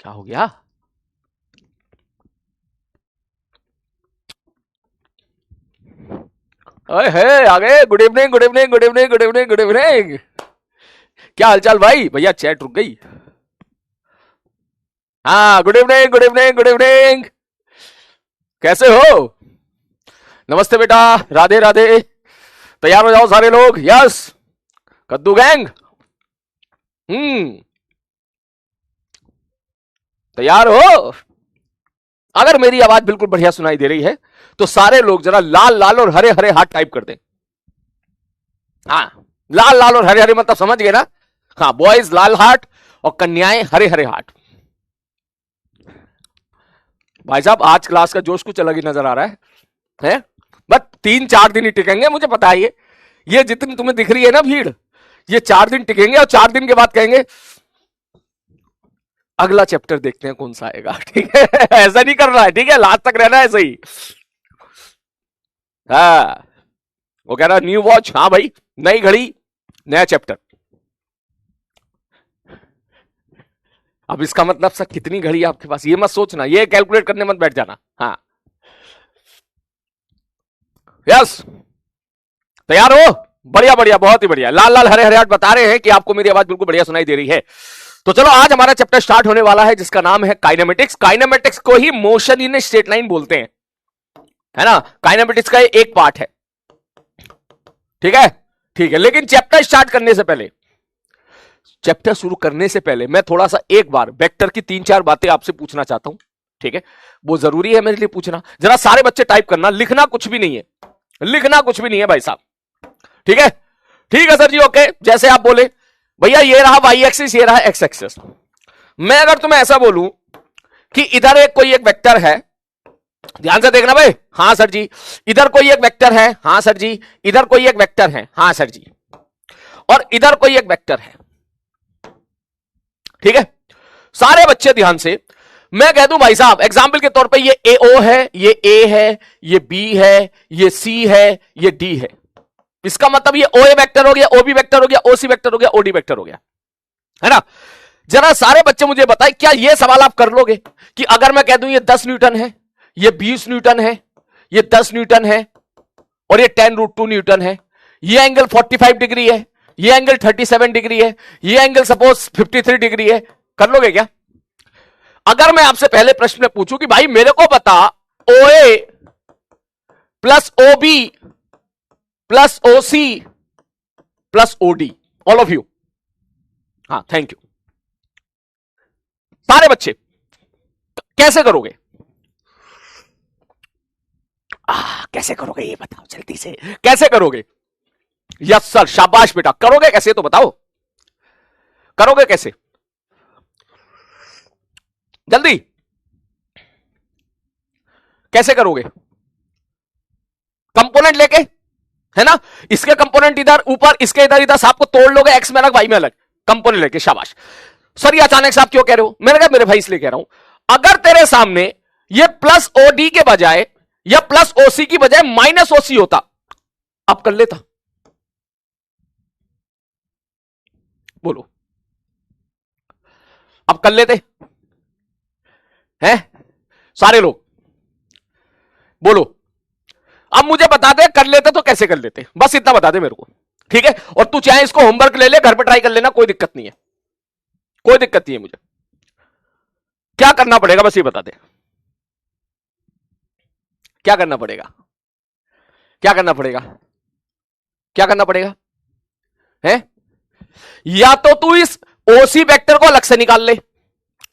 क्या हो गया? अरे है आ गए। Good evening good evening good evening good evening good evening. क्या हालचाल भाई? भैया चैट रुक गई। हाँ, good evening good evening good evening. कैसे हो? नमस्ते बेटा। राधे राधे। तैयार हो जाओ सारे लोग। यस। कद्दू गैंग। हम्म। तैयार हो? अगर मेरी आवाज बिल्कुल बढ़िया सुनाई दे रही है तो सारे लोग जरा लाल लाल और हरे हरे हाथ टाइप कर दें। हाँ, लाल लाल और हरे हरे मतलब समझ गए ना? हाँ, बॉयज लाल हार्ट और कन्याएं हरे हरे हार्ट। भाई साहब आज क्लास का जोश कुछ अलग ही नजर आ रहा है? बस 3-4 दिन ही टिकेंगे, मुझे पता है। ये जितनी तुम्हें दिख रही है ना भीड़, ये 4 दिन टिकेंगे और 4 दिन के बाद कहेंगे अगला चैप्टर देखते हैं कौन सा आएगा। ठीक है? ऐसा नहीं करना है, ठीक है? लास्ट तक रहना है सही। हाँ, वो कह रहा न्यू वॉच। हाँ भाई, नई घड़ी नया चैप्टर। अब इसका मतलब सर कितनी घड़ी आपके पास, ये मत सोचना, ये कैलकुलेट करने मत बैठ जाना। हाँ, यस। तैयार हो? बढ़िया बढ़िया, बहुत ही बढ़िया। लाल लाल हरे हरे हाथ बता रहे हैं कि आपको मेरी आवाज बिल्कुल बढ़िया सुनाई दे रही है। तो चलो आज हमारा चैप्टर स्टार्ट होने वाला है जिसका नाम है काइनेमेटिक्स। काइनेमेटिक्स को ही मोशन इन स्ट्रेट लाइन बोलते हैं, है ना? काइनेमेटिक्स का एक पार्ट है। ठीक है? ठीक है, लेकिन चैप्टर स्टार्ट करने से पहले, चैप्टर शुरू करने से पहले मैं थोड़ा सा एक बार वेक्टर की 3-4 बातें आपसे पूछना चाहता हूं। ठीक है? वो जरूरी है मेरे लिए पूछना। जरा सारे बच्चे टाइप करना, लिखना कुछ भी नहीं है, लिखना कुछ भी नहीं है भाई साहब। ठीक है? ठीक है सर जी, ओके। जैसे आप बोले भैया ये रहा वाई एक्सिस, ये रहा एक्स एक्सिस। मैं अगर तुम्हें ऐसा बोलूं कि इधर एक कोई एक वेक्टर है, ध्यान से देखना भाई। हां सर जी। इधर कोई एक वेक्टर है। हां सर जी। इधर कोई एक वेक्टर है। हां सर जी। और इधर कोई एक वेक्टर है। ठीक है? सारे बच्चे ध्यान से, मैं कह दूं भाई साहब एग्जाम्पल के तौर पे ये ए ओ है, ये ए है, ये बी है, ये सी है, ये डी है। इसका मतलब ये ओ ए वेक्टर हो गया, ओ बी वेक्टर हो गया, ओ सी वेक्टर हो गया, ओ डी वेक्टर हो गया, है ना? जरा सारे बच्चे मुझे बताएं, क्या ये सवाल आप कर लोगे कि अगर मैं कह दूं ये 10 न्यूटन है, ये 20 न्यूटन है, ये 10 न्यूटन है और ये 10√2 न्यूटन है, ये एंगल 45 डिग्री है, ये एंगल 37 डिग्री है, ये एंगल सपोज 53 डिग्री है, कर लोगे क्या? अगर मैं आपसे पहले प्रश्न में पूछूं कि भाई मेरे को बता O A plus O B plus O C plus O D, all of you. हाँ, थैंक यू सारे बच्चे। कैसे करोगे? कैसे करोगे ये बताओ जल्दी से, कैसे करोगे? यस सर, शाबाश बेटा। करोगे कैसे तो बताओ, करोगे कैसे जल्दी, कैसे करोगे? कंपोनेंट लेके, है ना? इसके कंपोनेंट इधर ऊपर, इसके इधर इधर, आपको तोड़ लोगे, एक्स में अलग वाई में अलग, कंपोनेंट लेके। शाबाश सर। ये अचानक से आप क्यों कह रहे हो? मैंने कहा मेरे भाई इसलिए कह रहा हूं, अगर तेरे सामने ये प्लस ओ डी के बजाय या प्लस ओ सी की बजाय माइनस ओ सी होता, आप कर लेता? बोलो, अब कर लेते हैं सारे लोग? बोलो, अब मुझे बता दे कर लेते तो कैसे कर लेते, बस इतना बता दे मेरे को। ठीक है? और तू चाहे इसको होमवर्क ले ले, घर पे ट्राई कर लेना, कोई दिक्कत नहीं है, कोई दिक्कत नहीं है। मुझे क्या करना पड़ेगा बस ये बता दे, क्या करना पड़ेगा? क्या करना पड़ेगा? क्या करना पड़ेगा? है? या तो तू इस ओसी वेक्टर को अलग से निकाल ले,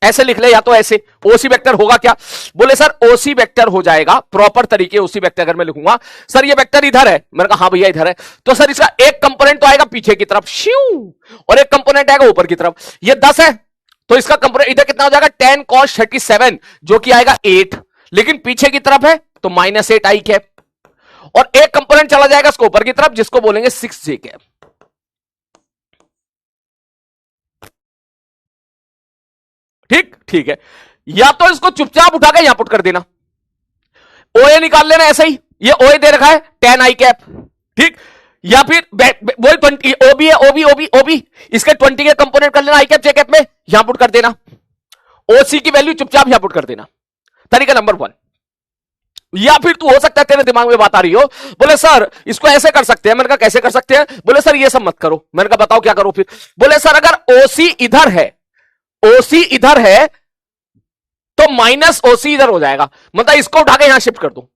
ऐसे लिख ले, या तो ऐसे। ओसी वेक्टर होगा क्या? बोले सर ओसी वेक्टर हो जाएगा प्रॉपर तरीके। ओसी वेक्टर अगर मैं लिखूंगा, सर ये वेक्टर इधर है, मैंने कहा हाँ भैया इधर है, तो सर इसका एक कंपोनेंट तो आएगा पीछे की तरफ श्यू, और एक कंपोनेंट आएगा ऊपर की तरफ। ये 10 है तो इसका कंपोनेंट इधर कितना हो जाएगा? 10 cos 37, जो कि आएगा 8, लेकिन पीछे की तरफ है तो -8 आई कैप, और एक कंपोनेंट चला जाएगा इसको ऊपर की तरफ, जिसको बोलेंगे 6j कैप। ठीक? ठीक है। या तो इसको चुपचाप उठा के यहां पुट कर देना, ओए निकाल लेना ऐसे ही, ये ओए दे रखा है 10 आई कैप। ठीक? या फिर वही 20 ओबी है, ओबी ओबी ओबी, इसके 20 के कंपोनेंट कर लेना आई कैप जे कैप में, यहां पुट कर देना। ओसी की वैल्यू चुपचाप यहां पुट कर देना, तरीका नंबर 1। या फिर तू हो सकता है तेरे दिमाग में बात आ रही हो, बोले सर इसको ऐसे कर सकते हैं। मैंने कहा कैसे कर सकते हैं? बोले सर ये सब मत करो। मैंने कहा बताओ क्या करो फिर? बोले सर अगर ओसी इधर है, ओसी इधर है तो माइनस ओसी इधर हो जाएगा, मतलब इसको उठा के यहां शिफ्ट कर दो,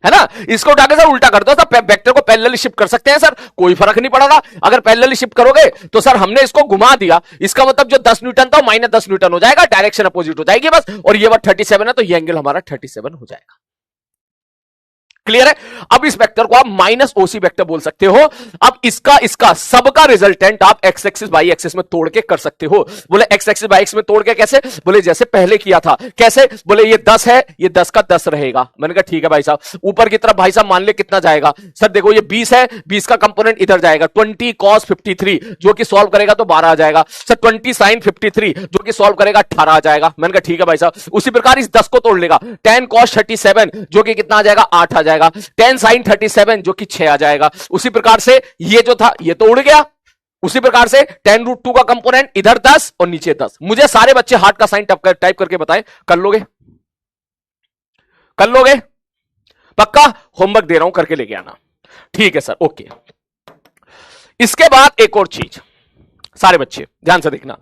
है ना? इसको उठा के सर उल्टा कर दो, सर वेक्टर को पैरेलली शिफ्ट कर सकते हैं सर, कोई फर्क नहीं पड़ेगा। अगर पैरेलली शिफ्ट करोगे तो सर हमने इसको घुमा दिया, इसका मतलब जो 10 न्यूटन था माइनस 10 न्यूटन हो जाएगा, डायरेक्शन अपोजिट हो जाएगी बस। और ये बात 37 है तो ये एंगल हमारा 37 हो जाएगा। क्लियर है? अब इस वेक्टर को आप माइनस ओसी वेक्टर बोल सकते हो। अब इसका सबका रिजल्टेंट आप एक्स एक्सिस बाई एक्सिस में तोड़ के कर सकते हो। बोले एक्स एक्सिस बाई एक्सिस में तोड़ के कैसे? बोले जैसे पहले किया था। कैसे? बोले ये 10 है, ये 10 का 10 रहेगा। मैंने कहा ठीक है भाई साहब। ऊपर की तरफ भाई साहब मान ले कितना जाएगा? सर देखो ये 20 है, 20 का कंपोनेंट इधर जाएगा, 20 cos 53 जो कि सॉल्व करेगा तो 12 आ जाएगा। सर 20 sin 53 जो कि सॉल्व करेगा 18 आ जाएगा। मैंने कहा ठीक है भाई साहब। उसी प्रकार इस 10 को तोड़ लेगा, 10 cos 37 जो कि कितना आ जाएगा? 8 आ जाएगा। 10 sin 37 जो कि 6 आ जाएगा। उसी प्रकार से ये जो था ये तो उड़ गया। उसी प्रकार से 10 रूट 2 का कंपोनेंट इधर 10 और नीचे 10। मुझे सारे बच्चे हार्ट का साइन टाइप करके बताएं, कर लोगे? कर लोगे? पक्का? होमवर्क दे रहा हूं, करके लेके आना। ठीक है सर, ओके। इसके बाद एक और चीज, सारे बच्चे ध्यान से देखना।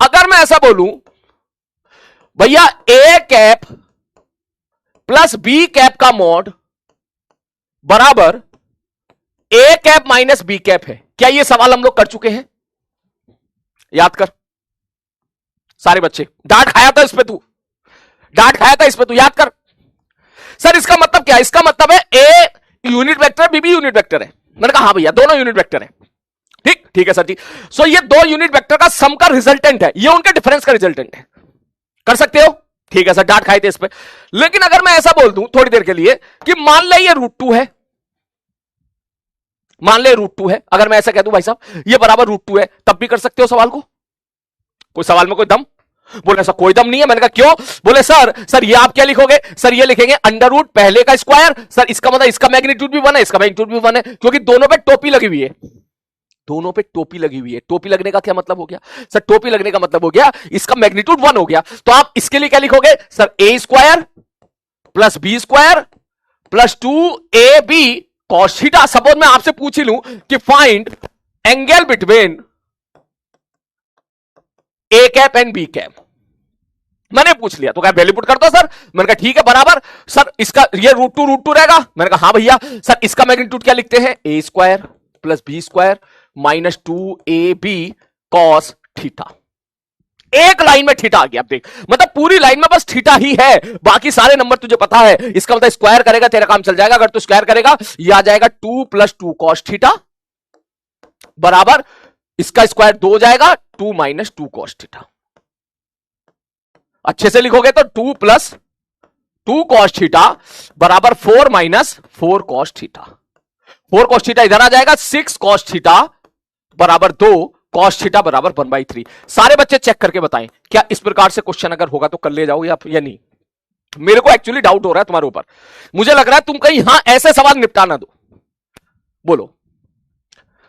अगर मैं ऐसा बोलूं भैया A cap plus B cap का मॉड बराबर A cap minus B cap है, क्या यह सवाल हम लोग कर चुके हैं? याद कर सारे बच्चे। डांट खाया था इस पे तू, डांट खाया था इस पे तू, याद कर। सर इसका मतलब क्या है? इसका मतलब है ए यूनिट वेक्टर, बी भी यूनिट वेक्टर है। मैंने कहा हाँ भैया दोनों यूनिट वेक्टर है। ठीक, ठीक है सर जी। सो ये दो यूनिट वेक्टर का सम का रिजल्टेंट है, ये उनके डिफरेंस का रिजल्टेंट है। कर सकते हो? ठीक है सर, डांट खाए थे इस पे। लेकिन अगर मैं ऐसा बोल दूं थोड़ी देर के लिए कि मान ले ये √2 है, मान ले √2 है, अगर मैं ऐसा कह दूं भाई साहब ये बराबर √2 है, तब भी कर सकते हो सवाल को? कोई सवाल में कोई दम? बोले ऐसा कोई दम नहीं है। मैंने कहा क्यों? बोले सर ये आप क्या लिखोगे? सर ये लिखेंगे अंडर √ पहले का स्क्वायर। सर इसका मतलब इसका मैग्नीट्यूड भी 1 है, इसका मैग्नीट्यूड भी 1 है, क्योंकि दोनों पे टोपी लगी हुई है। दोनों पे टोपी लगी हुई है। टोपी लगने का क्या मतलब हो गया? सर टोपी लगने का मतलब हो गया इसका मैग्नीट्यूड 1 हो गया। तो आप इसके लिए क्या लिखोगे? Sir A square plus B square plus 2ab cos थीटा। सपोज मैं आपसे पूछ ही लूं कि find angle between A cap and B cap, मैंने पूछ लिया तो क्या वैल्यू पुट कर दो सर। मैंने कहा ठीक है बराबर। सर इसका ये √2 रहेगा। मैंने कहा हाँ भैया। सर इसका मैग्नीट्यूड क्या लिखते हैं? A square plus B square minus 2ab cos थीटा। एक लाइन में थीटा आ गया। अब देख, मतलब पूरी लाइन में बस थीटा ही है, बाकी सारे नंबर तुझे पता है। इसका मतलब स्क्वायर करेगा तेरा काम चल जाएगा। अगर तू स्क्वायर करेगा ये आ जाएगा 2 + 2 cos थीटा बराबर इसका स्क्वायर 2 हो जाएगा 2 - 2 cos थीटा। अच्छे से लिखोगे तो 2 + 2 cos थीटा बराबर 4 - 4 cos थीटा। 4 cos थीटा इधर आ जाएगा, 6 cos थीटा बराबर 2 cos थीटा बराबर 1/3। सारे बच्चे चेक करके बताएं क्या इस प्रकार से क्वेश्चन अगर होगा तो कर ले जाओ या नहीं। मेरे को एक्चुअली डाउट हो रहा है तुम्हारे ऊपर। मुझे लग रहा है तुम कहीं यहां ऐसे सवाल निपटा ना दो। बोलो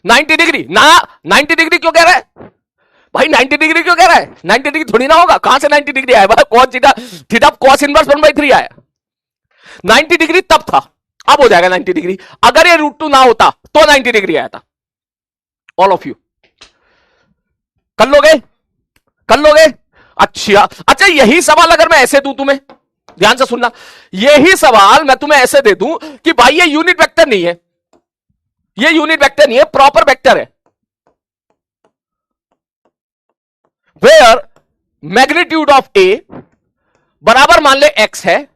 90 डिग्री ना, 90 डिग्री क्यों कह रहा है भाई? 90 डिग्री क्यों कह रहा है? 90 डिग्री थोड़ी ना होगा। कहां से 90 डिग्री आया? cos theta, theta cos inverse 1/3 आया। 90 डिग्री तब था, अब हो जाएगा 90 डिग्री। अगर ये √2 ना होता तो 90 डिग्री आया था। ऑल ऑफ यू कर लोगे? कर लोगे? अच्छा यही सवाल अगर मैं ऐसे दूं तुम्हें, ध्यान से सुनना, यही सवाल मैं तुम्हें ऐसे दे दूं कि भाई ये यूनिट वेक्टर नहीं है, ये यूनिट वेक्टर नहीं है, प्रॉपर वेक्टर है, वेयर मैग्नीट्यूड ऑफ ए बराबर मान ले x है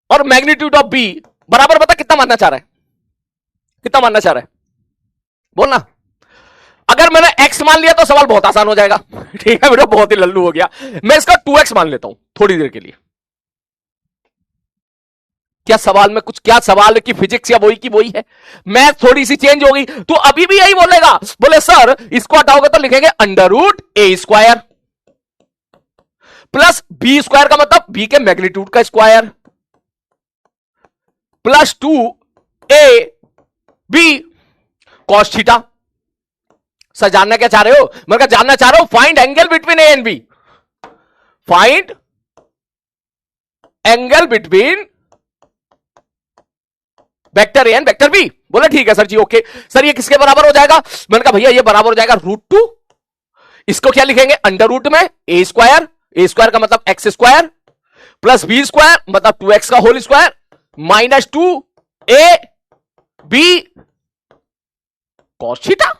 और मैग्नीट्यूड ऑफ b बराबर बता कितना मानना चाह रहा है? कितना मानना चाह रहा है? बोलना। अगर मैंने x मान लिया तो सवाल बहुत आसान हो जाएगा। ठीक है बेटा, बहुत ही लल्लू हो गया। मैं इसका 2x मान लेता हूं थोड़ी देर के लिए। क्या सवाल में कुछ, क्या सवाल की फिजिक्स या वही की वही है, मैथ थोड़ी सी चेंज होगी तो अभी भी यही बोलेगा। बोले सर इसको हटाओगे तो लिखेंगे अंडर √ a² प्लस b² का मतलब b के मैग्नीट्यूड का square plus 2ab cos theta. Sir जानना क्या चाह रहे हो? मैं कहा जानना चाह रहा हूं find angle between a and b, find angle between vector A and vector b. बोले ठीक है सर जी, ओके सर ये किसके बराबर हो जाएगा? मैंने कहा भैया ये बराबर हो जाएगा √2, इसको क्या लिखेंगे अंडर रूट में ए स्क्वायर का मतलब x square plus B square मतलब 2x का whole square minus 2a b cos theta.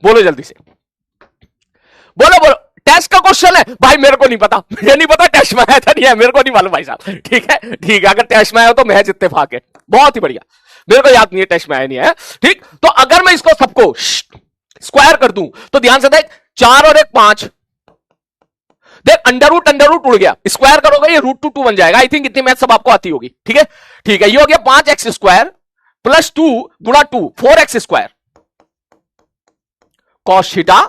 बोलो जल्दी से, बोलो बोलो। टेस्ट का क्वेश्चन है भाई, मेरे को नहीं पता, मुझे नहीं पता टेस्ट में आया था नहीं है, मेरे को नहीं मालूम भाई साहब। ठीक है ठीक है, अगर टेस्ट में आया हो तो महज इत्तेफाक है, बहुत ही बढ़िया। मेरे को याद नहीं है टेस्ट में आया नहीं है। ठीक, तो अगर मैं इसको सबको स्क्वायर कर दूं तो ध्यान से देख, 4 और 1 5, देख अंडर रूट उड़ गया, स्क्वायर करोगे ये √2 बन जाएगा। आई थिंक इतनी मैथ सब आपको आती होगी। ठीक है ठीक है, ये हो गया 5x स्क्वायर प्लस 2 गुणा 2 4x स्क्वायर cos थीटा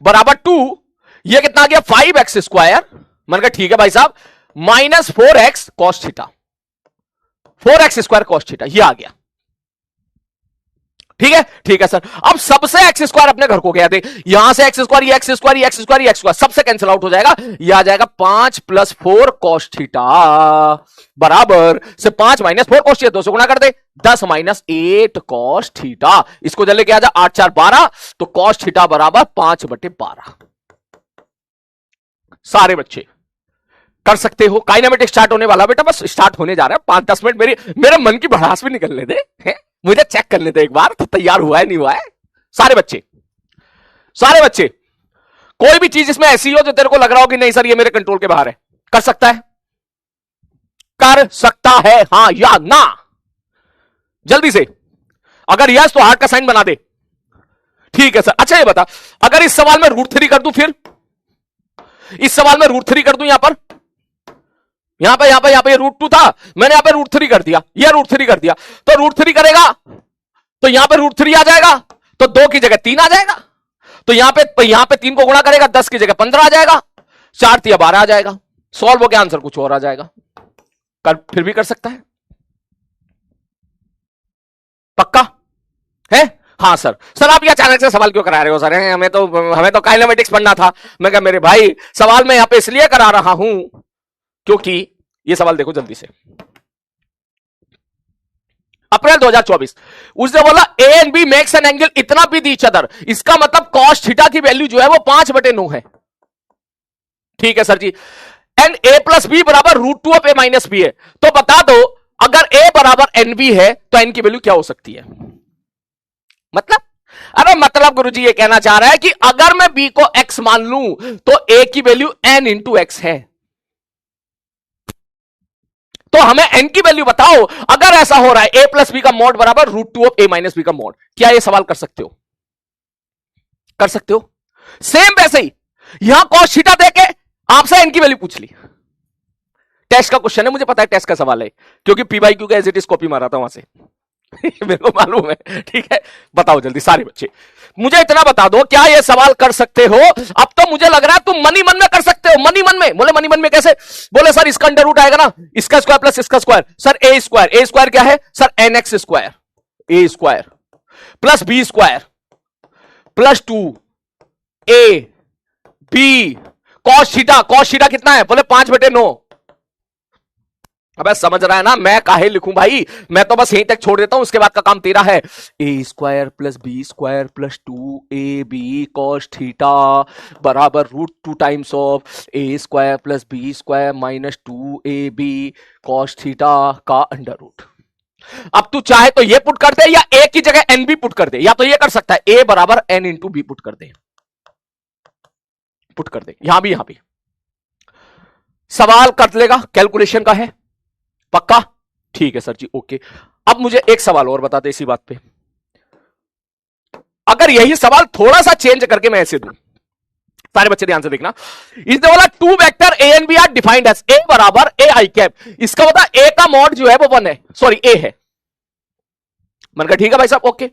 बराबर 2, ये कितना आ गया 5x स्क्वायर। मैंने कहा ठीक है भाई साहब, minus 4x cos theta, 4x square cos theta, ये आ गया। ठीक है सर। अब सबसे एक्स स्क्वायर अपने घर को गया थे, यहां से x square, x square, x square, x square सबसे कैंसिल आउट हो जाएगा, ये आ जाएगा 5 + 4 cos थीटा बराबर से 5 - 4 cos थीटा 2 से गुणा कर दे, 10 - 8 cos थीटा। इसको जल्दी क्या आ जाए 8 4 12, तो cos थीटा बराबर 5/12। सारे बच्चे कर सकते हो। काइनेमेटिक्स स्टार्ट होने वाला बेटा, बस स्टार्ट होने जा रहा है। 5-10 मिनट मेरे मन की भड़ास भी निकलने दे, मुझे चेक करने दे एक बार तो तैयार हुआ है नहीं हुआ है। सारे बच्चे कोई भी चीज इसमें ऐसी हो जो तेरे को लग रहा हो कि नहीं सर ये मेरे कंट्रोल के बाहर है, कर सकता है हां या ना, जल्दी से। अगर यस तो हार्ट का साइन बना दे। ठीक है सर। अच्छा ये बता, अगर इस सवाल में √3 कर दूं, फिर इस सवाल में √3 कर दूं, यहां पे ये √2 था, मैंने यहां पे √3 कर दिया, ये √3 कर दिया, तो √3 करेगा तो यहां पे √3 आ जाएगा, तो 2 की जगह 3 आ जाएगा, तो यहां पे 3 को गुणा करेगा 10 की जगह 15 आ जाएगा, 4 × 12 आ जाएगा, सॉल्व हो गया, आंसर कुछ और आ जाएगा। फिर भी कर सकता है, पक्का है? हाँ सर आप ये अचानक से सवाल क्यों करा रहे हो सर? हमें तो काइनेमेटिक्स पढ़ना था। मैं कहा मेरे भाई सवाल मैं यहां पे इसलिए करा रहा हूं क्योंकि ये सवाल देखो जल्दी से, अप्रैल 2024, उसने बोला a and b makes an angle इतना विद ईच अदर, इसका मतलब cos थीटा की वैल्यू जो है वो 5/9 है। ठीक है sir ji. And a + b बराबर √2 ऑफ a - b है, तो बता दो अगर a बराबर nb है तो n की वैल्यू क्या हो सकती है? मतलब गुरुजी ये कहना चाह रहा है कि अगर मैं b को x मान लूं तो a की वैल्यू n × x है, तो हमें n की वैल्यू बताओ। अगर ऐसा हो रहा है a + b का मॉड बराबर √2 ऑफ a - b का मॉड, क्या ये सवाल कर सकते हो? सेम वैसे ही यहां cos थीटा देके आपसे n की वैल्यू पूछ ली। टेस्ट का क्वेश्चन है, मुझे पता है टेस्ट का सवाल है, क्योंकि PYQ का एज इट इज कॉपी मारा था वहां से मेरे को मालूम है। ठीक है, बताओ जल्दी सारे बच्चे, मुझे इतना बता दो, क्या ये सवाल कर सकते हो? अब तो मुझे लग रहा है तुम मनी मन में कर सकते हो। मनी मन में बोले, मनी मन में कैसे? बोले सर इसका अंडर रूट आएगा ना, इसका स्क्वायर प्लस इसका स्क्वायर, सर ए स्क्वायर क्या है sir? nx square, A square plus B square plus 2a b cos theta कितना है? बोले 5/9। अबे समझ रहा है ना, मैं काहे लिखूं भाई, मैं तो बस यहीं तक छोड़ देता हूं, उसके बाद का काम तेरा है। a square plus B square plus 2ab cos theta बराबर √2 times of a square plus B square minus 2ab cos theta का अंडर रूट। अब तू चाहे तो ये पुट कर दे या a की जगह n भी पुट कर दे, या तो ये कर सकता है a बराबर n × b पुट कर दे, यहां भी सवाल कर लेगा, कैलकुलेशन का है, पक्का? ठीक है सर जी, ओके। अब मुझे एक सवाल और बता दे इसी बात पे, अगर यही सवाल थोड़ा सा चेंज करके मैं ऐसे दूं, सारे बच्चे ध्यान से देखना। इसने बोला 2 vector a and b are defined as a बराबर a i कैप, इसका मतलब a का मॉड जो है वो 1 है, सॉरी a है। मैंने कहा ठीक है भाई साहब, ओके।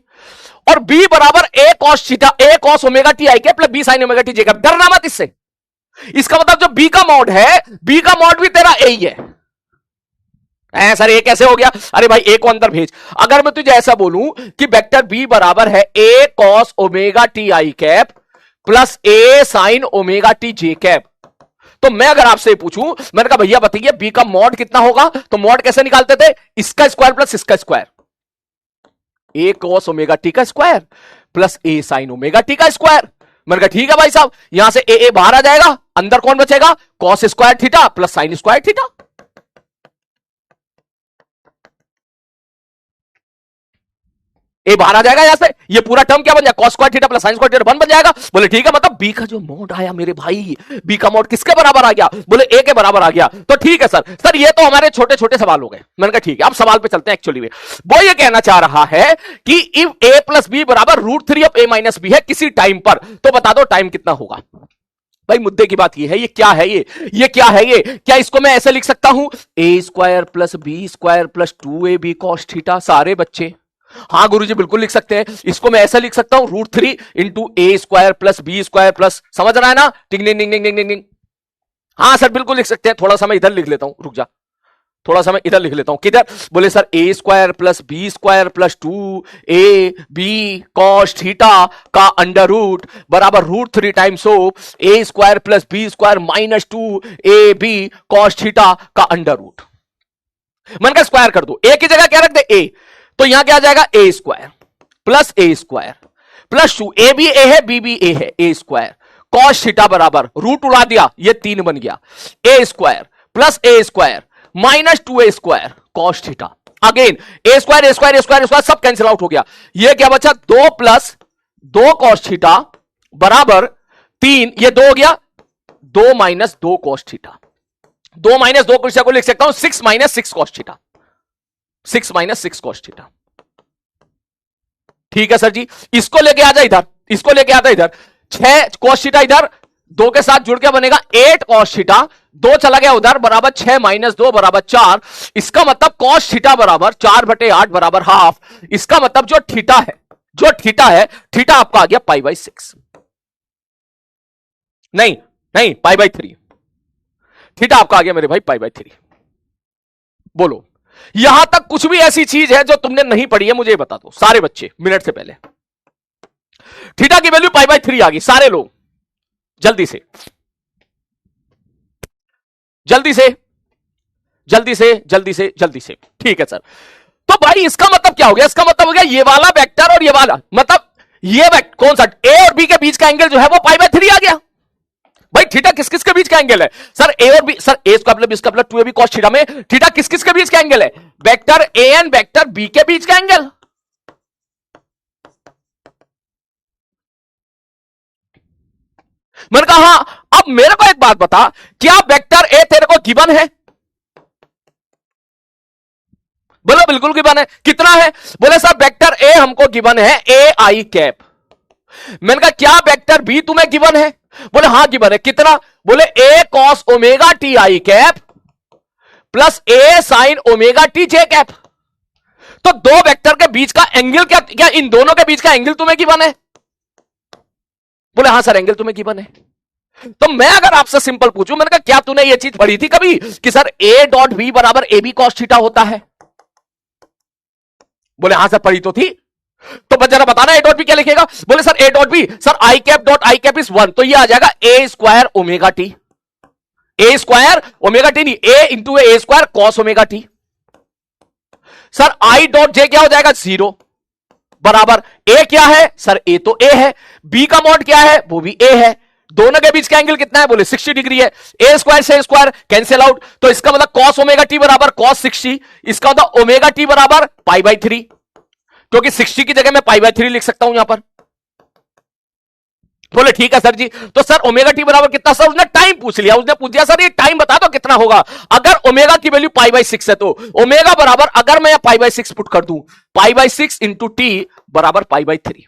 और b बराबर a cos theta, a cos omega t i cap plus b sin omega t j cap, डरना मत इससे। इसका मतलब जो b का मॉड है, b का मॉड भी तेरा a ही है, सर ए कैसे हो गया? अरे भाई ए को अंदर भेज। अगर मैं तुझे ऐसा बोलूं कि वेक्टर बी बराबर है A cos omega T I cap plus A sine omega T J cap, तो मैं अगर आपसे पूछूं, मैंने कहा भैया बताइए बी का मॉड कितना होगा, तो मॉड कैसे निकालते थे? इसका स्क्वायर प्लस इसका स्क्वायर, ए कॉस ओमेगा टी का square plus A sine omega T का स्क्वायर। मैंने कहा ठीक है भाई साहब, यहां से ए बाहर आ जाएगा, अंदर कौन बचेगा? Cos square theta plus sine square theta. A बाहर आ जाएगा, यहां से ये पूरा टर्म क्या बन जाएगा? Cos square theta plus sine square theta 1 बन जाएगा। बोले ठीक है, मतलब बी का जो मोड आया मेरे भाई, बी का मोड किसके बराबर आ गया? बोले ए के बराबर आ गया। तो ठीक है सर ये तो हमारे छोटे छोटे सवाल हो गए। मैंने कहा ठीक है, अब सवाल पे चलते हैं। एक्चुअली में वो ये कहना चाह रहा है कि इफ ए प्लस बी बराबर √3 ऑफ ए माइनस बी है किसी टाइम पर, तो बता दो टाइम कितना होगा। भाई मुद्दे की बात ये है, ये क्या है? ये क्या है? ये क्या इसको मैं ऐसे लिख सकता हूं, A square plus B square plus 2ab cos theta? सारे बच्चे हाँ गुरुजी बिल्कुल लिख सकते हैं। इसको मैं ऐसा लिख सकता हूं √3 into A square plus B square plus, समझ रहा है ना? टिंग टिंग टिंग टिंग टिंग। हाँ सर बिल्कुल लिख सकते हैं। थोड़ा सा मैं इधर लिख लेता हूं, रुक जा, थोड़ा सा मैं इधर लिख लेता हूं। किधर? बोले sir A square plus B square plus 2ab cos theta का अंडर रूट बराबर √3 times of A square plus B square minus 2ab cos theta का अंडर रूट। मन का स्क्वायर कर दो, ए की जगह क्या रख दे? ए, तो यहां क्या आ जाएगा? ए स्क्वायर प्लस 2 ए भी ए है बी भी ए है, ए स्क्वायर कॉस थीटा बराबर रूट उड़ा दिया, ये 3 बन गया, A square plus A square minus 2a square cos theta. Again A square सब कैंसिल आउट हो गया। ये क्या बचा? 2 प्लस 2 कॉस थीटा बराबर 3, ये 2 हो गया, 2 माइनस 2 कॉस थीटा। 2 माइनस 2 को लिख सकता हूं 6 minus 6 cos theta, 6 minus 6 cos theta. ठीक है सर जी, इसको लेके आ जा इधर, इसको लेके आता इधर, 6 कॉस थीटा इधर 2 के साथ जुड़ के बनेगा 8 कॉस थीटा, 2 चला गया उधर बराबर 6 माइनस 2 बराबर 4। इसका मतलब कॉस थीटा बराबर 4/8 बराबर हाफ। इसका मतलब जो थीटा है थीटा आपका आ गया π/6, नहीं π/3। थीटा आपका आ गया मेरे भाई π/3। बोलो यहां तक कुछ भी ऐसी चीज है जो तुमने नहीं पढ़ी है मुझे बता दो सारे बच्चे, मिनट से पहले। थीटा की वैल्यू π/3 आ गई, सारे लोग जल्दी से ठीक है सर। तो भाई इसका मतलब क्या हो गया? इसका मतलब हो गया ये वाला वेक्टर और ये वाला, मतलब ये वेक्टर कौन सा? ए और बी के बीच का एंगल जो है वो π/3 आ गया। भाई थीटा किस किस के बीच का एंगल है? सर ए और B, sir A square plus B square plus 2ab cos theta में थीटा किस किस के बीच का एंगल है? Vector A and vector B के बीच का एंगल। मैंने कहा हाँ, अब मेरे को एक बात बता, क्या वेक्टर ए तेरे को गिवन है? बोलो बिल्कुल गिवन है। कितना है? बोले सर वेक्टर ए हमको गिवन है ए आई कैप। मैंने कहा क्या वेक्टर बी तुम्हें गिवन है? बोले हाँ गिवन है। कितना? बोले A cos omega T I cap plus A sine omega T J cap. तो दो वेक्टर के बीच का एंगल क्या इन दोनों के बीच का एंगल तुम्हें गिवन है? बोले हाँ सर एंगल तुम्हें गिवन है। तो मैं अगर आपसे सिंपल पूछूं, मैंने कहा क्या तूने ये चीज पढ़ी थी कभी कि सर ए डॉट बी बराबर ए बी कॉस थीटा होता है? बोले हाँ सर पढ़ी तो थी। तो जरा बताना ए डॉट बी क्या लिखेगा? बोले sir A dot B, sir I cap dot I cap is 1, तो ये आ जाएगा A square omega T, A square omega T नहीं, A into A square cos omega T. Sir I dot J क्या हो जाएगा? 0 बराबर ए क्या है? सर ए तो ए है, बी का मॉड क्या है? वो भी ए है। दोनों के बीच का एंगल कितना है? बोले 60 डिग्री है। ए स्क्वायर से स्क्वायर कैंसिल आउट, तो इसका मतलब कॉस ओमेगा टी बराबर कॉस 60, इसका मतलब ओमेगा टी बराबर π/3, क्योंकि 60 की जगह मैं π/3 लिख सकता हूं यहां पर। बोले ठीक है सर जी। तो सर ओमेगा टी बराबर कितना? सर उसने टाइम पूछ लिया, उसने पूछ दिया सर ये टाइम बता दो कितना होगा। अगर ओमेगा की वैल्यू π/6 है तो ओमेगा बराबर, अगर मैं π/6 पुट कर दूं, π/6 इंटू टी बराबर π/3।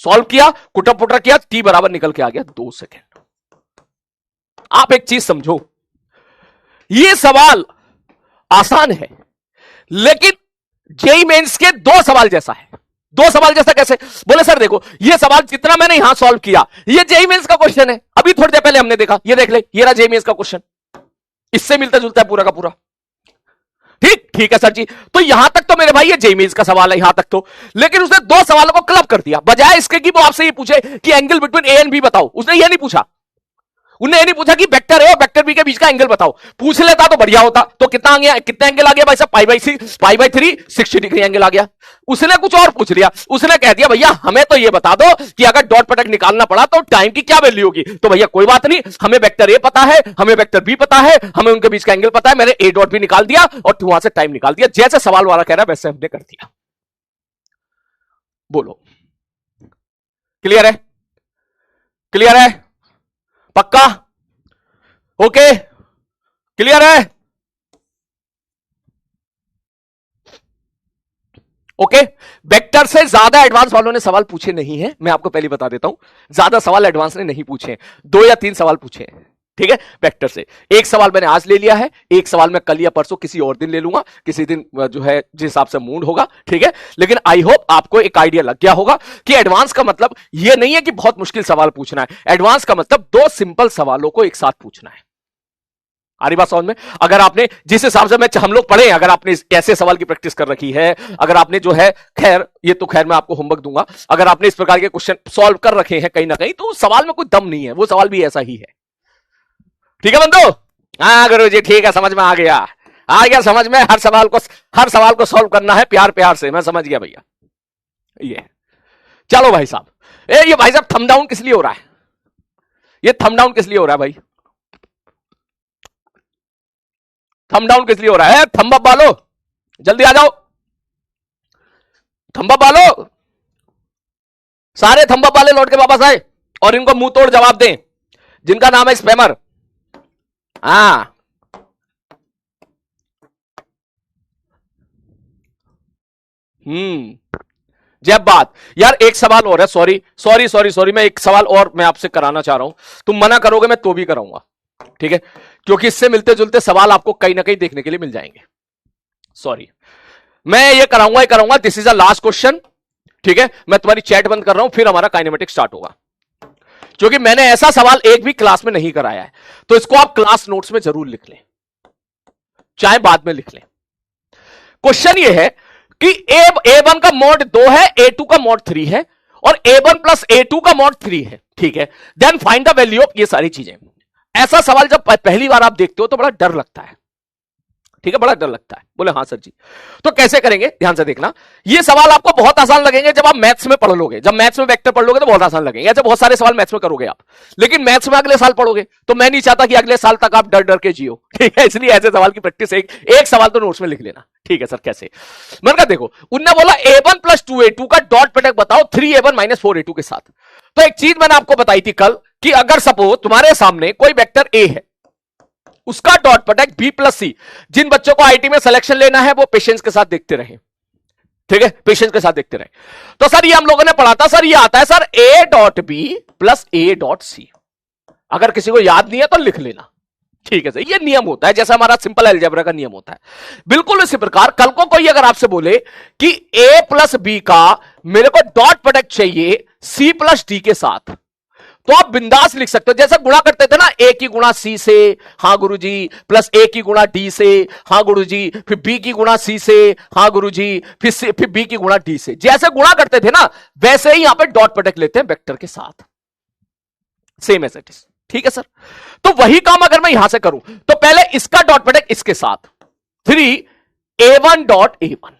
सॉल्व किया, कुटा पुटा किया, टी बराबर निकल के आ गया 2 सेकेंड। आप एक चीज समझो, ये सवाल आसान है लेकिन जेई मेंस के 2 सवाल जैसा है। 2 सवाल जैसा कैसे? बोले सर देखो ये सवाल जितना मैंने यहां सॉल्व किया ये जेई मेंस का क्वेश्चन है, अभी थोड़ी देर पहले हमने देखा, ये देख ले, ये रहा जेई मेंस का क्वेश्चन, इससे मिलता जुलता है पूरा का पूरा। ठीक, ठीक है सर जी। तो यहां तक तो मेरे भाई ये जेईमेंस का सवाल है, यहां तक तो। लेकिन उसने दो सवालों को क्लब कर दिया, बजाय इसके कि वो आपसे ये पूछे कि angle between a and b बताओ, उसने ये नहीं पूछा। उन्हें ये नहीं पूछा कि वेक्टर ए और वेक्टर बी के बीच का एंगल बताओ। पूछ लेता तो बढ़िया होता। तो कितना आ गया, कितना एंगल आ गया भाई साहब, पाई बाई 3 60 डिग्री एंगल आ गया। उसने कुछ और पूछ लिया, उसने कह दिया भैया हमें तो ये बता दो कि अगर डॉट प्रोडक्ट निकालना पड़ा तो टाइम की क्या वैल्यू होगी। तो भैया कोई बात नहीं, हमें वेक्टर ए पता है, हमें वेक्टर बी पता है, हमें उनके बीच का एंगल पता है, मैंने ए डॉट भी निकाल दिया और वहां से टाइम निकाल दिया। जैसे सवाल वाला कह रहा है वैसे हमने कर दिया। बोलो क्लियर है, क्लियर है, पक्का, ओके, क्लियर है, ओके। वेक्टर से ज्यादा एडवांस वालों ने सवाल पूछे नहीं है, मैं आपको पहले बता देता हूं, ज्यादा सवाल एडवांस ने नहीं पूछे, 2 या 3 सवाल पूछे हैं, ठीक है, वेक्टर से। एक सवाल मैंने आज ले लिया है, एक सवाल मैं कल या परसों किसी और दिन ले लूंगा, किसी दिन जो है जिस हिसाब से मूड होगा, ठीक है। लेकिन आई होप आपको एक आइडिया लग गया होगा कि एडवांस का मतलब यह नहीं है कि बहुत मुश्किल सवाल पूछना है। एडवांस का मतलब 2 सिंपल सवालों को एक साथ पूछना है। आ रही बात समझ में? अगर आपने जिस हिसाब से हम लोग पढ़े, अगर आपने ऐसे सवाल की प्रैक्टिस कर रखी है, अगर आपने जो है खैर ये तो खैर मैं आपको होमवर्क दूंगा, अगर आपने इस प्रकार के क्वेश्चन सॉल्व कर रखे हैं कहीं ना कहीं, तो उस सवाल में कोई दम नहीं है, वो सवाल भी ऐसा ही है। ठीक है बंधु? हाँ गुरु जी ठीक है, समझ में आ गया समझ में। हर सवाल को सॉल्व करना है प्यार प्यार से, मैं समझ गया भैया। ये चलो भाई साहब, ये भाई साहब थंब डाउन किस लिए हो रहा है? ये थंब डाउन किस लिए हो रहा है भाई? थंब डाउन किस लिए हो रहा है? थंब अप वालो जल्दी आ जाओ, थंब अप वालो, सारे थंब अप वाले लौट के वापस आए और इनको मुंह तोड़ जवाब दें जिनका नाम है स्पैमर। हाँ जब बात यार, एक सवाल और है, सॉरी मैं एक सवाल और मैं आपसे कराना चाह रहा हूं, तुम मना करोगे मैं तो भी कराऊंगा, ठीक है, क्योंकि इससे मिलते जुलते सवाल आपको कहीं ना कहीं देखने के लिए मिल जाएंगे। सॉरी मैं ये कराऊंगा, this is a last question, ठीक है। मैं तुम्हारी चैट बंद कर रहा हूं, फिर हमारा काइनेमेटिक स्टार्ट होगा, क्योंकि मैंने ऐसा सवाल एक भी क्लास में नहीं कराया है, तो इसको आप क्लास नोट्स में जरूर लिख लें, चाहे बाद में लिख लें। क्वेश्चन ये है कि A1 का मॉड 2 है, A2 का मॉड 3 है और A1 प्लस A2 का मॉड 3 है, ठीक है। Then find the value of ये सारी चीजें। ऐसा सवाल जब पहली बार आप देखते हो तो बड़ा डर लगता है, ठीक है, बड़ा डर लगता है। बोले हाँ सर जी, तो कैसे करेंगे ध्यान से देखना। ये सवाल आपको बहुत आसान लगेंगे जब आप मैथ्स में पढ़ लोगे, जब मैथ्स में वेक्टर पढ़ लोगे तो बहुत आसान लगेंगे, ऐसे बहुत सारे सवाल मैथ्स में करोगे आप, लेकिन मैथ्स में अगले साल पढ़ोगे तो मैं नहीं चाहता कि अगले साल तक आप डर डर के जियो, ठीक है। इसलिए ऐसे सवाल की प्रैक्टिस एक सवाल तो नोट्स में लिख लेना, ठीक है सर। कैसे? मैंने कहा देखो, उनने बोला A1 प्लस 2A2 का डॉट प्रोडक्ट बताओ 3A1 माइनस 4A2 के साथ। तो एक चीज मैंने आपको बताई थी कल कि अगर सपोज तुम्हारे सामने कोई वेक्टर A है, उसका dot product B plus C, जिन बच्चों को आईटी में सिलेक्शन लेना है वो पेशेंस के साथ देखते रहे, ठीक है, पेशेंस के साथ देखते रहे। तो सर ये हम लोगों ने पढ़ा था, सर ये आता है sir A dot B plus A dot C। अगर किसी को याद नहीं है तो लिख लेना, ठीक है सर। ये नियम होता है जैसा हमारा सिंपल अलजेब्रा का नियम होता है, बिल्कुल इसी प्रकार कल को कोई अगर आपसे बोले कि A प्लस B का मेरे को डॉट प्रोडक्ट चाहिए C प्लस D के साथ, तो आप बिंदास लिख सकते हो, जैसा गुणा करते थे ना, A की गुणा C से, हाँ गुरुजी, प्लस A की गुणा D से, हाँ गुरुजी, फिर B की गुणा C से, हाँ गुरुजी, फिर B की गुणा D से, जैसे गुणा करते थे ना वैसे ही यहां पे डॉट प्रोडक्ट लेते हैं वेक्टर के साथ, सेम एज इट इज, ठीक है सर। तो वही काम अगर मैं यहां से करूं तो पहले इसका डॉट प्रोडक्ट इसके साथ 3A1 डॉट A1,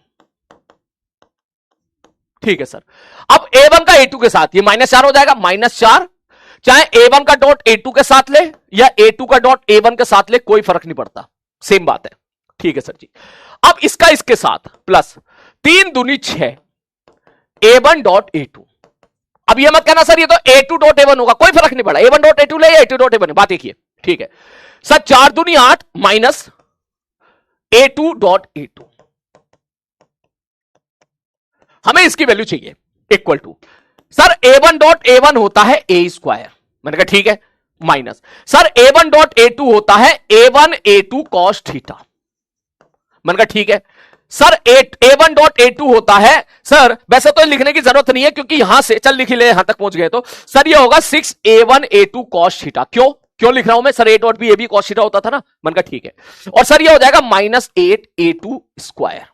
ठीक है सर। अब A1 का A2 के साथ ये -4 हो जाएगा, -4, चाहे A1 का डॉट A2 के साथ ले या A2 का डॉट A1 के साथ ले, कोई फर्क नहीं पड़ता, सेम बात है, ठीक है सर जी। अब इसका इसके साथ प्लस 3 दूनी 6 A1 डॉट A2। अब ये मत कहना सर ये तो A2 डॉट A1 होगा, कोई फर्क नहीं पड़ा, A1 डॉट A2 ले या A2 डॉट A1, बात एक ही है, ठीक है सर। 4 दूनी 8 माइनस A2 डॉट A2, हमें इसकी वैल्यू चाहिए equal to sir A1 dot A1 होता है A स्क्वायर, मैंने कहा ठीक है, minus sir A1 dot A2 होता है A1 A2 कॉस थीटा, मैंने कहा ठीक है सर। A1 डॉट A2 होता है सर, वैसे तो लिखने की जरूरत नहीं है क्योंकि यहां से चल लिख ले, यहां तक पहुंच गए तो सर ये होगा 6A1 A2 कॉस थीटा। क्यों? क्यों लिख रहा हूं मैं sir? A dot b a b cos theta होता था ना, मन का ठीक है। और सर ये हो जाएगा -8a2 स्क्वायर।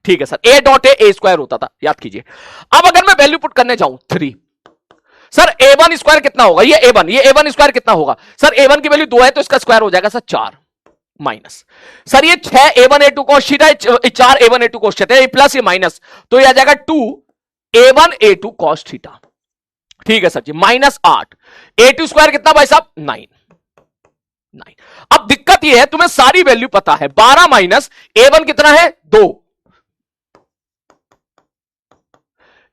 ठीक है sir, A dot A square होता था, याद कीजिए। अब अगर मैं वैल्यू पुट करने जाऊं 3, सर a1 स्क्वायर कितना होगा? ये a1 स्क्वायर कितना होगा सर? a1 की वैल्यू 2 है तो इसका स्क्वायर हो जाएगा सर 4 माइनस, सर ये 6 a1 a2 cos theta, 4 a1 a2 cos theta, ये प्लस ये माइनस, तो ये आ जाएगा 2 a1 a2 cos थीटा। ठीक है सर जी, -8 a2 स्क्वायर कितना भाई साहब? 9। अब दिक्कत ये है तुम्हें सारी वैल्यू पता है, 12 माइनस a1 कितना है? 2,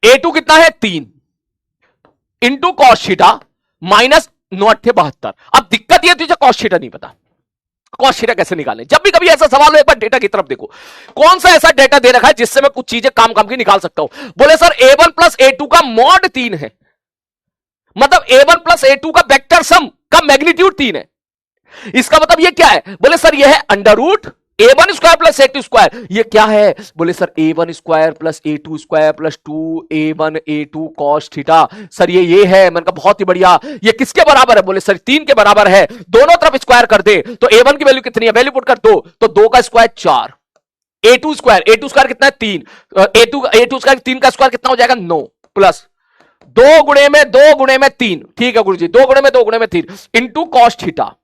a2 कितना है? 3 इंटू कॉस थीटा माइनस 9×8 = 72। अब दिक्कत यह तुझे कॉस थीटा नहीं पता, कॉस थीटा कैसे निकालें? जब भी कभी ऐसा सवाल हो एक बार डेटा की तरफ देखो, कौन सा ऐसा डेटा दे रखा है जिससे मैं कुछ चीजें काम की निकाल सकता हूं। बोले सर a1 प्लस a2 का मॉड 3 है, मतलब a1 प्लस a2 का वेक्टर सम का मैग्नीट्यूड 3 है। इसका मतलब ये क्या है? बोले सर ये है under root a1 square plus a2 square. ये क्या है? बोले sir a1 square plus a2 square plus 2a1 a2 cos theta. Sir ये है, मैंने कहा बहुत ही बढ़िया। ये किसके बराबर है? बोले सर 3 के बराबर है। दोनों तरफ स्क्वायर कर दे तो a1 की वैल्यू कितनी है? वैल्यू पुट कर 2, तो 2 का स्क्वायर 4, a2 स्क्वायर कितना है? 3, a2 स्क्वायर 3 का स्क्वायर कितना हो जाएगा? 9 प्लस 2 गुणे में 3। ठीक है गुरुजी, 2 गुणे में 3 इंटू कॉस थीटा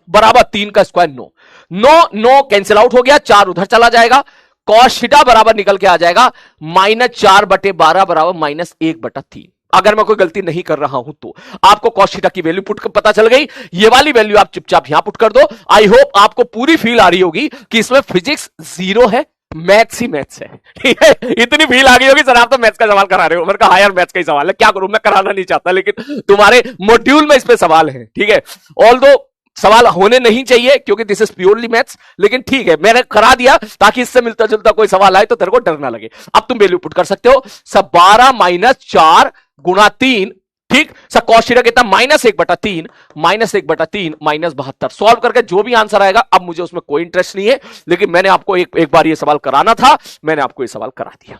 बराबर 3 का स्क्वायर 9 कैंसिल आउट हो गया, 4 उधर चला जाएगा, कॉस थीटा बराबर निकल के आ जाएगा -4/12 बराबर -1/3। अगर मैं कोई गलती नहीं कर रहा हूं तो आपको कॉस थीटा की वैल्यू पुट कर पता चल गई। ये वाली वैल्यू आप चुपचाप यहां पुट कर दो। आई होप आपको पूरी फील आ रही होगी कि इसमें फिजिक्स 0 है, मैथ्स ही मैथ्स है। ठीक है, इतनी फील आ गई होगी सर आप तो मैथ्स का सवाल करा रहे हो। मैंने कहा हायर मैथ्स का ही सवाल है, क्या करूं मैं, कराना नहीं चाहता लेकिन तुम्हारे मॉड्यूल में इस पे सवाल है। ठीक है, ऑल्दो सवाल होने नहीं चाहिए क्योंकि दिस इज प्योरली मैथ्स, लेकिन ठीक है मैंने करा दिया ताकि इससे मिलता जुलता कोई सवाल आए तो तेरे को डर ना लगे। अब तुम वैल्यू पुट कर सकते हो, सब 12 माइनस 4 गुणा 3। ठीक सर, कॉस थीटा कितना? -1/3 -1/3 -72। सॉल्व करके जो भी आंसर आएगा, अब मुझे उसमें कोई इंटरेस्ट नहीं है, लेकिन मैंने आपको एक बार ये सवाल कराना था, मैंने आपको ये सवाल करा दिया।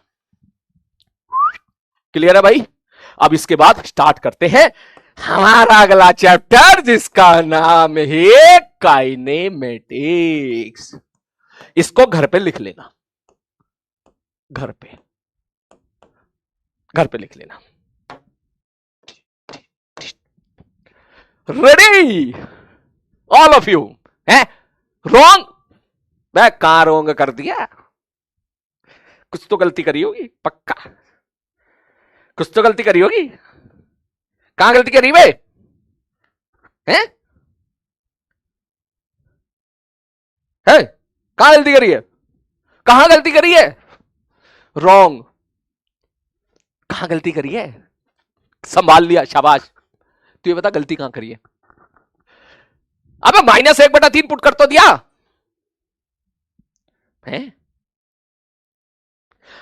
क्लियर है भाई? अब इसके बाद स्टार्ट करते हैं हमारा अगला चैप्टर जिसका नाम है काइनेमेटिक्स। इसको घर पे लिख लेना, घर पे लिख लेना। Ready all of you? है रॉन्ग? मैं कहां रॉन्ग कर दिया? कुछ तो गलती करी होगी पक्का, कुछ तो गलती करी होगी। कहां गलती करी वे? हैं? है? कहां गलती करी है? कहां गलती करी है? रॉन्ग। कहां गलती करी है? संभाल लिया, शाबाश। तू ये बता गलती कहां करी है? अबे -1/3 पुट कर तो दिया है?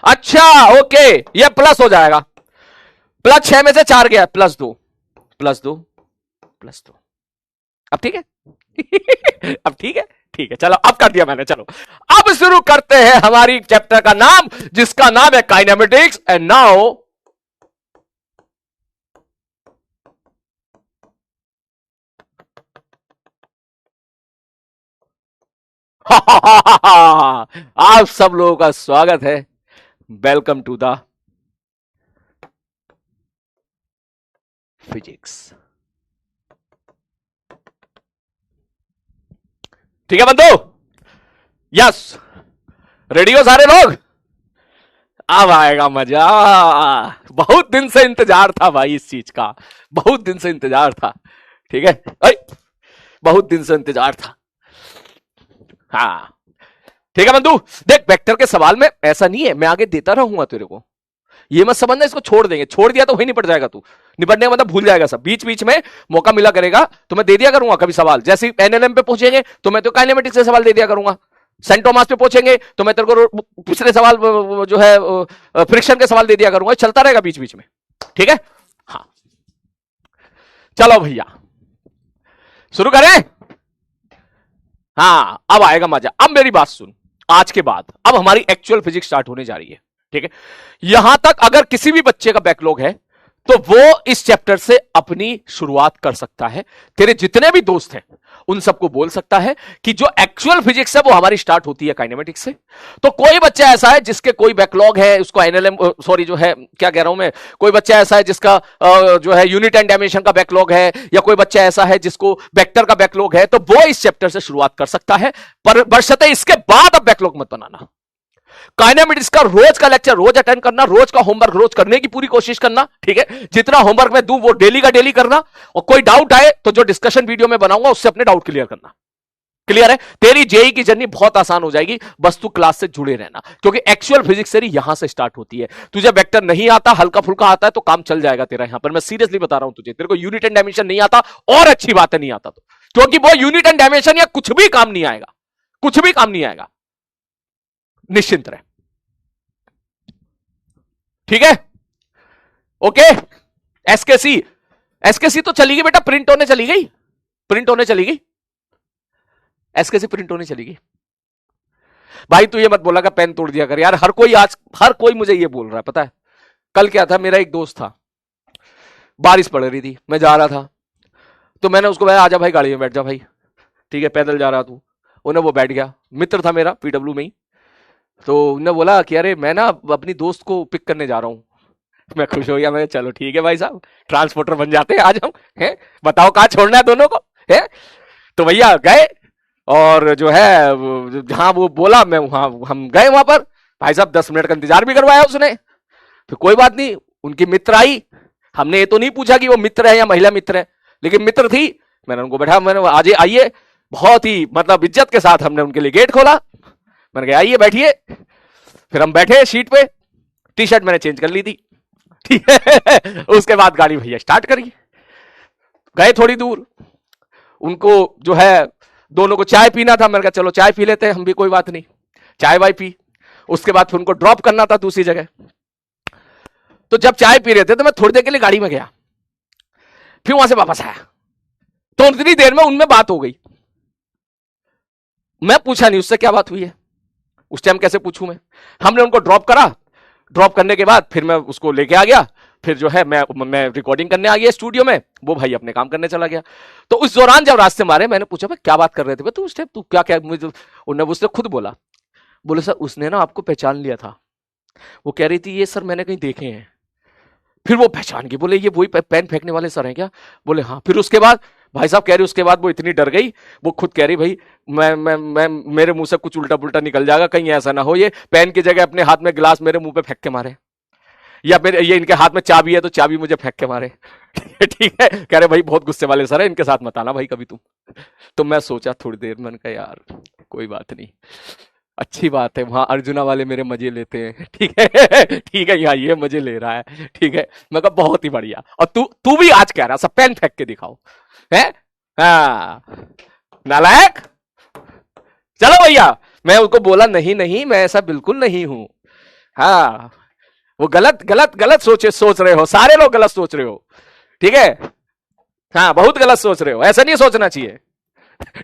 अच्छा ओके, ये प्लस हो जाएगा, प्लस 6 में से 4 गया, +2 +2 +2। अब ठीक है? अब ठीक है, ठीक है, चलो अब कर दिया मैंने। चलो अब शुरू करते हैं हमारी चैप्टर का नाम जिसका नाम है काइनेमेटिक्स। एंड नाउ आप सब लोगों का स्वागत है, वेलकम टू द फिजिक्स। ठीक है बंधु? यस, रेडी हो सारे लोग? अब आएगा मजा। बहुत दिन से इंतजार था भाई इस चीज का, बहुत दिन से इंतजार था। ठीक है, बहुत दिन से इंतजार था। हाँ ठीक है बंधु, देख वेक्टर के सवाल में ऐसा नहीं है, मैं आगे देता रहूंगा तेरे को, ये मत समझना इसको छोड़ देंगे। छोड़ दिया तो वही निपट जाएगा तू, निपटने का मतलब भूल जाएगा सब। बीच बीच में मौका मिला करेगा तो मैं दे दिया करूंगा कभी सवाल। जैसे एनएलएम पे पहुंचेंगे तो मैं तो काइनेमेटिक्स से सवाल दे दिया करूंगा, सेंट थॉमस पे पहुंचेंगे तो मैं तेरे को पिछले सवाल जो है फ्रिक्शन के सवाल दे दिया करूंगा, चलता रहेगा बीच बीच में। ठीक है, हाँ चलो भैया शुरू करें। हाँ अब आएगा मजा। अब मेरी बात सुन, आज के बाद अब हमारी एक्चुअल फिजिक्स स्टार्ट होने जा रही है। ठीक है, यहां तक अगर किसी भी बच्चे का बैकलॉग है तो वो इस चैप्टर से अपनी शुरुआत कर सकता है। तेरे जितने भी दोस्त हैं उन सबको बोल सकता है कि जो एक्चुअल फिजिक्स है वो हमारी स्टार्ट होती है काइनेमेटिक्स से। तो कोई बच्चा ऐसा है जिसके कोई बैकलॉग है, उसको एनएलएम सॉरी जो है क्या कह रहा हूं मैं, कोई बच्चा ऐसा है जिसका जो है यूनिट एंड डायमेंशन का बैकलॉग है, या कोई बच्चा ऐसा है जिसको वेक्टर का बैकलॉग है, तो वो इस चैप्टर से शुरुआत कर सकता है। पर बशर्ते इसके बाद अब बैकलॉग मत बनाना। काइनेमेटिक्स का रोज का लेक्चर रोज अटेंड करना, रोज का होमवर्क रोज करने की पूरी कोशिश करना, ठीक है। जितना होमवर्क मैं दूं वो डेली का डेली करना, और कोई डाउट आए तो जो डिस्कशन वीडियो में बनाऊंगा उससे अपने डाउट क्लियर करना। क्लियर है? तेरी जेई की जर्नी बहुत आसान हो जाएगी, बस तू क्लास से जुड़े रहना, क्योंकि एक्चुअल फिजिक्स तेरी यहां से स्टार्ट होती है। तुझे वेक्टर नहीं आता, हल्का फुल्का आता है तो काम चल जाएगा तेरा। यहां पर मैं सीरियसली बता रहा हूं तुझे, तेरे को यूनिट एंड डायमेंशन नहीं आता और अच्छी बात है नहीं आता तो, क्योंकि वो यूनिट एंड डायमेंशन या कुछ भी काम नहीं आएगा, कुछ भी काम नहीं आएगा। निश्चिंत रहे, ठीक है? ओके। एसकेसी, एसकेसी तो चली गई बेटा, प्रिंट होने चली गई, प्रिंट होने चली गई, एसकेसी प्रिंट होने चली गई। भाई तू ये मत बोला कि पेन तोड़ दिया कर यार, हर कोई मुझे ये बोल रहा है। पता है कल क्या था, मेरा एक दोस्त था, बारिश पड़ रही थी, मैं जा रहा था, तो मैंने उसको कहा आजा भाई गाड़ी में बैठ जा भाई, ठीक है पैदल जा रहा तू। उन्हें वो बैठ गया, मित्र था मेरा पीडब्ल्यू में ही। तो उन्होंने बोला कि अरे मैं ना अपनी दोस्त को पिक करने जा रहा हूं। मैं खुश हो गया, मैं चलो ठीक है भाई साहब, ट्रांसपोर्टर बन जाते हैं आज हम, हैं बताओ कहां छोड़ना है दोनों को, है? तो भैया गए, और जो है जहां वो बोला मैं वहां हम गए, वहां पर भाई साहब 10 मिनट का इंतजार भी करवाया उसने। फिर कोई बात नहीं, उनकी मित्र आई, हमने ये तो नहीं पूछा कि वो मित्र है या महिला मित्र है, लेकिन मित्र थी। मैंने उनको बैठा, मैंने आज आइए, बहुत ही मतलब इज्जत के साथ हमने उनके लिए गेट खोला। मैंने कहा आइए बैठिए। फिर हम बैठे सीट पे, टी शर्ट मैंने चेंज कर ली थी, ठीक है। उसके बाद गाड़ी भैया स्टार्ट करी, गए थोड़ी दूर, उनको जो है दोनों को चाय पीना था। मैंने कहा चलो चाय पी लेते हैं हम भी, कोई बात नहीं, चाय वाय पी। उसके बाद फिर उनको ड्रॉप करना था दूसरी जगह। तो जब चाय पी रहे थे तो मैं थोड़ी देर के लिए गाड़ी में गया, फिर वहां से वापस आया, तो उतनी देर में उनमें बात हो गई। मैं पूछा नहीं उससे क्या बात हुई है, उस टाइम कैसे पूछूं मैं। हमने उनको ड्रॉप करा, ड्रॉप करने के बाद फिर मैं उसको लेके आ गया, फिर जो है मैं रिकॉर्डिंग करने आ गया स्टूडियो में, वो भाई अपने काम करने चला गया। तो उस दौरान जब रास्ते मारे, मैंने पूछा भाई क्या बात कर रहे थे तू उस टाइम, तू क्या क्या मुझे, उन्होंने उसने खुद बोला, बोले सर उसने ना आपको पहचान लिया था। वो कह रही थी ये सर मैंने कहीं देखे हैं। फिर वो पहचान गई, बोले ये वही पेन फेंकने वाले सर हैं क्या? बोले हाँ। फिर उसके बाद भाई साहब कह रही उसके बाद वो इतनी डर गई, वो खुद कह रही भाई मैं मेरे मुंह से कुछ उल्टा पुल्टा निकल जाएगा, कहीं ऐसा ना हो ये पेन की जगह अपने हाथ में गिलास मेरे मुंह पे फेंक के मारे, या मेरे ये इनके हाथ में चाबी है तो चाबी मुझे फेंक के मारे। ठीक है, कह रहे भाई बहुत गुस्से वाले सर है, इनके साथ मत आना भाई कभी तुम। तो मैं सोचा थोड़ी देर, मैंने कहा यार कोई बात नहीं, अच्छी बात है, वहां अर्जुना वाले मेरे मजे लेते हैं, ठीक है। ठीक है, यहाँ ये मजे ले रहा है, ठीक है। मैं कहा बहुत ही बढ़िया, और तू भी आज कह रहा सब पेन फेंक के दिखाओ, है? हाँ नालायक। चलो भैया, मैं उसको बोला नहीं नहीं मैं ऐसा बिल्कुल नहीं हूं। हाँ वो गलत सोच रहे हो, सारे लोग गलत सोच रहे हो, ठीक है। हाँ बहुत गलत सोच रहे हो, ऐसा नहीं सोचना चाहिए,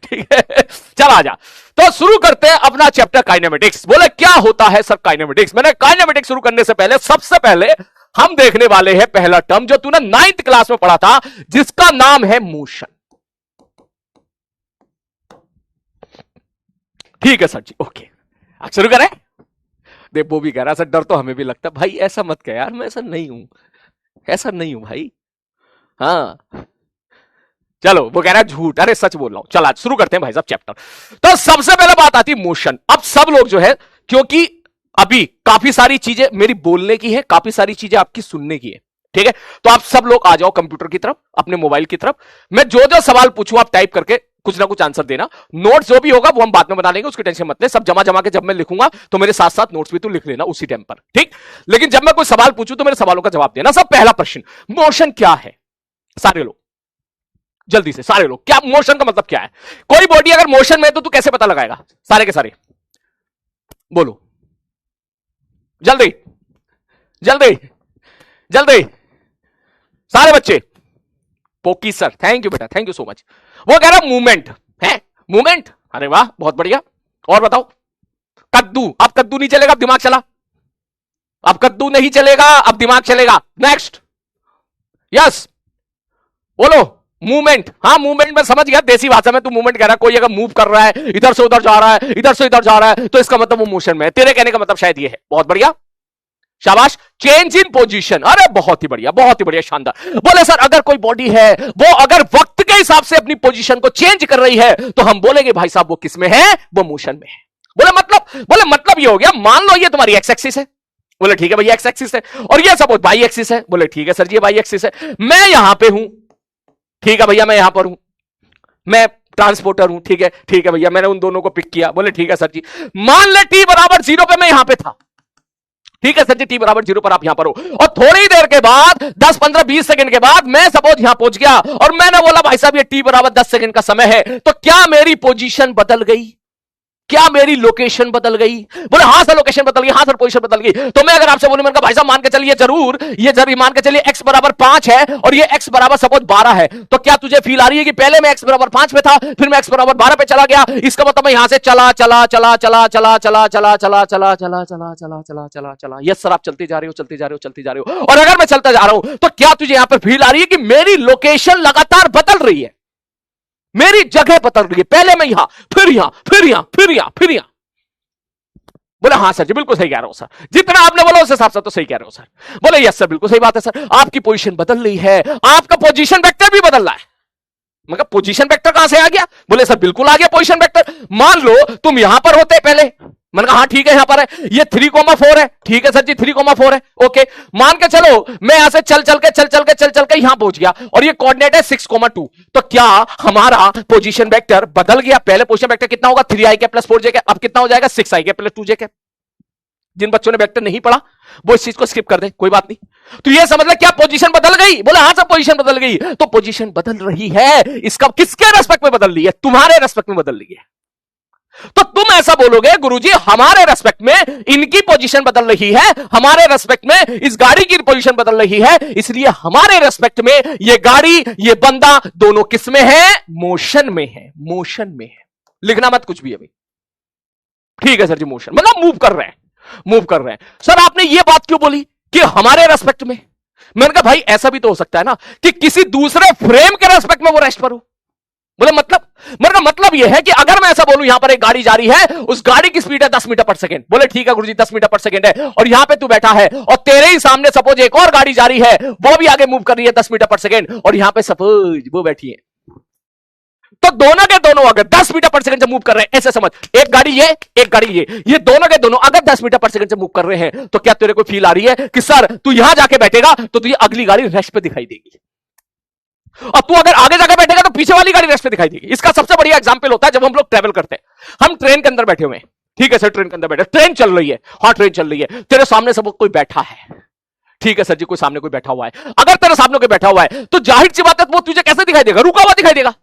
ठीक है। चल आजा, तो शुरू करते हैं अपना चैप्टर काइनेमेटिक्स। बोले क्या होता है सर काइनेमेटिक्स? मैंने काइनेमेटिक्स शुरू करने से पहले सबसे पहले हम देखने वाले हैं पहला टर्म जो तूने 9th क्लास में पढ़ा था, जिसका नाम है मोशन। ठीक है सर जी, ओके शुरू करें। देख वो भी कह रहा सर डर तो हमें भी लगता। भाई ऐसा मत कह यार, मैं ऐसा नहीं हूं, ऐसा नहीं हूं भाई। हाँ चलो, वो कह रहा है झूठ, अरे सच बोल रहा हूं। चल आज शुरू करते हैं भाई साहब चैप्टर। तो सबसे पहले बात आती है मोशन। अब सब लोग जो है, क्योंकि अभी काफी सारी चीजें मेरी बोलने की है, काफी सारी चीजें आपकी सुनने की है, ठीक है। तो आप सब लोग आ जाओ कंप्यूटर की तरफ, अपने मोबाइल की तरफ। मैं जो जो सवाल पूछूं आप टाइप करके कुछ ना कुछ आंसर देना। नोट्स जो भी होगा वो हम बाद में बना लेंगे, उसकी टेंशन मत ले। सब जमा के जब मैं लिखूंगा तो मेरे साथ साथ नोट्स भी तू लिख लेना उसी टाइम पर, ठीक। लेकिन जब मैं कोई सवाल पूछूं तो मेरे सवालों का जवाब देना। सब पहला प्रश्न, मोशन क्या है? सारे लोग जल्दी से, सारे लोग, क्या मोशन का मतलब क्या है? कोई बॉडी अगर मोशन में है तो तू कैसे पता लगाएगा? सारे के सारे बोलो, जल्दी जल्दी जल्दी, सारे बच्चे। पोकी सर, थैंक यू बेटा, थैंक यू सो मच। वो कह रहा मूवमेंट है, मूवमेंट, अरे वाह बहुत बढ़िया। और बताओ, कद्दू, अब कद्दू नहीं चलेगा, अब दिमाग चला। अब कद्दू नहीं चलेगा, अब दिमाग चलेगा। नेक्स्ट, यस, बोलो मूवमेंट। हाँ मूवमेंट में समझ गया, देसी भाषा में तू मूवमेंट कह रहा है। कोई अगर मूव कर रहा है, इधर से उधर जा रहा है, इधर से इधर जा रहा है, तो इसका मतलब वो मोशन में है। तेरे कहने का मतलब शायद ये है। बहुत बढ़िया, शाबाश। चेंज इन पोजीशन, अरे बहुत ही बढ़िया, बहुत ही बढ़िया, शानदार। बोले सर अगर कोई बॉडी है वो अगर वक्त के हिसाब से अपनी पोजीशन को चेंज कर रही है तो हम बोलेंगे भाई साहब वो किस में है, वो मोशन में है। बोले मतलब ये हो गया, मान लो ये तुम्हारी एक्स एक्सिस है। बोले ठीक है भैया एक्स एक्सिस है, और ये सपोज वाई एक्सिस है। बोले ठीक है सर जी ये वाई एक्सिस है, मैं यहां पे हूं, ठीक है भैया मैं यहां पर हूं, मैं ट्रांसपोर्टर हूं, ठीक है भैया मैंने उन दोनों को पिक किया। बोले ठीक है सर जी, मान ले टी बराबर 0 पे मैं यहां पे था, ठीक है सर जी टी बराबर 0 पर आप यहां पर हो, और थोड़ी देर के बाद 10 15 20 सेकंड के बाद मैं सपोज यहां पहुंच गया और मैंने बोला भाई साहब ये टी बराबर 10 सेकंड का समय है, तो क्या मेरी पोजीशन बदल गई, क्या मेरी लोकेशन बदल गई? बोले हाँ सर लोकेशन बदल गई, हाँ सर पोजीशन बदल गई। तो मैं अगर आपसे बोलूं, मैंने कहा भाई साहब मान के चलिए जरूर ये मान के चलिए x बराबर 5 है और ये x बराबर सपोज 12 है, तो क्या तुझे फील आ रही है कि पहले मैं x बराबर 5 पे था, फिर मैं x बराबर 12 पे चला गया, इसका मतलब मैं यहां से चला चला चला चला चला चला चला चला चला चला चला चला चला चला चला। यस सर आप चलते जा रहे हो, चलते जा रहे हो, चलते जा रहे हो, और अगर मैं चलता जा रहा हूं तो क्या तुझे यहां पर फील आ रही है कि मेरी लोकेशन लगातार बदल रही है, मेरी जगह बदल रही है, पहले मैं यहां, फिर यहां, फिर यहां, फिर यहां, फिर यहां। बोले हाँ सर जी बिल्कुल सही कह रहा हूं सर, जितना आपने बोला उस हिसाब से तो सही कह रहे हो सर। बोले यस सर बिल्कुल सही बात है सर, आपकी पोजीशन बदल रही है, आपका पोजीशन वेक्टर भी बदल रहा है। मगर पोजीशन वेक्टर कहां से आ गया? बोले सर बिल्कुल आ गया पोजीशन वेक्टर। मान लो तुम यहां पर होते पहले, मैंने कहा हाँ ठीक है यहां पर है, ये 3,4 है, ठीक है सर जी 3,4 है, ओके। मान के चलो मैं यहां से चल चल के यहां पहुंच गया और ये कोऑर्डिनेट है 6,2, तो क्या हमारा पोजीशन वेक्टर बदल गया? पहले पोजीशन वेक्टर कितना होगा 3i के प्लस 4j के, अब कितना हो जाएगा 6i के प्लस 2j के। जिन बच्चों ने वेक्टर नहीं पढ़ा वो इस चीज को स्किप कर दे, कोई बात नहीं। तो ये समझ ले क्या पोजीशन बदल गई? बोला हाँ सब पोजीशन बदल गई। तो पोजीशन बदल रही है, इसका किसके रेस्पेक्ट में बदल रही है? तुम्हारे रेस्पेक्ट में बदल रही है। तो तुम ऐसा बोलोगे गुरुजी हमारे रेस्पेक्ट में इनकी पोजीशन बदल रही है, हमारे रेस्पेक्ट में इस गाड़ी की पोजीशन बदल रही है, इसलिए हमारे रेस्पेक्ट में ये गाड़ी ये बंदा दोनों किस में है? मोशन में है, मोशन में है। लिखना मत कुछ भी अभी, ठीक है सर जी मोशन मतलब मूव कर रहे हैं, मूव कर रहे हैं। सर आपने ये बात क्यों बोली कि हमारे रेस्पेक्ट में? मैंने कहा भाई ऐसा भी तो हो सकता है ना कि किसी दूसरे फ्रेम के रेस्पेक्ट में वो रेस्ट पर हो। बोले मतलब यह है कि अगर मैं ऐसा बोलूं यहां पर एक गाड़ी जा रही है, उस गाड़ी की स्पीड है 10 मीटर पर सेकंड। बोले ठीक है गुरुजी 10 मीटर पर सेकंड है, और यहां पे तू बैठा है और तेरे ही सामने सपोज एक और गाड़ी जा रही है, वो भी आगे मूव कर रही है 10 मीटर पर सेकंड, और यहां पे सपोज वो बैठी है, तो दोनों के दोनों अगर 10 मीटर पर सेकंड से मूव कर रहे हैं, ऐसे समझ एक गाड़ी एक गाड़ी ये दोनों के दोनों अगर 10 मीटर पर सेकंड से मूव कर रहे हैं, तो क्या तेरे को फील आ रही है कि सर तू यहां जाके बैठेगा तो तुझे अगली गाड़ी रेस्ट पे दिखाई देगी, और तू अगर आगे जाकर बैठेगा तो पीछे वाली गाड़ी रेस्ट पे दिखाई देगी। इसका सबसे बढ़िया एग्जांपल होता है जब हम लोग ट्रैवल करते हैं, हम ट्रेन के अंदर बैठे हुए हैं, ठीक है सर ट्रेन के अंदर बैठे, ट्रेन चल रही है, हाँ ट्रेन चल रही है, तेरे सामने सब कोई बैठा है, ठीक है सर जी कोई सामने कोई बैठा हुआ है। अगर तेरे सामने कोई बैठा हुआ है तो जाहिर सी बात है वो तुझे कैसे दिखाई देगा? रुका हुआ दिखाई देगा।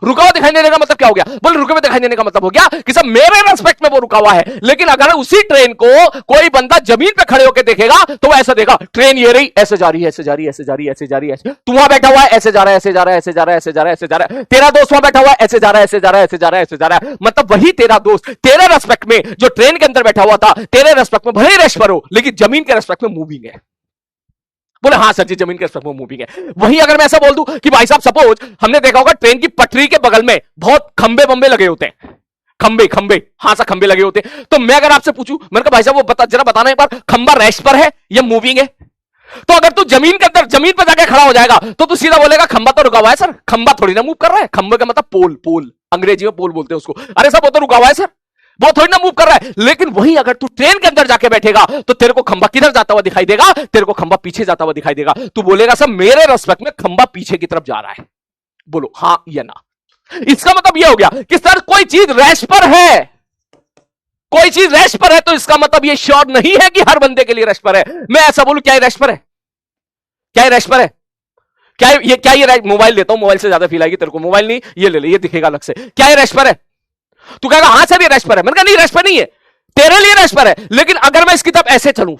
रुका हुआ दिखाई देने का मतलब क्या हो गया? बोले रुके हुए दिखाई देने का मतलब हो गया कि सब मेरे रेस्पेक्ट में वो रुका हुआ है, लेकिन अगर उसी ट्रेन को कोई बंदा जमीन पे खड़े होकर देखेगा तो वो ऐसा देखा, ट्रेन ये रही ऐसे जा रही है, ऐसे जा रही है, ऐसे जा रही है, ऐसे जा रही है, तू वहां बैठा हुआ है ऐसे जा रहा है, ऐसे जा रहा है, ऐसे जा रहा है, ऐसे जा रहा है, ऐसे जा रहा है, तेरा दोस्त वहां बैठा हुआ है ऐसे जा रहा है, ऐसे जा रहा है, ऐसे जा रहा है, ऐसे जा रहा है, मतलब वही तेरा दोस्त तेरे रेस्पेक्ट में जो ट्रेन के अंदर बैठा हुआ था, तेरे रेस्पेक्ट में भले रेस्ट पर हो, लेकिन जमीन के रेस्पेक्ट में मूविंग है। बोले हाँ सर जी जमीन के रेस्पेक्ट में मूविंग है। वहीं अगर मैं ऐसा बोल दूं कि भाई साहब सपोज हमने देखा होगा ट्रेन की पटरी के बगल में बहुत खंबे बंबे लगे होते हैं, खंबे हाँ सा खंबे लगे होते हैं, तो मैं अगर आपसे पूछूं, मैंने कहा भाई साहब वो जरा बताना एक बार, खंबा रेस्ट पर है या मूविंग है? तो अगर तू जमीन के अंदर जमीन पर जाके खड़ा हो जाएगा तो तू सीधा बोलेगा खंबा तो रुका हुआ है सर, खंबा थोड़ी ना मूव कर रहा है, खंबे का मतलब पोल अंग्रेजी में पोल बोलते हैं उसको, अरे सब वो तो रुका हुआ है सर, वो थोड़ी ना मूव कर रहा है। लेकिन वही अगर तू ट्रेन के अंदर जाके बैठेगा तो तेरे को खंबा किधर जाता हुआ दिखाई देगा? तेरे को खंबा पीछे जाता हुआ दिखाई देगा। तू बोलेगा सर मेरे रेस्पेक्ट में खंबा पीछे की तरफ जा रहा है। बोलो हाँ या ना। इसका मतलब यह हो गया कि सर कोई चीज रेस्ट पर है, कोई चीज रेस्ट पर है, तो इसका मतलब यह श्योर नहीं है कि हर बंदे के लिए रेस्ट पर है। मैं ऐसा बोलूं क्या ये रेस्ट पर है? क्या ये रेस्ट पर है? क्या ये मोबाइल देता हूं, मोबाइल से ज्यादा फील आएगी तेरे को, मोबाइल नहीं ये ले ले, ये दिखेगा अलग से। क्या ये रेस्ट पर है? तू कहेगा हाँ सर ये रेस्ट पर है। मैंने कहा नहीं रेस्ट पर नहीं है, तेरे लिए रेस्ट पर है, लेकिन अगर मैं इसकी तरफ ऐसे चलूं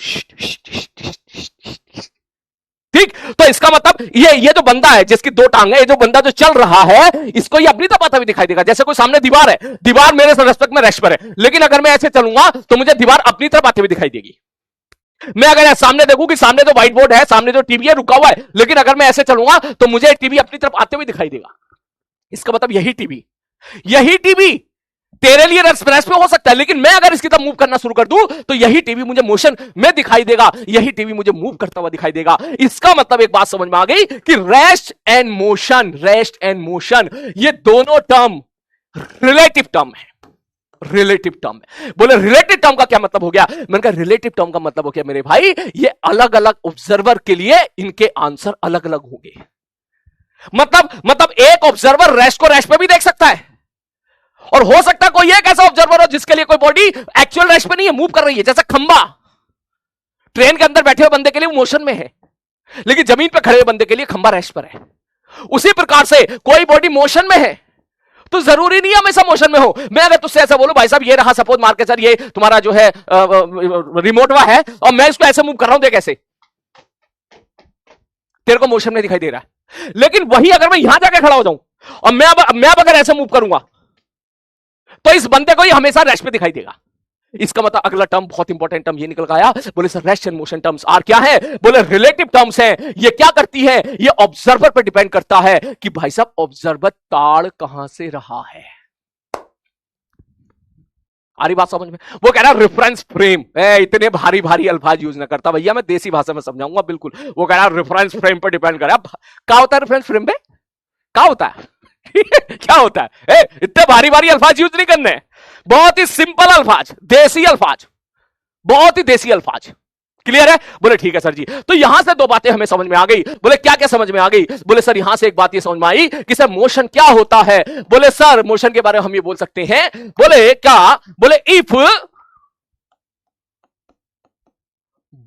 ठीक, तो इसका मतलब ये जो बंदा है जिसकी दो टांग है, ये जो बंदा जो चल रहा है, इसको ये अपनी तरफ आता हुआ दिखाई देगा। जैसे कोई सामने दीवार है, दीवार मेरे रेस्पेक्ट में रेस्ट पर है, लेकिन अगर मैं ऐसे चलूंगा तो मुझे दीवार अपनी तरफ आते हुए दिखाई देगी। मैं अगर सामने देखूं कि सामने तो व्हाइट बोर्ड है, सामने तो टीवी है रुका हुआ है, लेकिन अगर मैं ऐसे चलूंगा तो मुझे टीवी अपनी तरफ आते हुए दिखाई देगा। इसका मतलब यही टीवी तेरे लिए रेस्परेस पे हो सकता है, लेकिन मैं अगर इसकी तरफ मूव करना शुरू कर दूं तो यही टीवी मुझे मोशन में दिखाई देगा, यही टीवी मुझे मूव करता हुआ दिखाई देगा। इसका मतलब एक बात समझ में आ गई कि रेस्ट एंड मोशन ये दोनों टर्म रिलेटिव टर्म है। बोले रिलेटिव टर्म का क्या मतलब हो गया? मैंने कहा रिलेटिव टर्म का मतलब हो गया मेरे भाई, ये अलग अलग ऑब्जर्वर के लिए इनके आंसर अलग अलग होंगे। मतलब एक ऑब्जर्वर रेस्ट को रेस्ट पे भी देख सकता है, और हो सकता है कोई एक ऐसा ऑब्जर्वर हो जिसके लिए कोई बॉडी एक्चुअल रेस्ट पे नहीं है, मूव कर रही है, जैसे खंबा ट्रेन के अंदर बैठे हुए बंदे के लिए मोशन में है, लेकिन जमीन पे खड़े हुए बंदे के लिए खंबा रेस्ट पर है। उसी प्रकार से कोई बॉडी मोशन में है तो जरूरी नहीं हमेशा मोशन में हो। मैं अगर तुझसे ऐसा बोलूं भाई साहब ये रहा सपोज मार के सर, ये तुम्हारा जो है रिमोट वा है और मैं इसको ऐसे मूव कर रहा हूं, देख ऐसे, तेरे को मोशन में दिखाई दे रहा है। लेकिन वही अगर मैं यहां जाके खड़ा हो जाऊं और मैं अब अगर ऐसे मूव करूंगा तो इस बंदे को ही हमेशा रेस्ट पे दिखाई देगा। इसका मतलब अगला टर्म बहुत इंपॉर्टेंट टर्म ये निकल के आया। बोले sir rest and motion terms are क्या है? बोले रिलेटिव टर्म्स हैं। ये क्या करती है? ये ऑब्जर्वर पर डिपेंड करता है कि भाई साहब ऑब्जर्वर ताड़ कहां से रहा है। आ रही बात समझ में? वो कह रहा रेफरेंस फ्रेम, इतने भारी भारी अल्फाज यूज ना करता भैया, मैं देसी भाषा में समझाऊंगा बिल्कुल। वो कह रहा रेफरेंस फ्रेम पर डिपेंड कर रहा। क्या होता है रेफरेंस फ्रेम पे? क्या होता है? क्या होता है? इतने भारी भारी अल्फाज यूज नहीं करने, बहुत ही सिंपल अल्फाज, देसी अल्फाज, बहुत ही देसी अल्फाज। क्लियर है? बोले ठीक है सर जी। तो यहां से दो बातें हमें समझ में आ गई। बोले क्या क्या समझ में आ गई? बोले सर यहां से एक बात ये समझ में आई कि सर मोशन क्या होता है। बोले सर मोशन के बारे में हम ये बोल सकते हैं। बोले क्या? बोले if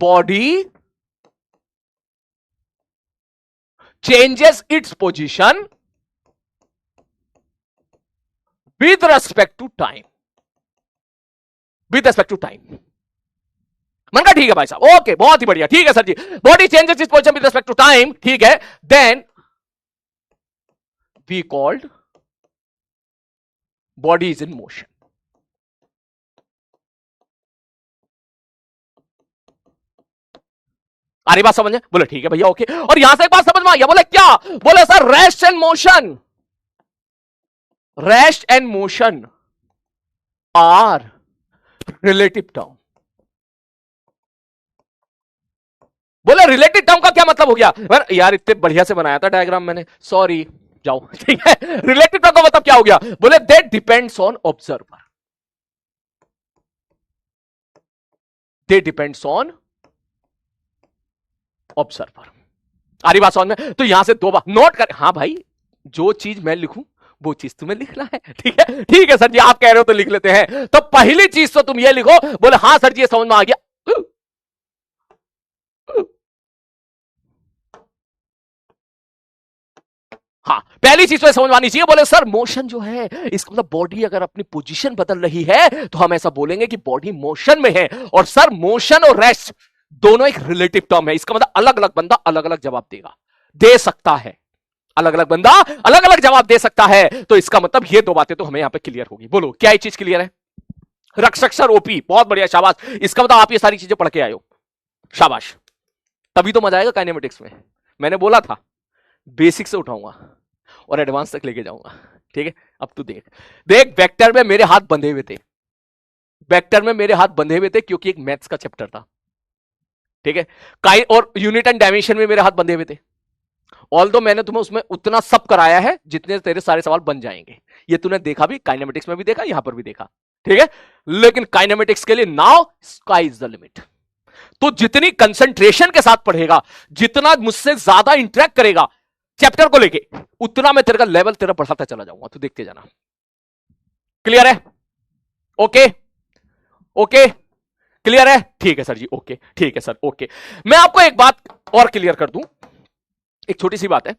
body changes its position with respect to time, मन का ठीक है भाई साहब, ओके बहुत ही बढ़िया, ठीक है sir ji. Body changes its position with respect to time, ठीक है, then we called body is in motion. आ रही बात समझ में? बोले ठीक है भैया ओके। और यहां से एक बात समझ में आ गया। बोले क्या? बोले sir rest and motion are relative term. बोले रिलेटिव टर्म का क्या मतलब हो गया? यार इतने बढ़िया से बनाया था डायग्राम मैंने, सॉरी, जाओ ठीक है। रिलेटिव टर्म का मतलब क्या हो गया? बोले दैट डिपेंड्स ऑन ऑब्जर्वर, आ रही बात समझ में? तो यहां से दो बार नोट कर, हाँ भाई जो चीज मैं लिखूं वो चीज तुम्हें लिखना है, ठीक है? ठीक है सर जी, आप कह रहे हो तो लिख लेते हैं। तो पहली चीज तो तुम ये लिखो। बोले हाँ सर जी ये समझ में आ गया। हाँ पहली चीज तो समझ में आनी चाहिए। बोले सर मोशन जो है इसका मतलब बॉडी अगर अपनी पोजीशन बदल रही है तो हम ऐसा बोलेंगे कि बॉडी मोशन में है। और सर मोशन और रेस्ट दोनों एक रिलेटिव टर्म है। इसका मतलब अलग अलग बंदा अलग अलग जवाब दे सकता है, अलग अलग बंदा अलग अलग जवाब दे सकता है। तो इसका मतलब ये दो बातें तो हमें यहां पे क्लियर होगी। बोलो क्या ये चीज क्लियर है? रक्षक सर ओपी, बहुत बढ़िया, शाबाश। इसका मतलब आप ये सारी चीजें पढ़ के आए हो, शाबाश। तभी तो मजा आएगा काइनेमेटिक्स में। मैंने बोला था बेसिक से उठाऊंगा और एडवांस तक लेके जाऊंगा, ठीक है? अब तू देख वेक्टर में मेरे हाथ बंधे हुए थे, क्योंकि एक मैथ्स का चैप्टर था, ठीक है? और यूनिट एंड डायमेंशन में मेरे हाथ बंधे हुए थे। ऑल्दो मैंने तुम्हें उसमें उतना सब कराया है जितने तेरे सारे सवाल बन जाएंगे। ये तूने देखा भी, काइनेमेटिक्स में भी देखा, यहां पर भी देखा, ठीक है? लेकिन काइनेमेटिक्स के लिए now sky is the limit. तो जितनी कंसंट्रेशन के साथ पढ़ेगा, जितना मुझसे ज्यादा इंटरेक्ट करेगा चैप्टर को लेके, उतना मैं तेरे का लेवल तेरा बढ़ाता चला जाऊंगा। तो देखते जाना। क्लियर है? ओके ओके, क्लियर है? ठीक है सर जी, ओके, ठीक है सर, ओके। मैं आपको एक बात और क्लियर कर दूं, एक छोटी सी बात है।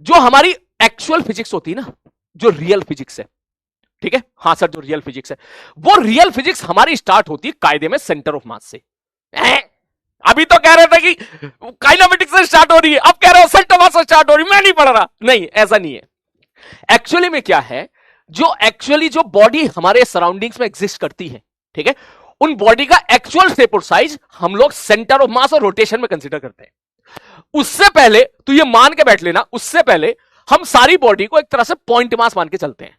जो हमारी एक्चुअल फिजिक्स होती है ना, जो रियल फिजिक्स है, ठीक है? हाँ सर, जो रियल फिजिक्स है, वो रियल फिजिक्स हमारी स्टार्ट होती है कायदे में सेंटर ऑफ मास से। अभी तो कह रहे थे कि काइनेमेटिक्स से स्टार्ट हो रही है, अब कह रहे हो सेंटर ऑफ मास से स्टार्ट हो रही है। मैं नहीं पढ़ रहा, नहीं, ऐसा नहीं है। एक्चुअली में क्या है, जो बॉडी हमारे सराउंडिंग्स में एग्जिस्ट करती है, ठीक है, उन बॉडी का एक्चुअल शेप और साइज हम लोग सेंटर ऑफ मास और रोटेशन में कंसीडर करते हैं। उससे पहले तो ये मान के बैठ लेना, उससे पहले हम सारी बॉडी को एक तरह से पॉइंट मास मान के चलते हैं।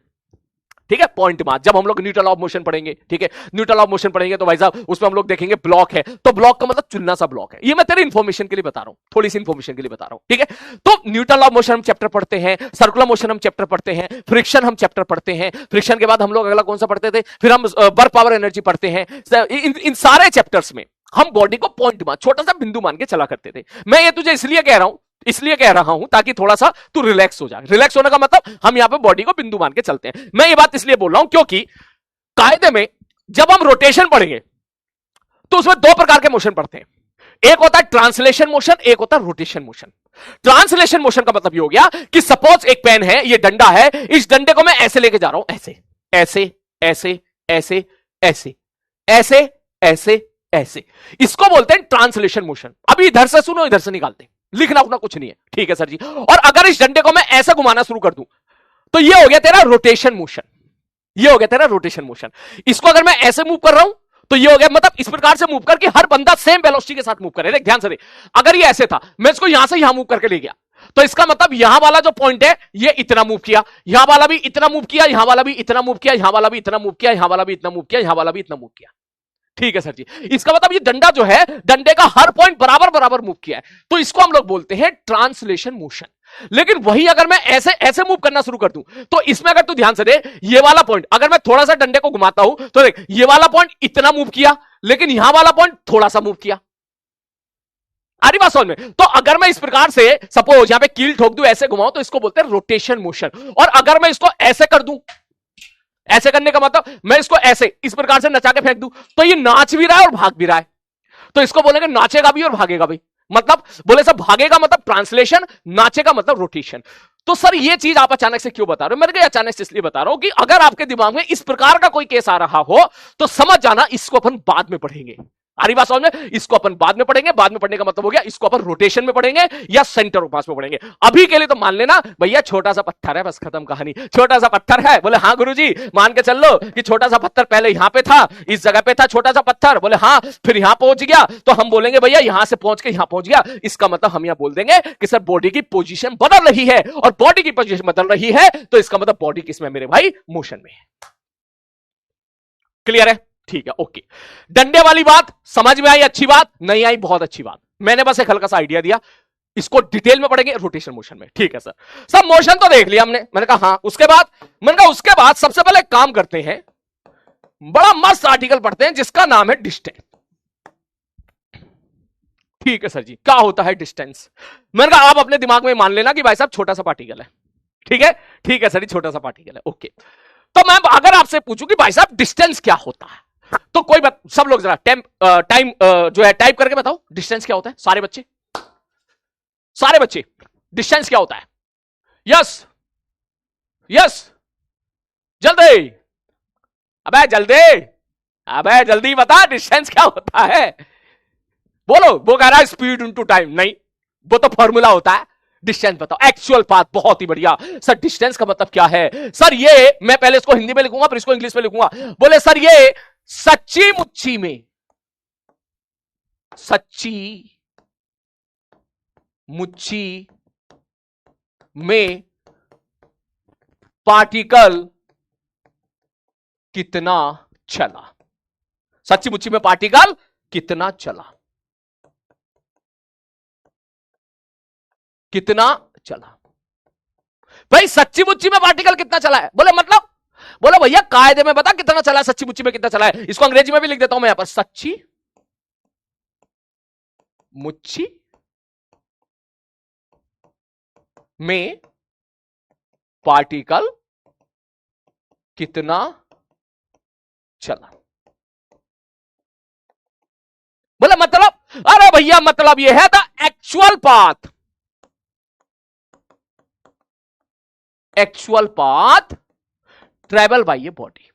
ठीक है, पॉइंट मास। जब हम लोग न्यूटन ऑफ मोशन पढ़ेंगे, ठीक है, न्यूटन ऑफ मोशन पढ़ेंगे तो भाई साहब उसमें हम लोग देखेंगे ब्लॉक है, तो ब्लॉक का मतलब चुनना सा ब्लॉक है। ये मैं तेरे इंफॉर्मेशन के लिए बता रहा हूं, थोड़ी सी इंफॉर्मेशन के लिए बता रहा हूं, ठीक है। तो न्यूटन ऑफ मोशन हम चैप्टर पढ़ते हैं, सर्कुलर मोशन हम चैप्टर पढ़ते हैं, फ्रिक्शन हम चैप्टर पढ़ते हैं, फ्रिक्शन के बाद हम लोग अगला कौन सा पढ़ते थे, फिर हम वर्क पावर एनर्जी पढ़ते हैं। इन सारे चैप्टर्स में हम बॉडी को पॉइंट मान, छोटा सा बिंदु मान के चला करते थे। मैं ये तुझे इसलिए कह रहा हूं ताकि थोड़ा सा तू रिलैक्स हो जाए। रिलैक्स होने का मतलब हम यहां पे बॉडी को बिंदु मान के चलते हैं। मैं ये बात इसलिए बोल रहा हूं क्योंकि कायदे में जब हम रोटेशन पढ़ेंगे तो उसमें दो प्रकार के मोशन पढ़ते हैं। एक होता है ट्रांसलेशन मोशन, एक होता है रोटेशन मोशन। ट्रांसलेशन मोशन का मतलब ये हो गया कि सपोज एक पेन है, ये डंडा है, इस डंडे को मैं ऐसे लेके जा रहा हूं, ऐसे ऐसे ऐसे ऐसे ऐसे ऐसे ऐसे ऐसे, इसको बोलते हैं ट्रांसलेशन मोशन। अभी इधर से सुनो, इधर से निकालते हैं, लिखना उतना कुछ नहीं है, ठीक है सर जी। और अगर इस डंडे को मैं ऐसे घुमाना शुरू कर दूं तो ये हो गया तेरा रोटेशन मोशन, ये हो गया तेरा रोटेशन मोशन। इसको अगर मैं ऐसे मूव कर रहा हूं तो ये हो गया, मतलब इस प्रकार से मूव कर कि हर बंदा सेम वेलोसिटी के साथ मूव करे। देख ध्यान से, अगर ये ऐसे था, मैं इसको यहां से यहां मूव करके ले गया, तो इसका मतलब यहां वाला जो पॉइंट है ये इतना मूव किया, यहां वाला भी इतना मूव किया, यहां वाला भी इतना मूव किया, यहां वाला भी इतना मूव किया, यहां वाला भी इतना मूव किया, यहां वाला भी इतना मूव किया। ठीक है सर जी, इसका मतलब ये डंडा जो है, डंडे का हर पॉइंट बराबर बराबर मूव किया है, तो इसको हम लोग बोलते हैं ट्रांसलेशन मोशन। लेकिन वही अगर मैं ऐसे ऐसे मूव करना शुरू कर दूं तो इसमें अगर तू ध्यान से दे, ये वाला पॉइंट अगर मैं थोड़ा सा डंडे को घुमाता हूं तो देख, ये वाला पॉइंट इतना मूव किया, लेकिन यहां वाला पॉइंट थोड़ा सा मूव किया। आ रही बात समझ में? तो अगर मैं इस प्रकार से सपोज यहां पे कील ठोक दूं, ऐसे घुमाऊं, तो इसको बोलते हैं रोटेशन मोशन। और अगर मैं इसको ऐसे कर दूं, ऐसे करने का मतलब मैं इसको ऐसे इस प्रकार से नचा के फेंक दूं, तो ये नाच भी रहा है और भाग भी रहा है, तो इसको बोलेंगे नाचेगा भी और भागेगा भी। मतलब बोले सब, भागेगा मतलब ट्रांसलेशन, नाचेगा मतलब रोटेशन। तो सर ये चीज आप अचानक से क्यों बता रहे हो? मैंने कहा अचानक से इसलिए बता रहा हूं कि अगर आपके दिमाग में इस प्रकार का कोई केस आ रहा हो तो समझ जाना इसको अपन बाद में पढ़ेंगे। आ रही बात समझ में? इसको अपन बाद में पढ़ेंगे। बाद में पढ़ने का मतलब हो गया इसको अपन रोटेशन में पढ़ेंगे या सेंटर ऑफ मास में पढ़ेंगे। अभी के लिए तो मान लेना भैया छोटा सा पत्थर है, बस खत्म कहानी। छोटा सा पत्थर है, बोले हाँ गुरुजी, मान के चल लो कि छोटा सा पत्थर पहले यहां पे था, इस जगह पे था छोटा सा पत्थर, बोले हाँ, फिर यहां पहुंच गया, तो हम बोलेंगे भैया यहां से पहुंच के यहां पहुंच गया। इसका मतलब हम यहां बोल देंगे कि सर बॉडी की पोजीशन बदल रही है, और बॉडी की पोजीशन बदल रही है तो इसका मतलब बॉडी किसमें मेरे भाई? मोशन में है। क्लियर है? ठीक है, ओके। डंडे वाली बात समझ में आई? अच्छी बात नहीं आई? बहुत अच्छी बात। मैंने बस एक हल्का सा आइडिया दिया, इसको डिटेल में पढ़ेंगे रोटेशन मोशन में। ठीक है सर, सब मोशन तो देख लिया हमने। मैंने कहा हाँ, उसके बाद सबसे पहले काम करते हैं, बड़ा मस्त आर्टिकल पढ़ते हैं जिसका नाम है डिस्टेंस। ठीक है सर जी, क्या होता है डिस्टेंस? मैंने कहा आप अपने दिमाग में मान लेना कि भाई साहब छोटा सा पार्टिकल है। ठीक है, ठीक है सर जी, छोटा सा पार्टिकल है, ओके। तो मैं अगर आपसे पूछूं कि भाई साहब डिस्टेंस क्या होता है, तो कोई बात, सब लोग जरा टाइम जो है टाइप करके बताओ डिस्टेंस क्या होता है। सारे बच्चे डिस्टेंस क्या होता है? यस यस, जल्दी, अबे जल्दी बता डिस्टेंस क्या होता है। बोलो। वो कह रहा है स्पीड इनटू टाइम, नहीं, वो तो फॉर्मूला होता है। डिस्टेंस बताओ। एक्चुअल पाथ, बहुत ही बढ़िया सर। डिस्टेंस का मतलब क्या है सर? ये मैं पहले इसको हिंदी में लिखूंगा फिर इसको इंग्लिश में लिखूंगा। बोले सर ये सच्ची मुच्ची में पार्टिकल कितना चला। सच्ची मुच्ची में पार्टिकल कितना चला, कितना चला भाई? सच्ची मुच्ची में पार्टिकल कितना चला है? बोले मतलब, बोलो भैया कायदे में बता कितना चला है, सच्ची मुच्ची में कितना चला है। इसको अंग्रेजी में भी लिख देता हूं मैं यहां पर, सच्ची मुच्ची में पार्टिकल कितना चला। बोले मतलब, अरे भैया मतलब यह है the actual path travel by ये बॉडी।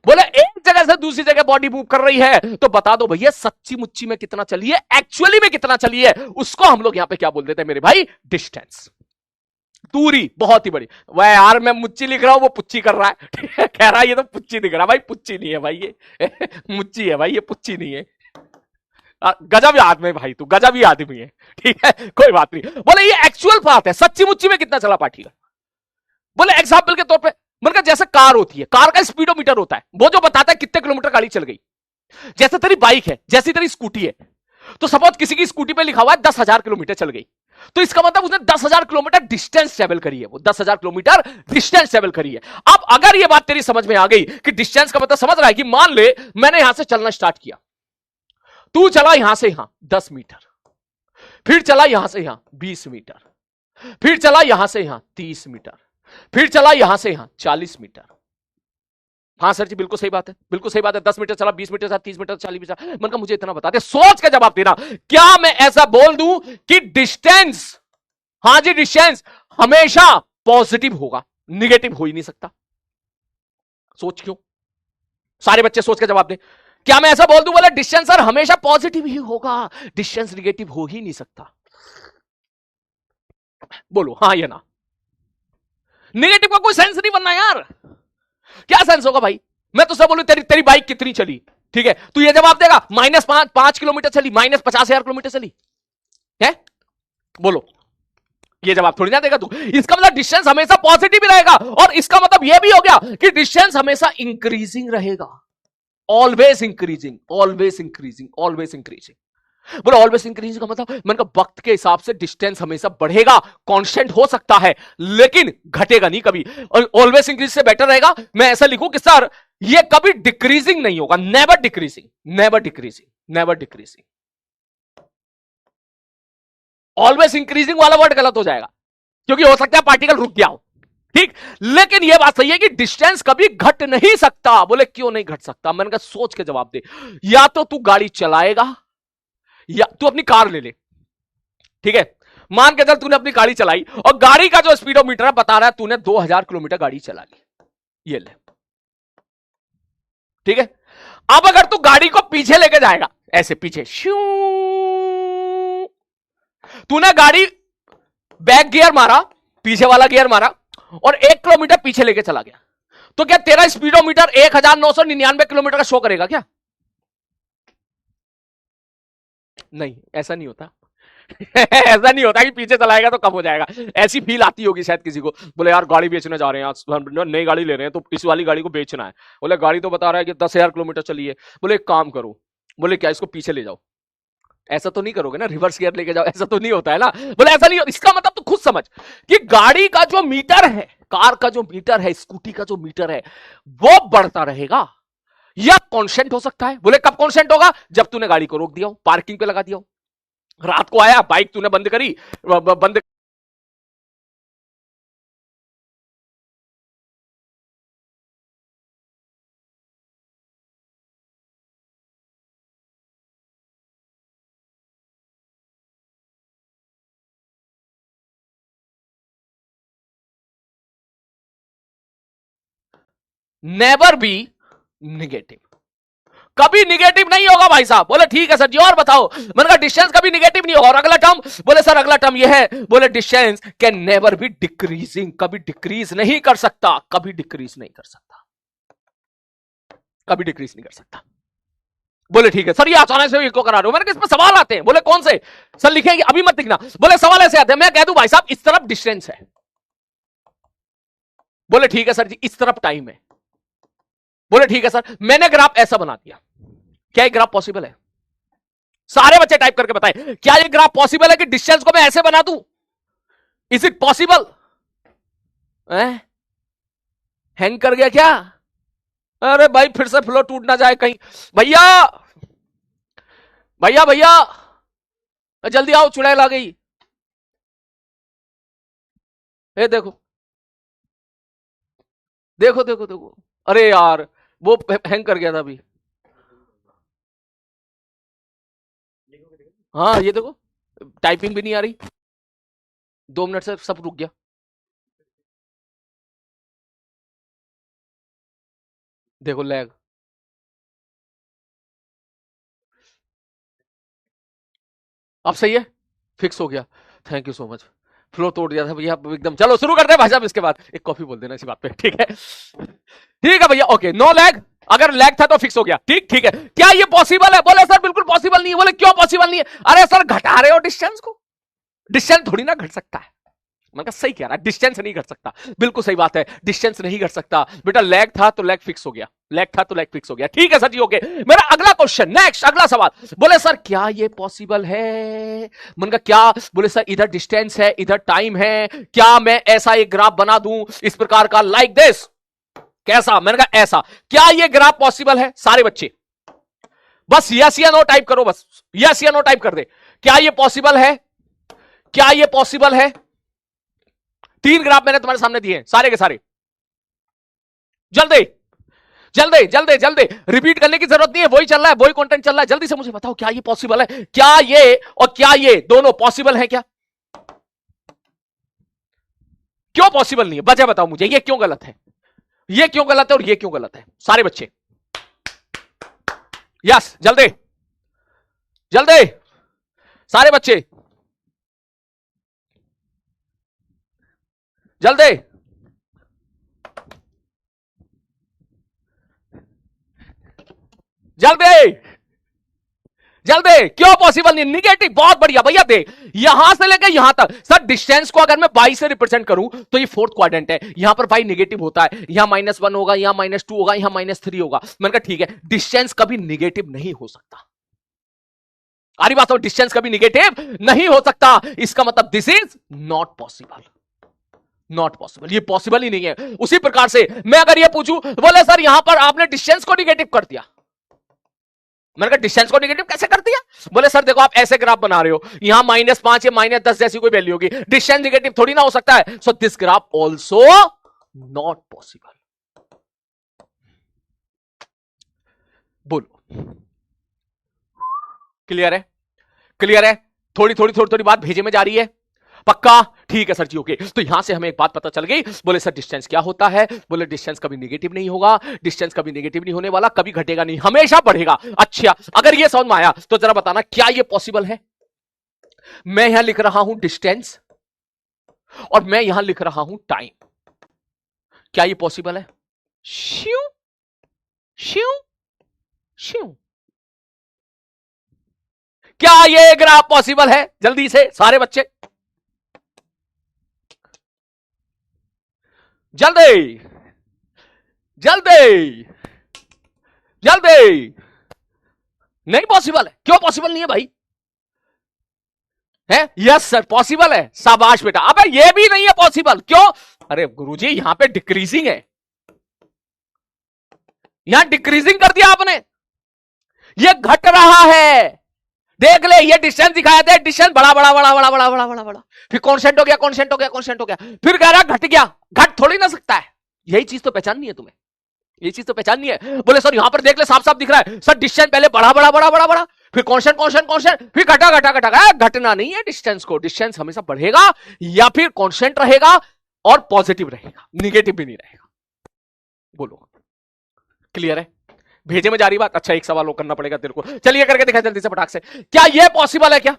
बोले एक जगह से दूसरी जगह बॉडी मूव कर रही है तो बता दो भैया सच्ची मुच्ची में कितना चली है, एक्चुअली में कितना चली है, उसको हम लोग यहां पे क्या बोल देते हैं मेरे भाई? डिस्टेंस। दूरी बहुत ही बड़ी। वह यार मैं मुच्ची लिख रहा हूं, वो पुच्ची कर रहा है। ठीक है, कह रहा है ये तो पुच्ची दिख रहा है। भाई पुच्ची नहीं है भाई, ये मुच्ची है भाई, ये पुच्ची नहीं है। गजब आदमी भाई, तू गजब ही आदमी है। ठीक है, कोई बात नहीं। बोले ये एक्चुअल बात है, सच्ची मुच्ची में कितना चला पाठी का। बोले एग्जाम्पल के तौर पे मतलब जैसे कार होती है, कार का स्पीडोमीटर होता है, वो जो बताता है कितने किलोमीटर गाड़ी चल गई। जैसे तेरी बाइक है, जैसी तेरी स्कूटी है, तो सपोज किसी की स्कूटी पे लिखा हुआ है 10,000 किलोमीटर चल गई, तो इसका मतलब उसने 10,000 किलोमीटर डिस्टेंस ट्रेवल करी है, वो 10,000 किलोमीटर डिस्टेंस ट्रेवल करी है। अब अगर ये बात तेरी समझ में आ गई कि डिस्टेंस का मतलब समझ रहा है, कि मान ले मैंने यहां से चलना स्टार्ट किया, तू चला यहां से यहां 10 मीटर, फिर चला यहां से यहां 20 मीटर, फिर चला यहां से यहां 30 मीटर, फिर चला यहां से यहां 40 मीटर। हाँ सर जी बिल्कुल सही बात है, बिल्कुल सही बात है। 10 मीटर चला, 20 मीटर चला, 30 मीटर, 40 मीटर। मैंने कहा मुझे इतना बता दे, सोच के जवाब देना। क्या मैं ऐसा बोल दूं कि डिस्टेंस, हाँ जी डिस्टेंस हमेशा पॉजिटिव होगा, निगेटिव हो ही नहीं सकता। सोच क्यों, सारे बच्चे सोच के जवाब दें। क्या मैं ऐसा बोल दूं, बोले डिस्टेंस सर हमेशा पॉजिटिव ही होगा, डिस्टेंस निगेटिव हो ही नहीं सकता। बोलो हाँ या ना। निगेटिव का कोई सेंस नहीं बनना यार, क्या सेंस होगा भाई। मैं तो सब बोलूं तेरी तेरी बाइक कितनी चली, ठीक है, तू ये जवाब देगा -5 किलोमीटर चली, -50,000 किलोमीटर चली है, बोलो ये जवाब थोड़ी ना देगा तू। इसका मतलब डिस्टेंस हमेशा पॉजिटिव ही रहेगा, और इसका मतलब यह भी हो गया कि डिस्टेंस हमेशा इंक्रीजिंग रहेगा, always increasing, always increasing, always increasing. बोलो ऑलवेज इंक्रीजिंग का मतलब मैंने कहा वक्त के हिसाब से डिस्टेंस हमेशा बढ़ेगा, कांस्टेंट हो सकता है लेकिन घटेगा नहीं कभी। और ऑलवेज इंक्रीज से बेटर रहेगा मैं ऐसा लिखूं कि सर ये कभी डिक्रीजिंग नहीं होगा, never decreasing, never decreasing, never decreasing. Always increasing वाला वर्ड गलत हो जाएगा, क्योंकि हो सकता है पार्टिकल रुक गया हो, ठीक। लेकिन यह बात सही है कि डिस्टेंस कभी घट नहीं सकता। बोले क्यों नहीं घट सकता, मैंने कहा सोच के जवाब दे। या तो तू गाड़ी चलाएगा, या तू अपनी कार ले ले, ठीक है, मान के चल तूने अपनी गाड़ी चलाई और गाड़ी का जो स्पीडोमीटर बता रहा है तूने 2,000 किलोमीटर गाड़ी चला ली, ये ले, ठीक है। अब अगर तू गाड़ी को पीछे लेके जाएगा, ऐसे पीछे शू, तूने गाड़ी बैक गियर मारा, पीछे वाला गियर मारा और 1 किलोमीटर पीछे लेके चला गया, तो क्या तेरा स्पीडोमीटर 1999 किलोमीटर का शो करेगा क्या? नहीं, ऐसा नहीं होता। ऐसा नहीं होता कि पीछे चलाएगा तो कम हो जाएगा। ऐसी फील आती होगी शायद किसी को, बोले यार गाड़ी बेचने जा रहे हैं, आज नई गाड़ी ले रहे हैं तो इस वाली गाड़ी को बेचना है। बोले गाड़ी तो बता रहा है कि 10,000 किलोमीटर चली है। बोले एक काम करो, बोले क्या इसको पीछे ले जाओ। ऐसा तो नहीं करोगे ना, रिवर्स गियर लेके जाओ, ऐसा तो नहीं होता है ना। बोले ऐसा नहीं, इसका मतलब तो खुद समझ कि गाड़ी का जो मीटर है, कार का जो मीटर है, स्कूटी का जो मीटर है, वो बढ़ता रहेगा या कॉन्स्टेंट हो सकता है। बोले कब कॉन्स्टेंट होगा, जब तूने गाड़ी को रोक दिया हो, पार्किंग पे लगा दिया हो, रात को आया बाइक तूने बंद करी, बंद नेवर बी निगेटिव, कभी निगेटिव नहीं होगा भाई साहब। बोले ठीक है सर जी और बताओ, मैंने कहा डिस्टेंस कभी निगेटिव नहीं होगा। और अगला टर्म, बोले सर अगला टर्म ये है, बोले distance can never be decreasing, कभी डिक्रीज नहीं कर सकता, कभी डिक्रीज नहीं कर सकता, कभी डिक्रीज नहीं कर सकता। बोले ठीक है सर, ये आसानी से इसको करा रहे हो, मैंने कहा इसमें सवाल आते हैं। बोले कौन से, सर लिखेंगे अभी मत लिखना। बोले सवाल ऐसे आते हैं, मैं कह दूं भाई साहब इस तरफ डिस्टेंस है, बोले ठीक है सर जी इस तरफ टाइम है, बोले ठीक है सर मैंने ग्राफ ऐसा बना दिया, क्या ये ग्राफ पॉसिबल है? सारे बच्चे टाइप करके बताएं, क्या ये ग्राफ पॉसिबल है कि डिस्टेंस को मैं ऐसे बना दूं? Is it possible? हैंग कर गया क्या? अरे भाई फिर से फ्लो टूट ना जाए कहीं। भैया भैया भैया जल्दी आओ, चुड़ैल आ गई। ए देखो देखो देखो देखो, अरे यार वो हैंग कर गया था अभी। हाँ ये देखो, टाइपिंग भी नहीं आ रही, 2 मिनट से सब रुक गया। देखो लैग, अब सही है, फिक्स हो गया। Thank you so much. Flow तोड़ दिया था भैया एकदम। चलो शुरू करते हैं भाई साहब, इसके बाद एक कॉफी बोल देना इसी बात पे, ठीक है? ठीक है भैया, ओके। नो लैग, अगर लैग था तो फिक्स हो गया, ठीक ठीक है। क्या ये पॉसिबल है? बोले सर बिल्कुल पॉसिबल नहीं है। बोले क्यों पॉसिबल नहीं है? अरे सर घटा रहे हो डिस्टेंस को, डिस्टेंस थोड़ी ना घट सकता है। मैंने कहा सही कह रहा है, डिस्टेंस नहीं घट सकता, बिल्कुल सही बात है, डिस्टेंस नहीं घट सकता बेटा। लैग था तो लैग फिक्स हो गया, लैग था तो लैग फिक्स हो गया, ठीक है सर जी, ओके। मेरा अगला क्वेश्चन, नेक्स्ट अगला सवाल। बोले सर क्या ये पॉसिबल है? मैंने कहा क्या? बोले सर इधर डिस्टेंस है, इधर टाइम है, क्या मैं ऐसा एक ग्राफ बना दूं इस प्रकार का, लाइक दिस? कैसा? मैंने कहा ऐसा। क्या ये ग्राफ पॉसिबल है? सारे बच्चे बस यस या नो टाइप करो, बस यस या नो टाइप कर दे। क्या ये पॉसिबल है? क्या ये पॉसिबल है? 3 ग्राफ मैंने तुम्हारे सामने दिए, सारे के सारे। जल्दी जल्दी जल्दी जल्दी, रिपीट करने की जरूरत नहीं है, वही चल रहा है, वही कंटेंट चल रहा है। जल्दी से मुझे बताओ क्या ये पॉसिबल है? क्या ये और क्या ये दोनों पॉसिबल है? क्या क्यों पॉसिबल नहीं है? वजह बताओ मुझे, ये क्यों गलत है, ये क्यों गलत है और ये क्यों गलत है? सारे बच्चे यस, जल्दी जल्दी, सारे बच्चे जल्दी जल्दी जल्दी। क्यों पॉसिबल नहीं? निगेटिव, बहुत बढ़िया भैया। दे यहां से लेकर यहां तक सर, डिस्टेंस को अगर मैं बाई से रिप्रेजेंट करूं तो ये फोर्थ क्वाड्रेंट है, यहां पर बाई नेगेटिव होता है, यहां -1 होगा, यहां -2 होगा, यहां -3 होगा। मैंने कहा ठीक है, डिस्टेंस कभी निगेटिव नहीं हो सकता। आ रही बात हो? डिस्टेंस कभी निगेटिव नहीं हो सकता, इसका मतलब this is not possible, not possible, ये पॉसिबल ही नहीं है। उसी प्रकार से मैं अगर ये पूछूं, बोले सर यहां पर आपने डिस्टेंस को निगेटिव कर दिया। मैंने कहा डिस्टेंस को निगेटिव कैसे कर दिया? बोले सर देखो आप ऐसे ग्राफ बना रहे हो, यहां -5 या -10 जैसी कोई वैल्यू होगी, डिस्टेंस निगेटिव थोड़ी ना हो सकता है। So this graph also not possible. बोलो क्लियर है? क्लियर है? थोड़ी थोड़ी बात भेजे में जा रही है, पक्का? ठीक है सर जी, ओके। तो यहां से हमें एक बात पता चल गई। बोले सर डिस्टेंस क्या होता है? बोले डिस्टेंस कभी नेगेटिव नहीं होगा, डिस्टेंस कभी नेगेटिव नहीं होने वाला, कभी घटेगा नहीं, हमेशा बढ़ेगा। अच्छा, अगर ये समझ में आया तो जरा बताना क्या ये पॉसिबल है? मैं यहां लिख रहा हूं डिस्टेंस और मैं यहां लिख रहा हूं टाइम, क्या ये पॉसिबल है? श्यू श्यू श्यू, क्या ये ग्राफ पॉसिबल है? जल्दी से सारे बच्चे जल्दी जल्दी जल्दी। नहीं पॉसिबल है। क्यों पॉसिबल नहीं है भाई? है? यस सर पॉसिबल है, शाबाश बेटा। अबे ये भी नहीं है पॉसिबल, क्यों? अरे गुरुजी यहां पे डिक्रीजिंग है, यहां डिक्रीजिंग कर दिया आपने, ये घट रहा है। देख ले, ये डिस्टेंस दिखाया था, डिस्टेंस बड़ा बड़ा बड़ा बड़ा बड़ा बड़ा बड़ा बड़ा, फिर कॉन्स्टेंट हो गया, कॉन्स्टेंट हो गया, कॉन्स्टेंट हो गया, फिर कह रहा घट गया। घट थोड़ी ना सकता है, यही चीज तो पहचाननी है तुम्हें, ये चीज तो पहचाननी है। बोले सर यहां पर देख ले, साफ साफ दिख रहा है सर, डिस्टेंस पहले बड़ा बड़ा बड़ा बड़ा बड़ा, फिर कॉन्स्टेंट कॉन्स्टेंट कॉन्स्टेंट, फिर घटा घटा घटा। घटना नहीं है डिस्टेंस को, डिस्टेंस हमेशा बढ़ेगा या फिर कॉन्स्टेंट रहेगा और पॉजिटिव रहेगा, निगेटिव भी नहीं रहेगा। बोलो क्लियर है? भेजे में जा रही बात? अच्छा एक सवाल वो करना पड़ेगा तेरे को, चलिए करके दिखा जल्दी से फटाक से। क्या ये पॉसिबल है? क्या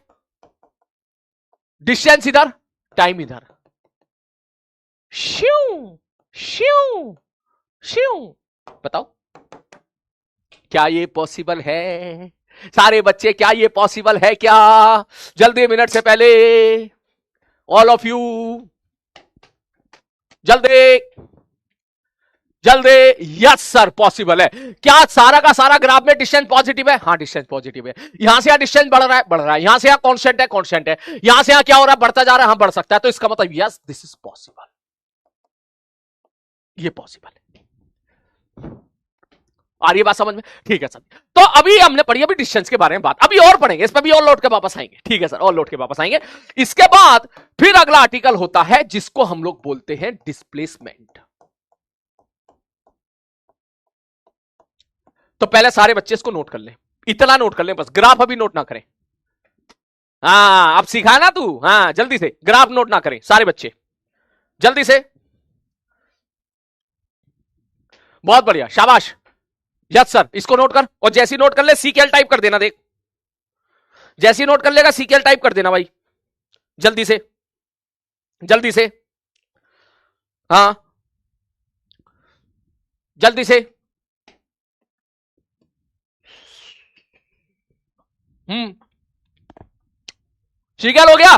डिस्टेंस इधर, टाइम इधर, श्यू श्यू श्यू, बताओ क्या ये पॉसिबल है? सारे बच्चे क्या ये पॉसिबल है? क्या जल्दी, मिनट से पहले, ऑल ऑफ यू जल्दी जल्दी। यस सर पॉसिबल है। क्या सारा का सारा ग्राफ में डिस्टेंस पॉजिटिव है? हाँ डिस्टेंस पॉजिटिव है। यहां से यहां डिस्टेंस बढ़ रहा है, बढ़ रहा है, यहां से यहां कांस्टेंट है, कांस्टेंट है, यहां से यहां क्या हो रहा है? बढ़ता जा रहा है, हाँ बढ़ सकता है। तो इसका मतलब यस दिस इज पॉसिबल, ये पॉसिबल है। आ रही है बात समझ में? ठीक है सर। तो अभी हमने पढ़ी अभी डिस्टेंस के बारे में बात, अभी और पढ़ेंगे, इस पर भी और लौट के वापस आएंगे। ठीक है सर, और लौट के वापस आएंगे। इसके बाद फिर अगला आर्टिकल होता है जिसको हम लोग बोलते हैं डिस्प्लेसमेंट। तो पहले सारे बच्चे इसको नोट कर ले, इतना नोट कर ले बस, ग्राफ अभी नोट ना करें। हाँ अब सीखा ना तू, हाँ जल्दी से ग्राफ नोट ना करें सारे बच्चे, जल्दी से। बहुत बढ़िया, शाबाश। यस सर, इसको नोट कर, और जैसी नोट कर ले सीकेएल टाइप कर देना। देख जैसी नोट कर लेगा सीकेएल टाइप कर देना भाई, जल्दी से जल्दी से, हाँ जल्दी से। सीकेएल हो गया,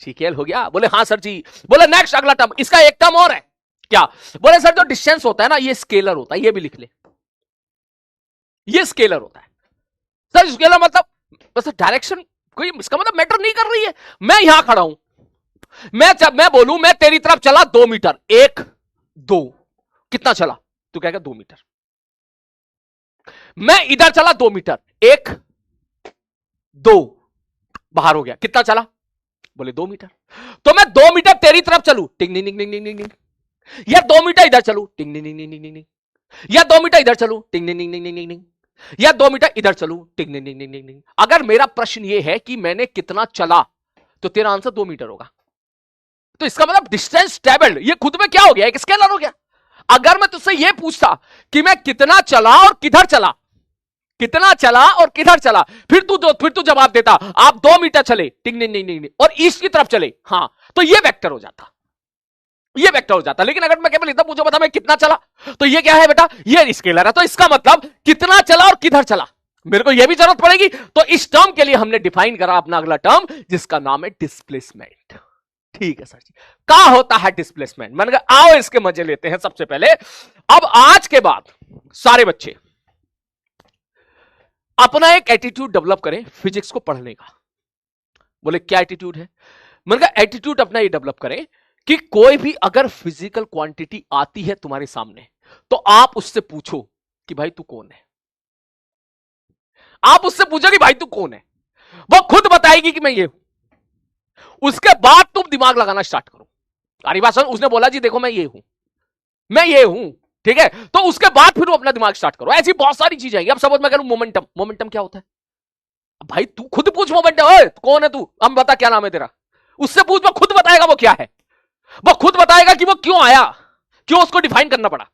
सीकेएल हो गया। बोले हाँ सर जी। बोले नेक्स्ट अगला टर्म, इसका एक टर्म और है क्या? बोले सर जो डिस्टेंस होता है ना ये स्केलर होता है, ये भी लिख ले, ये स्केलर होता है। सर स्केलर मतलब बस डायरेक्शन, कोई इसका मतलब मैटर नहीं कर रही है। मैं यहां खड़ा हूं, मैं बोलूं मैं तेरी तरफ चला 2 मीटर, 1 2, कितना चला? तू कहेगा 2 मीटर। मैं इधर चला 2 मीटर, 1 2, बाहर हो गया, कितना चला? बोले 2 मीटर। तो मैं 2 मीटर तेरी तरफ चलू, टिंग टिंग टिंग टिंग टिंग, या 2 मीटर इधर चलू, टिंग टिंग टिंग टिंग टिंग, या 2 मीटर इधर चलू, टिंग टिंग टिंग टिंग टिंग, या 2 मीटर इधर चलू, टिंग टिंग टिंग टिंग टिंग। अगर मेरा प्रश्न यह है कि मैंने कितना चला, तो तेरा आंसर 2 मीटर होगा। तो इसका मतलब डिस्टेंस ट्रेवल्ड, ये खुद में क्या हो गया? एक स्केलर हो गया। अगर मैं तुझसे यह पूछता कि मैं कितना चला और किधर चला, कितना चला और किधर चला, फिर तू जवाब देता आप 2 मीटर चले, टिंग टिंग टिंग टिंग, और ईस्ट की तरफ चले, हाँ, तो ये वेक्टर हो जाता, ये वेक्टर हो जाता। लेकिन अगर मैं केवल इतना पूछो बता मैं कितना चला, तो ये क्या है बेटा? ये स्केलर है। तो इसका मतलब कितना चला और किधर चला, मेरे को यह भी जरूरत पड़ेगी। तो इस टर्म के लिए हमने डिफाइन करा अपना अगला टर्म, जिसका नाम है डिस्प्लेसमेंट। ठीक है सर जी, क्या होता है डिस्प्लेसमेंट? मैंने कहा आओ इसके मजे लेते हैं। सबसे पहले अब आज के बाद सारे बच्चे अपना एक एटीट्यूड डेवलप करें फिजिक्स को पढ़ने का। बोले क्या एटीट्यूड है? मैंने कहा एटीट्यूड अपना ये डेवलप करें कि कोई भी अगर फिजिकल क्वांटिटी आती है तुम्हारे सामने, तो आप उससे पूछो कि भाई तू कौन है। आप उससे पूछो कि भाई तू कौन है, वो खुद बताएगी कि मैं ये हूं। उसके बाद तुम दिमाग लगाना स्टार्ट करो। हरिभाषण उसने बोला जी देखो मैं ये हूं, मैं ये हूं, ठीक है, तो उसके बाद फिर वो अपना दिमाग स्टार्ट करो। ऐसी बहुत सारी चीजें आएंगी। अब सपोज मैं कह रहा हूं मोमेंटम, मोमेंटम क्या होता है? भाई तू खुद पूछ मोमेंटम, कौन है तू, हम बता क्या नाम है तेरा। उससे पूछ, वो खुद बताएगा वो क्या है, वो खुद बताएगा कि वो क्यों आया, क्यों उसको डिफाइन करना पड़ा।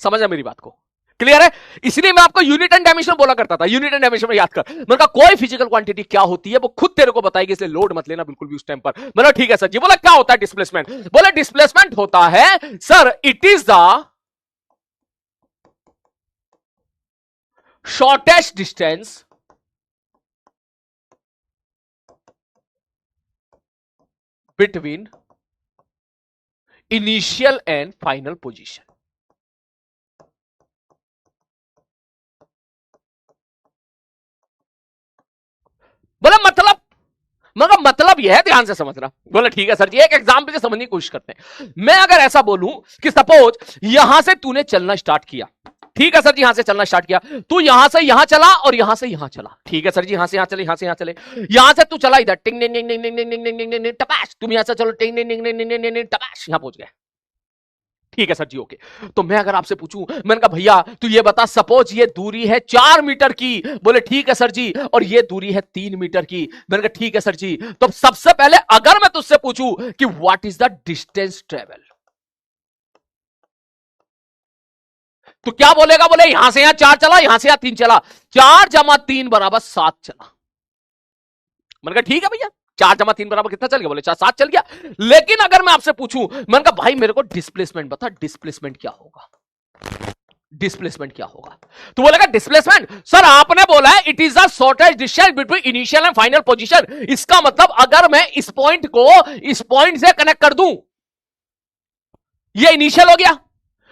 समझा मेरी बात को? क्लियर है? इसलिए मैं आपको यूनिट एंड डायमेंशन बोला करता था। यूनिट एंड डायमेंशन में याद कर, मैंने कहा कोई फिजिकल क्वांटिटी क्या होती है वो खुद तेरे को बताएगी, इसलिए लोड मत लेना बिल्कुल भी उस टाइम पर। मैंने ठीक है सर जी। बोला क्या होता है डिस्प्लेसमेंट? बोले डिस्प्लेसमेंट होता है sir it is the shortest distance between initial and final position. बोला मतलब यह है, ध्यान से समझना। बोला ठीक है सर जी, एक एग्जांपल से समझने की कोशिश करते हैं। मैं अगर ऐसा बोलूं कि सपोज यहां से तूने चलना स्टार्ट किया, ठीक है सर जी, यहां से चलना स्टार्ट किया, तू यहां से यहां चला और यहां से यहां चला, ठीक है सर जी, यहां से यहां चले, यहां से यहां चले, यहां से तू चला इधर, टिंग टिंग टिंग टिंग टिंग टिंग टिंग टिंग टपाश, तुम यहां से चलो टिंग टिंग टिंग टिंग टिंग टिंग टपाश, यहां पहुंच गए। ठीक है सर जी, ओके। तो मैं अगर आपसे पूछूं, मैंने कहा भैया तू ये बता सपोज ये दूरी है 4 मीटर की। बोले ठीक है सर जी, और ये दूरी है 3 मीटर की। मैंने कहा ठीक है सर जी। तो सबसे पहले अगर मैं तुझसे पूछूं कि what is the distance travel, तो क्या बोलेगा? बोले यहां से यहां 4 चला, यहां से यहां 3 चला, 4 जमा 3 बराबर 7 चला। मैंने कहा ठीक है भैया, 4 जमा 3 बराबर कितना चल गया? बोले 4 7 चल गया। लेकिन अगर मैं आपसे पूछूं, मैंने कहा भाई मेरे को डिस्प्लेसमेंट बता, डिस्प्लेसमेंट क्या होगा, डिस्प्लेसमेंट क्या होगा? तो बोलेगा डिस्प्लेसमेंट सर आपने बोला है it is the shortest distance between initial and final position. इसका मतलब अगर मैं इस पॉइंट को इस पॉइंट से कनेक्ट कर दूं, ये इनिशियल हो गया,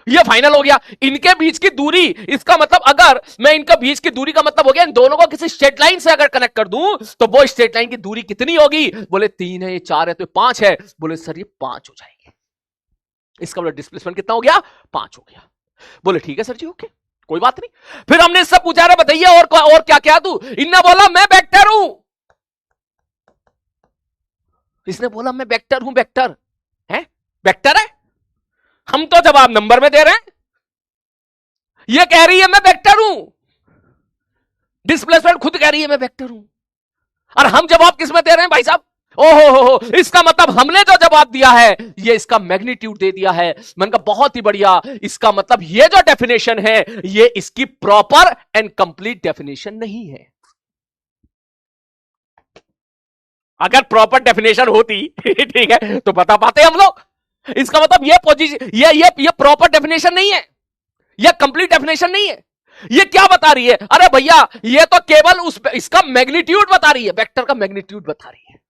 ये फाइनल हो गया, इनके बीच की दूरी, इसका मतलब अगर मैं इनके बीच की दूरी का मतलब हो गया इन दोनों को किसी स्ट्रेट लाइन से अगर कनेक्ट कर दूं, तो वो स्ट्रेट लाइन की दूरी कितनी होगी? बोले 3 है, ये 4 है, तो 5 है। बोले सर ये 5 हो जाएंगे। इसका मतलब डिस्प्लेसमेंट कितना हो गया? 5 हो गया। बोले ठीक है सर जी, ओके, कोई बात नहीं। फिर हमने इससे पूछा रहे बताइए और क्या क्या तू? इनने बोला मैं वेक्टर हूं, इसने बोला मैं वेक्टर हूं। वेक्टर है, वेक्टर है। हम तो जवाब नंबर में दे रहे हैं, ये कह रही है मैं वेक्टर हूं, डिस्प्लेसमेंट खुद कह रही है मैं वेक्टर हूं, और हम जवाब किस में दे रहे हैं भाई साहब? ओहो हो, इसका मतलब हमने जो जवाब दिया है ये इसका मैग्नीट्यूड दे दिया है। मैंने कहा बहुत ही बढ़िया, इसका मतलब ये जो डेफिनेशन है ये इसकी प्रॉपर एंड कंप्लीट डेफिनेशन नहीं है। अगर प्रॉपर डेफिनेशन होती ठीक है तो बता पाते हम लोग। इसका मतलब ये पोजीशन, ये प्रॉपर डेफिनेशन नहीं है, ये कंप्लीट डेफिनेशन नहीं है। ये क्या बता रही है? अरे भैया ये तो केवल इसका मैग्नीट्यूड बता रही है, वेक्टर का मैग्नीट्यूड बता रही है।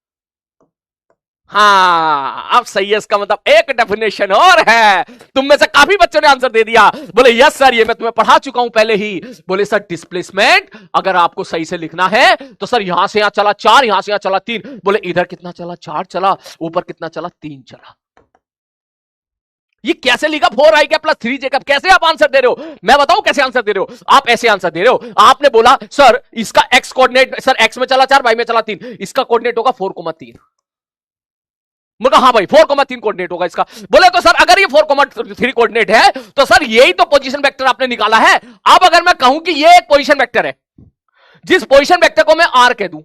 हाँ अब सही है, इसका मतलब एक डेफिनेशन और है। तुम में से काफी बच्चों ने आंसर दे दिया, बोले यस सर ये मैं तुम्हें पढ़ा चुका हूं पहले ही। बोले सर डिस्प्लेसमेंट अगर आपको सही से लिखना है तो सर यहां से यहां चला 4, यहां से यहां चला 3। बोले इधर कितना चला? 4 चला, ऊपर कितना चला? 3 चला। ये कैसे लिखा 4i का प्लस 3j का? कैसे आप आंसर दे रहे हो? मैं बताऊं कैसे आंसर दे रहे हो? आप ऐसे आंसर दे रहे हो, आपने बोला सर इसका x कोऑर्डिनेट, सर x में चला 4, y में चला 3, इसका कोऑर्डिनेट होगा 4,3। मुझे हाँ भाई 4,3 कोऑर्डिनेट होगा इसका। बोले तो सर अगर ये 4,3 कोऑर्डिनेट है तो सर यही तो पोजीशन वेक्टर आपने निकाला है। अब अगर मैं कहूं कि ये एक पोजीशन वेक्टर है, जिस पोजीशन वेक्टर को मैं r कह दूं,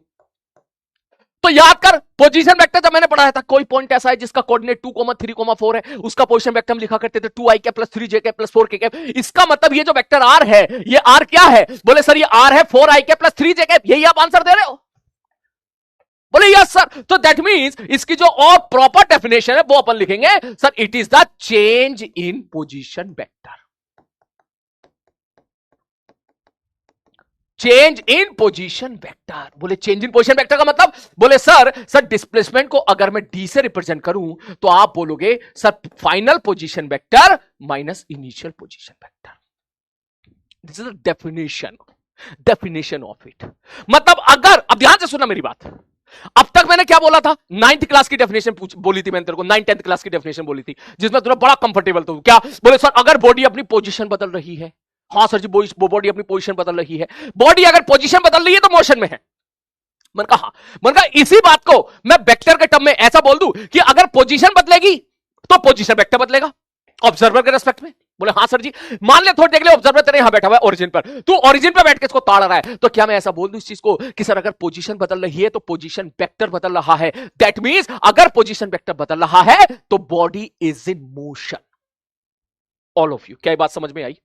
तो याद कर पोजीशन वेक्टर जब मैंने पढ़ाया था, कोई पॉइंट ऐसा है जिसका कोऑर्डिनेट 2,3,4 है, उसका पोजीशन वेक्टर हम लिखा करते थे 2i के प्लस 3j के प्लस 4k के। इसका मतलब ये जो वेक्टर r है, ये r क्या है? बोले सर ये r है 4i के प्लस 3j के। यही आप आंसर दे रहे हो? बोले यस सर। तो दैट मींस इसकी जो और प्रॉपर डेफिनेशन है वो अपन लिखेंगे sir, it is the change in position vector. Change in position vector. बोले चेंज इन पोजीशन वेक्टर का मतलब? बोले सर डिस्प्लेसमेंट को अगर मैं डी से रिप्रेजेंट करूं तो आप बोलोगे sir final position vector minus initial position vector. This is the definition of it. मतलब अगर, अब ध्यान से सुनना मेरी बात, अब तक मैंने क्या बोला था? 9th क्लास की डेफिनेशन बोली थी मैंने तेरे को, 9th-10th क्लास की डेफिनेशन बोली थी, जिसमें तुझे बड़ा कंफर्टेबल था। क्या बोले सर अगर बॉडी अपनी पोजीशन बदल रही है, हाँ सर जी बॉडी अपनी पोजीशन बदल रही है, बॉडी अगर पोजीशन बदल रही है तो मोशन में है। मैंने कहा इसी बात को मैं वेक्टर के टर्म में ऐसा बोल दूं कि अगर पोजीशन बदलेगी तो पोजीशन वेक्टर बदलेगा ऑब्जर्वर के रेस्पेक्ट में। बोले हाँ सर जी। मान ले थोड़ी देख ले ऑब्जर्वर तेरे यहां बैठा हुआ है ओरिजिन पर, तू ओरिजिन पर बैठ के इसको ताड़ रहा है, तो क्या मैं ऐसा बोल दूं इस चीज को कि सर अगर पोजीशन बदल रही है तो पोजीशन वेक्टर बदल रहा है। दैट मींस अगर पोजीशन वेक्टर बदल रहा है तो body is in motion. All of you, क्या बात समझ में आई?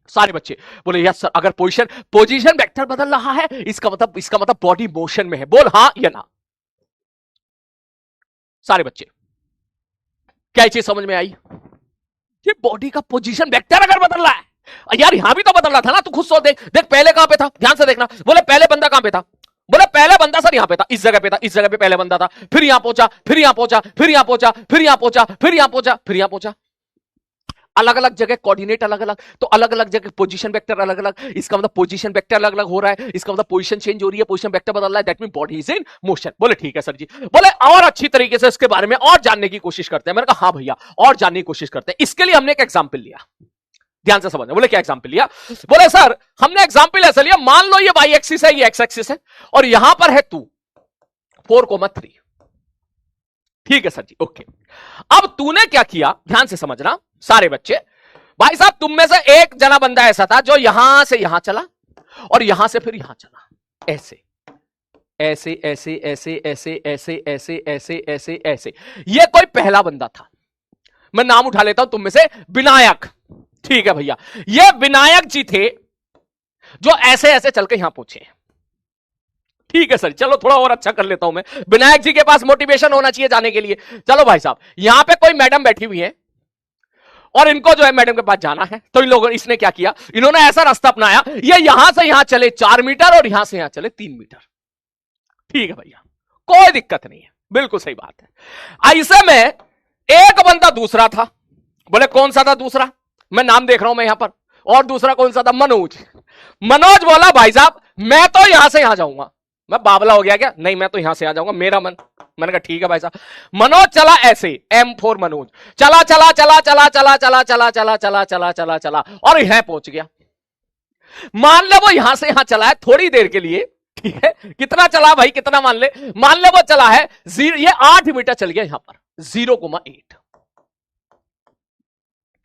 सारे बच्चे बोले यस सर अगर पोजीशन वेक्टर बदल रहा है इसका मतलब बॉडी मोशन में है। बोल हाँ या ना। सारे बच्चे क्या चीज समझ में आई? ये बॉडी का पोजीशन वेक्टर अगर बदल रहा है, यार यहां भी तो बदल रहा था ना, तू खुद सोच देख पहले कहां पे था, ध्यान से देखना। बोले पहले बंदा कहां पे था? बोले पहले बंदा सर यहां पे था, इस जगह पे था, इस जगह पे पहले बंदा था, फिर यहां पहुंचा, फिर यहां पहुंचा, फिर यहां पहुंचा, फिर यहां पहुंचा, फिर यहां पहुंचा, फिर यहां पहुंचा। अलग अलग जगह कोऑर्डिनेट अलग अलग, तो अलग अलग जगह पोजीशन वेक्टर अलग अलग। इसका मतलब पोजीशन वेक्टर अलग अलग हो रहा है, इसका मतलब पोजीशन चेंज हो रही है, पोजीशन वेक्टर बदल रहा है, that mean body is in motion. बोले ठीक है सर जी। बोले और अच्छी तरीके से इसके बारे में और जानने की कोशिश करते हैं। मैंने कहा हाँ भैया और जानने की कोशिश करते हैं। इसके लिए हमने एक एग्जाम्पल लिया, ध्यान से समझना। बोले क्या एग्जाम्पल लिया? बोले सर हमने एग्जाम्पल ऐसा लिया, मान लो ये वाई एक्सिस है, ये एक्स एक्सिस है, और यहां पर है तू 4,3। ठीक है सर जी, ओके। अब तूने क्या किया, ध्यान से समझना सारे बच्चे। भाई साहब तुम में से एक जना बंदा ऐसा था जो यहां से यहां चला और यहां से फिर यहां चला, ऐसे ऐसे ऐसे ऐसे ऐसे ऐसे ऐसे ऐसे ऐसे ऐसे। ये कोई पहला बंदा था, मैं नाम उठा लेता हूं तुम में से, विनायक। ठीक है भैया, ये विनायक जी थे जो ऐसे ऐसे चल के यहां पहुंचे। ठीक है सर, चलो थोड़ा और अच्छा कर लेता हूं मैं। विनायक जी के पास मोटिवेशन होना चाहिए जाने के लिए। चलो भाई साहब यहां पे कोई मैडम बैठी हुई है और इनको जो है मैडम के पास जाना है, तो इन लोगों ने इसने क्या किया, इन्होंने ऐसा रास्ता अपनाया, ये यहां से यहां चले 4 मीटर और यहां से यहां चले 3 मीटर। ठीक है भैया, कोई दिक्कत नहीं है, बिल्कुल सही बात है। ऐसे में एक बंदा दूसरा था। बोले कौन सा था दूसरा? मैं नाम देख रहा हूं मैं यहां पर। और दूसरा कौन सा था? मनोज। मनोज बोला भाई साहब मैं तो यहां से यहां जाऊंगा। मैं बावला हो गया क्या? नहीं मैं तो यहां से आ जाऊंगा, मेरा मन। मैंने कहा ठीक है भाई साहब। मनोज चला ऐसे, M4 मनोज चला चला चला चला चला चला चला चला चला चला चला चला और यहां पहुंच गया। मान ले वो यहां से यहां चला है थोड़ी देर के लिए, ठीक है, कितना चला भाई, कितना मान ले वो चला है ये 8 मीटर चल गया यहां पर, 0,8।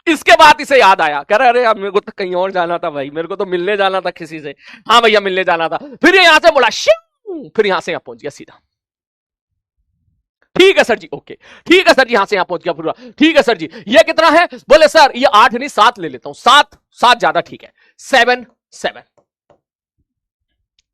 इसके बाद इसे याद आया, कह रहा अरे यार मेरे को तो कहीं और जाना था भाई, मेरे को तो मिलने जाना था किसी से। हाँ भैया मिलने जाना था। फिर ये यहां से बोला फिर यहां से यहां पहुंच गया सीधा। ठीक है सर जी, ओके। ठीक है सर जी, यहां से यहां पहुंच गया पूरा। ठीक है सर जी, ये कितना है? बोले सर ये 8 नहीं 7 ले लेता हूं, 7 ज्यादा ठीक है, 7 7।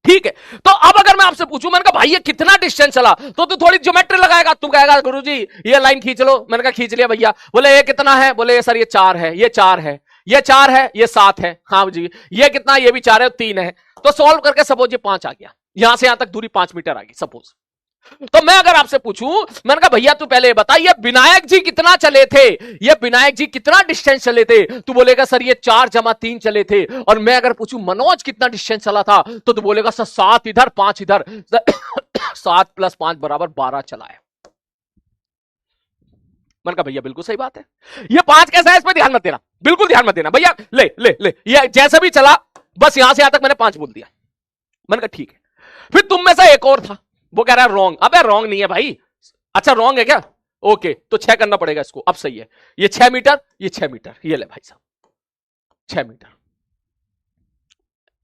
ठीक है। तो अब अगर मैं आपसे पूछूं, मैंने कहा भाई ये कितना डिस्टेंस चला, तो तू थोड़ी ज्योमेट्री लगाएगा, तू कहेगा गुरुजी ये लाइन खींच लो। मैंने कहा खींच लिया भैया। बोले ये कितना है? बोले सर ये 4 है, ये 4 है, ये 4 है, ये 7 है। हाँ जी। ये कितना? ये भी 4 है, 3 है। तो सॉल्व करके सपोज ये 5 आ गया, यहां से यहां तक दूरी 5 मीटर आ गई सपोज। तो मैं अगर आपसे पूछूं, मैंने कहा भैया तू पहले बता ये विनायक जी कितना चले थे, ये विनायक जी कितना डिस्टेंस चले थे? तू बोलेगा सर ये 4 जमा 3 चले थे। और मैं अगर पूछूं मनोज कितना डिस्टेंस चला था, तो तू बोलेगा सर 7 इधर 5 इधर, 7 + 5 = 12 चला है। मैंने कहा भैया बिल्कुल सही बात है, ये 5 कैसा है, इस पर ध्यान मत देना, बिल्कुल ध्यान मत देना भैया। ले ले ले, ये जैसे भी चला, बस यहां से यहां तक मैंने 5 बोल दिया। मैंने कहा ठीक है। फिर तुम में से एक और था, वो कह रहा है रॉन्ग। अबे रॉन्ग नहीं है भाई। अच्छा रॉन्ग है क्या? ओके, तो 6 करना पड़ेगा इसको। अब सही है, ये 6 मीटर, ये 6 मीटर, ये ले भाई साहब 6 मीटर।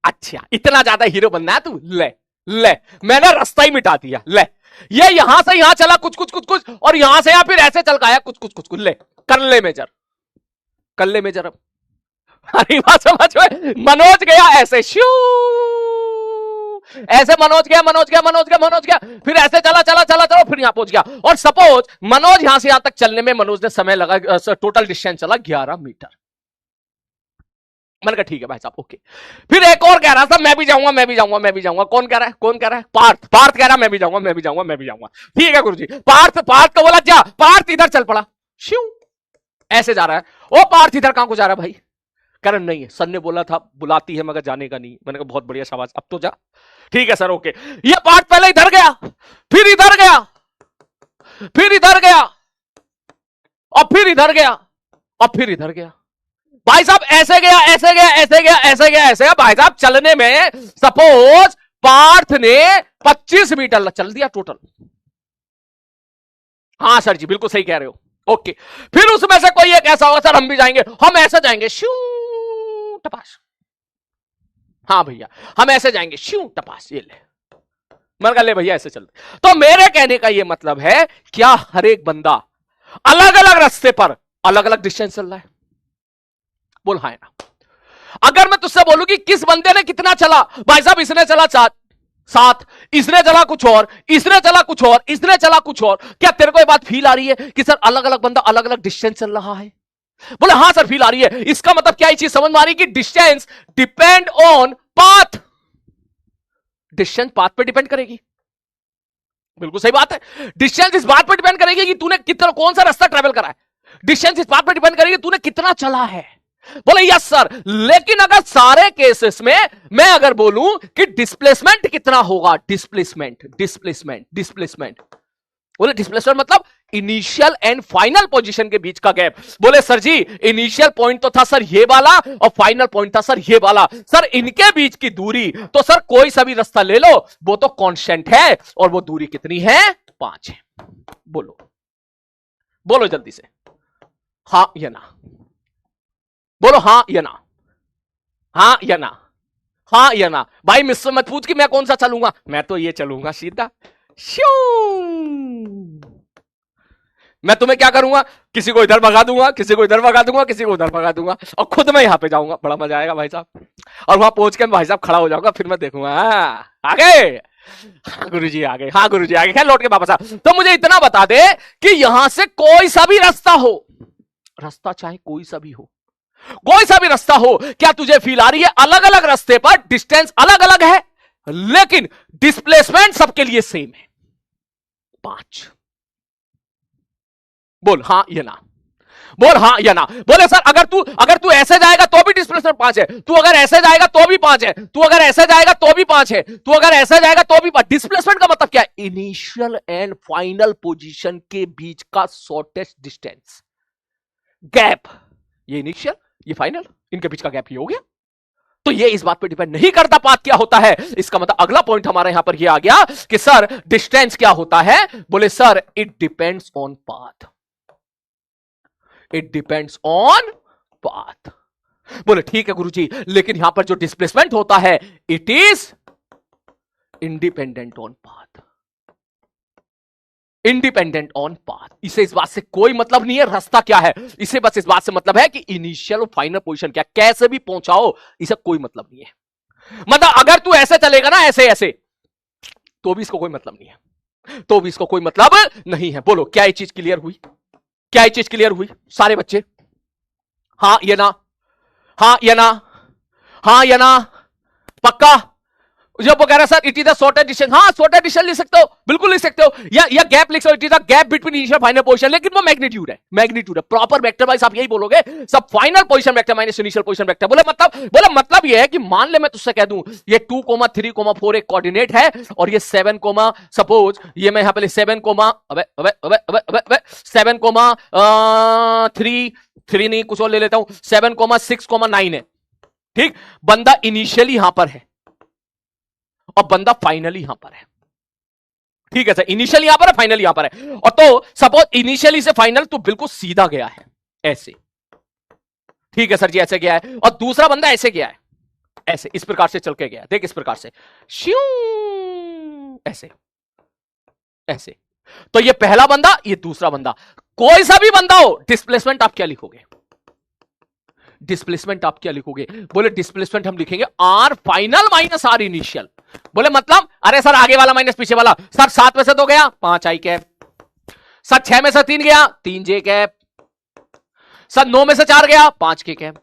अच्छा इतना ज्यादा हीरो बनना है तू? ले ले, मैंने रास्ता ही मिटा दिया। ले, ये यहां से यहां चला कुछ कुछ कुछ कुछ, और यहां से यहां फिर ऐसे चल गया कुछ कुछ कुछ कुछ। ले कर ले मेजर, कर ले मेजर। अब अरे बात समझ में, मनोज गया ऐसे शू, ऐसे मनोज गया मनोज गया मनोज गया मनोज गया, फिर ऐसे चला चला चला चला, फिर यहां पहुंच गया। और सपोज मनोज यहां से यहां तक चलने में मनोज ने समय लगा, टोटल डिस्टेंस चला 11 मीटर। मैंने कहा ठीक है भाई साहब ओके। फिर एक और कह रहा था मैं भी जाऊंगा मैं भी जाऊंगा मैं भी जाऊंगा। कौन कह रहा है? कौन कह रहा है? पार्थ। पार्थ कह रहा है मैं भी जाऊंगा मैं भी जाऊंगा मैं भी जाऊंगा। ठीक है गुरुजी। पार्थ को बोला जा, पार्थ इधर चल पड़ा, शिव ऐसे जा रहा है। ओ पार्थ इधर कहां को जा रहा है भाई? कह रहा नहीं है, सर ने बोला था बुलाती है मगर जाने का नहीं। मैंने कहा बहुत बढ़िया शाबाश, अब तो जा। ठीक है सर ओके। ये पार्थ पहले इधर गया, फिर इधर गया, फिर इधर गया, और फिर इधर गया, और फिर इधर गया। भाई साहब ऐसे गया ऐसे गया ऐसे गया ऐसे गया ऐसे गया। भाई साहब चलने में सपोज पार्थ ने 25 मीटर चल दिया टोटल। हाँ सर जी बिल्कुल सही कह रहे हो ओके। फिर उसमें से कोई एक ऐसा होगा सर हम भी जाएंगे, हम ऐसे जाएंगे शू टपास। हाँ भैया हम ऐसे जाएंगे शू टपास। ये ले, मैंने कहा ले भैया ऐसे चलते। तो मेरे कहने का ये मतलब है, क्या हर एक बंदा अलग अलग रास्ते पर अलग अलग डिस्टेंस चल रहा है? बोल हाँ ना। अगर मैं तुझसे बोलूं कि किस बंदे ने कितना चला, भाई साहब इसने चला 7, इसने चला कुछ और, इसने चला कुछ और, इसने चला कुछ और, क्या तेरे को ये बात फील आ रही है कि सर अलग अलग बंदा अलग अलग डिस्टेंस चल रहा है? बोले हाँ सर फील आ रही है। इसका मतलब क्या? ये चीज समझ में आ रही है कि distance depend on path. Distance path पे डिपेंड करेगी। बिल्कुल सही बात है। डिस्टेंस इस बात पर डिपेंड करेगी कि तूने कितना, कौन सा रास्ता ट्रेवल करा है। डिस्टेंस इस बात पर डिपेंड करेगी तूने कितना चला है। बोले यस सर, लेकिन अगर सारे केसेस में मैं अगर बोलूं कि डिस्प्लेसमेंट कितना होगा, डिस्प्लेसमेंट डिस्प्लेसमेंट डिस्प्लेसमेंट, बोले डिस्प्लेसमेंट मतलब इनिशियल एंड फाइनल पोजीशन के बीच का गैप। बोले सर जी इनिशियल पॉइंट तो था सर ये वाला, और फाइनल पॉइंट था सर ये वाला। सर इनके बीच की दूरी तो सर कोई सा भी रास्ता ले लो वो तो कांस्टेंट है, और वो दूरी कितनी है? 5 है। बोलो बोलो जल्दी से, हां या ना? बोलो हां या ना, हां या ना, हां या ना। भाई मुझसे मत पूछ कि मैं कौन सा चलूंगा, मैं तो ये चलूंगा सीधा श्यू। मैं तुम्हें क्या करूंगा, किसी को इधर भगा दूंगा, किसी को इधर भगा दूंगा, किसी को उधर भगा दूंगा, और खुद मैं यहां पे जाऊंगा। बड़ा मजा आएगा भाई साहब। और वहां पहुंच के भाई साहब खड़ा हो जाऊंगा, फिर मैं देखूंगा आगे, हाँ गुरुजी आगे, हाँ गुरुजी आगे, खैर लौट के वापस आ। तो मुझे इतना बता दे कि यहां से कोई सा भी रास्ता हो, रास्ता चाहे कोई सा भी हो, कोई सा भी रास्ता हो, क्या तुझे फील आ रही है अलग अलग रास्ते पर डिस्टेंस अलग अलग है, लेकिन डिस्प्लेसमेंट सबके लिए सेम है 5? बोल हां या ना, बोल हां या ना। बोले सर अगर तू ऐसे जाएगा तो भी डिस्प्लेसमेंट 5 है, तू अगर ऐसे जाएगा तो भी 5 है, तू अगर ऐसे जाएगा तो भी 5 है, तू अगर ऐसे जाएगा तो भी 5। डिस्प्लेसमेंट का मतलब क्या है? इनिशियल एंड फाइनल पोजीशन के बीच का शॉर्टेस्ट डिस्टेंस गैप। ये इनिशियल ये फाइनल, इनके बीच का गैप ही हो गया। तो ये इस बात पे डिपेंड नहीं करता पाथ क्या होता है। इसका मतलब अगला पॉइंट हमारे यहां पर ये आ गया कि सर डिस्टेंस क्या होता है। बोले sir it depends on path, it depends on path. बोले ठीक है गुरुजी, लेकिन यहां पर जो डिस्प्लेसमेंट होता है it is independent on path, independent on path. इसे इस बात से कोई मतलब नहीं है रास्ता क्या है, इसे बस इस बात से मतलब है कि इनिशियल और फाइनल पोजीशन क्या, कैसे भी पहुंचाओ, इसे कोई मतलब नहीं है। मतलब अगर तू ऐसे चलेगा ना, ऐसे ऐसे, तो भी इसको कोई मतलब नहीं है, तो भी इसको कोई मतलब नहीं है। बोलो क्या ये चीज क्लियर हुई? क्या ये चीज क्लियर हुई सारे बच्चे? हाँ या ना, हाँ या ना, हाँ या ना, पक्का? जब वो कह रहा sir it is the shortest distance, हाँ शॉर्टेस्ट डिस्टेंस लिख सकते हो, बिल्कुल लिख सकते हो, या गैप लिख सकते हो, it is the gap between initial final position, लेकिन वो मैग्नीट्यूड है, मैग्नीट्यूड है। प्रॉपर वेक्टर वाइज आप यही बोलोगे, सब final position vector minus initial position vector. बोले मतलब ये है कि मान ले मैं तुझसे कह दूं ये 2,3,4 एक कोऑर्डिनेट है, और ये 7, सपोज ये मैं यहां पे 7, 3 नहीं कुछ और ले लेता हूं, 7,6,9 है, ठीक। बंदा इनिशियली यहां पर है और बंदा फाइनली यहां पर है, ठीक है सर, इनिशियल यहां पर है, फाइनल यहां पर है। और तो सपोज इनिशियली से फाइनल तो बिल्कुल सीधा गया है ऐसे, ठीक है सर जी, ऐसे गया है, और दूसरा बंदा ऐसे गया है, ऐसे इस प्रकार से चल के गया, देख इस प्रकार से श्यू, ऐसे ऐसे। तो ये पहला बंदा, ये दूसरा बंदा, कोई सा भी बंदा हो, डिस्प्लेसमेंट आप क्या लिखोगे? डिस्प्लेसमेंट आप क्या लिखोगे? बोले डिस्प्लेसमेंट हम लिखेंगे R final minus R initial. बोले मतलब, अरे सर आगे वाला माइनस पीछे वाला, सर 7 में से 2 गया 5 आई कैप, सर 6 में से 3 गया 3 जे कैप, सर 9 में से 4 गया 5 के कैप।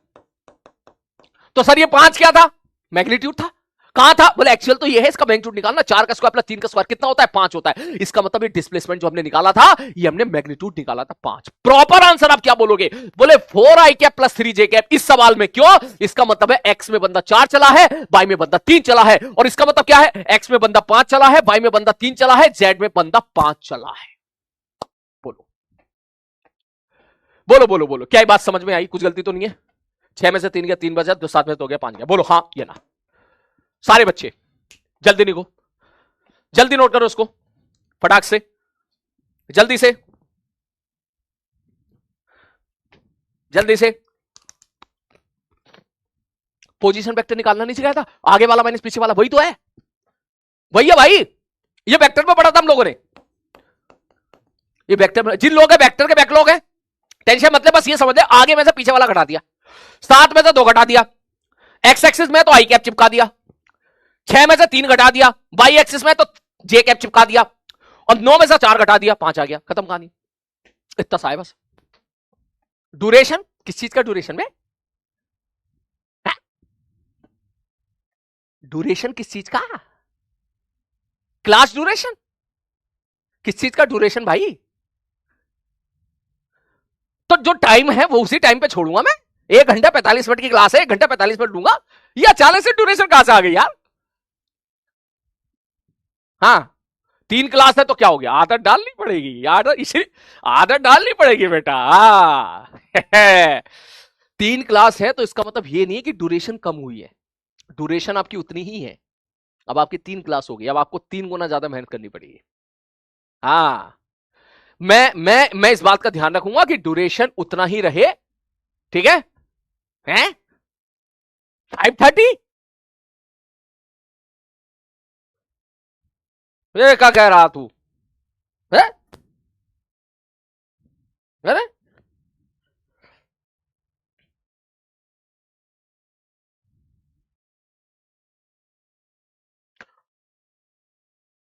तो सर ये 5 क्या था? मैग्नीट्यूड था। कहां था? बोले एक्चुअल तो ये है, इसका मैग्नीट्यूड निकालना, 4 का स्क्वायर प्लस 3 का स्क्वायर कितना होता है? 5 होता है। इसका मतलब ये डिस्प्लेसमेंट जो हमने निकाला था, ये हमने मैग्नीट्यूड निकाला था 5। प्रॉपर आंसर आप क्या बोलोगे? बोले 4i cap plus 3j cap. इस सवाल में क्यों? इसका मतलब है x में बंदा 4 चला है, y में बंदा 3 चला है, और इसका मतलब क्या है? x में बंदा 5 चला है, y में बंदा 3 चला है, z में बंदा 5 चला है। बोलो बोलो बोलो बोलो, क्या ये बात समझ में आई? कुछ गलती तो नहीं है? 6 में से 3 गया 3 बचा, 7 में से 2 गया 5 गया। बोलो हाँ या ना सारे बच्चे, जल्दी लिखो, जल्दी नोट करो उसको फटाक से, जल्दी से, जल्दी से। पोजीशन वेक्टर निकालना नहीं सिखाया था? आगे वाला माइनस पीछे वाला, वही तो है, वही है भाई। ये वेक्टर में पढ़ा था हम लोगों ने, ये वेक्टर में जिन लोग हैं वेक्टर के बैकलॉग है, टेंशन मतलब बस ये समझ ले, आगे में से पीछे वाला घटा दिया, 7 में से 2 घटा दिया, एक्स एक्सिस में तो आई कैप चिपका दिया, 6 में से 3 घटा दिया, वाई एक्सिस में तो जे कैप चिपका दिया, और 9 में से 4 घटा दिया, 5 आ गया, खत्म कहानी। इतना सा है बस। ड्यूरेशन किस चीज का? ड्यूरेशन में ड्यूरेशन किस चीज का? क्लास ड्यूरेशन किस चीज का? ड्यूरेशन भाई, तो जो टाइम है वो उसी टाइम पे छोड़ूंगा मैं। 1 घंटा 45 मिनट की क्लास है, 1 घंटा 45 मिनट दूंगा, या 40 से ड्यूरेशन कहां से आ गई यार? हाँ 3 क्लास है तो क्या हो गया? आदत डालनी पड़ेगी, आदत डालनी पड़ेगी बेटा। 3 क्लास है तो इसका मतलब ये नहीं है कि ड्यूरेशन कम हुई है, ड्यूरेशन आपकी उतनी ही है। अब आपकी 3 क्लास हो गई, अब आपको 3 गुना ज्यादा मेहनत करनी पड़ेगी। हाँ मैं इस बात का ध्यान रखूंगा कि ड्यूरेशन उतना ही रहे, ठीक है? 5:30 ये क्या कह रहा तू? है अरे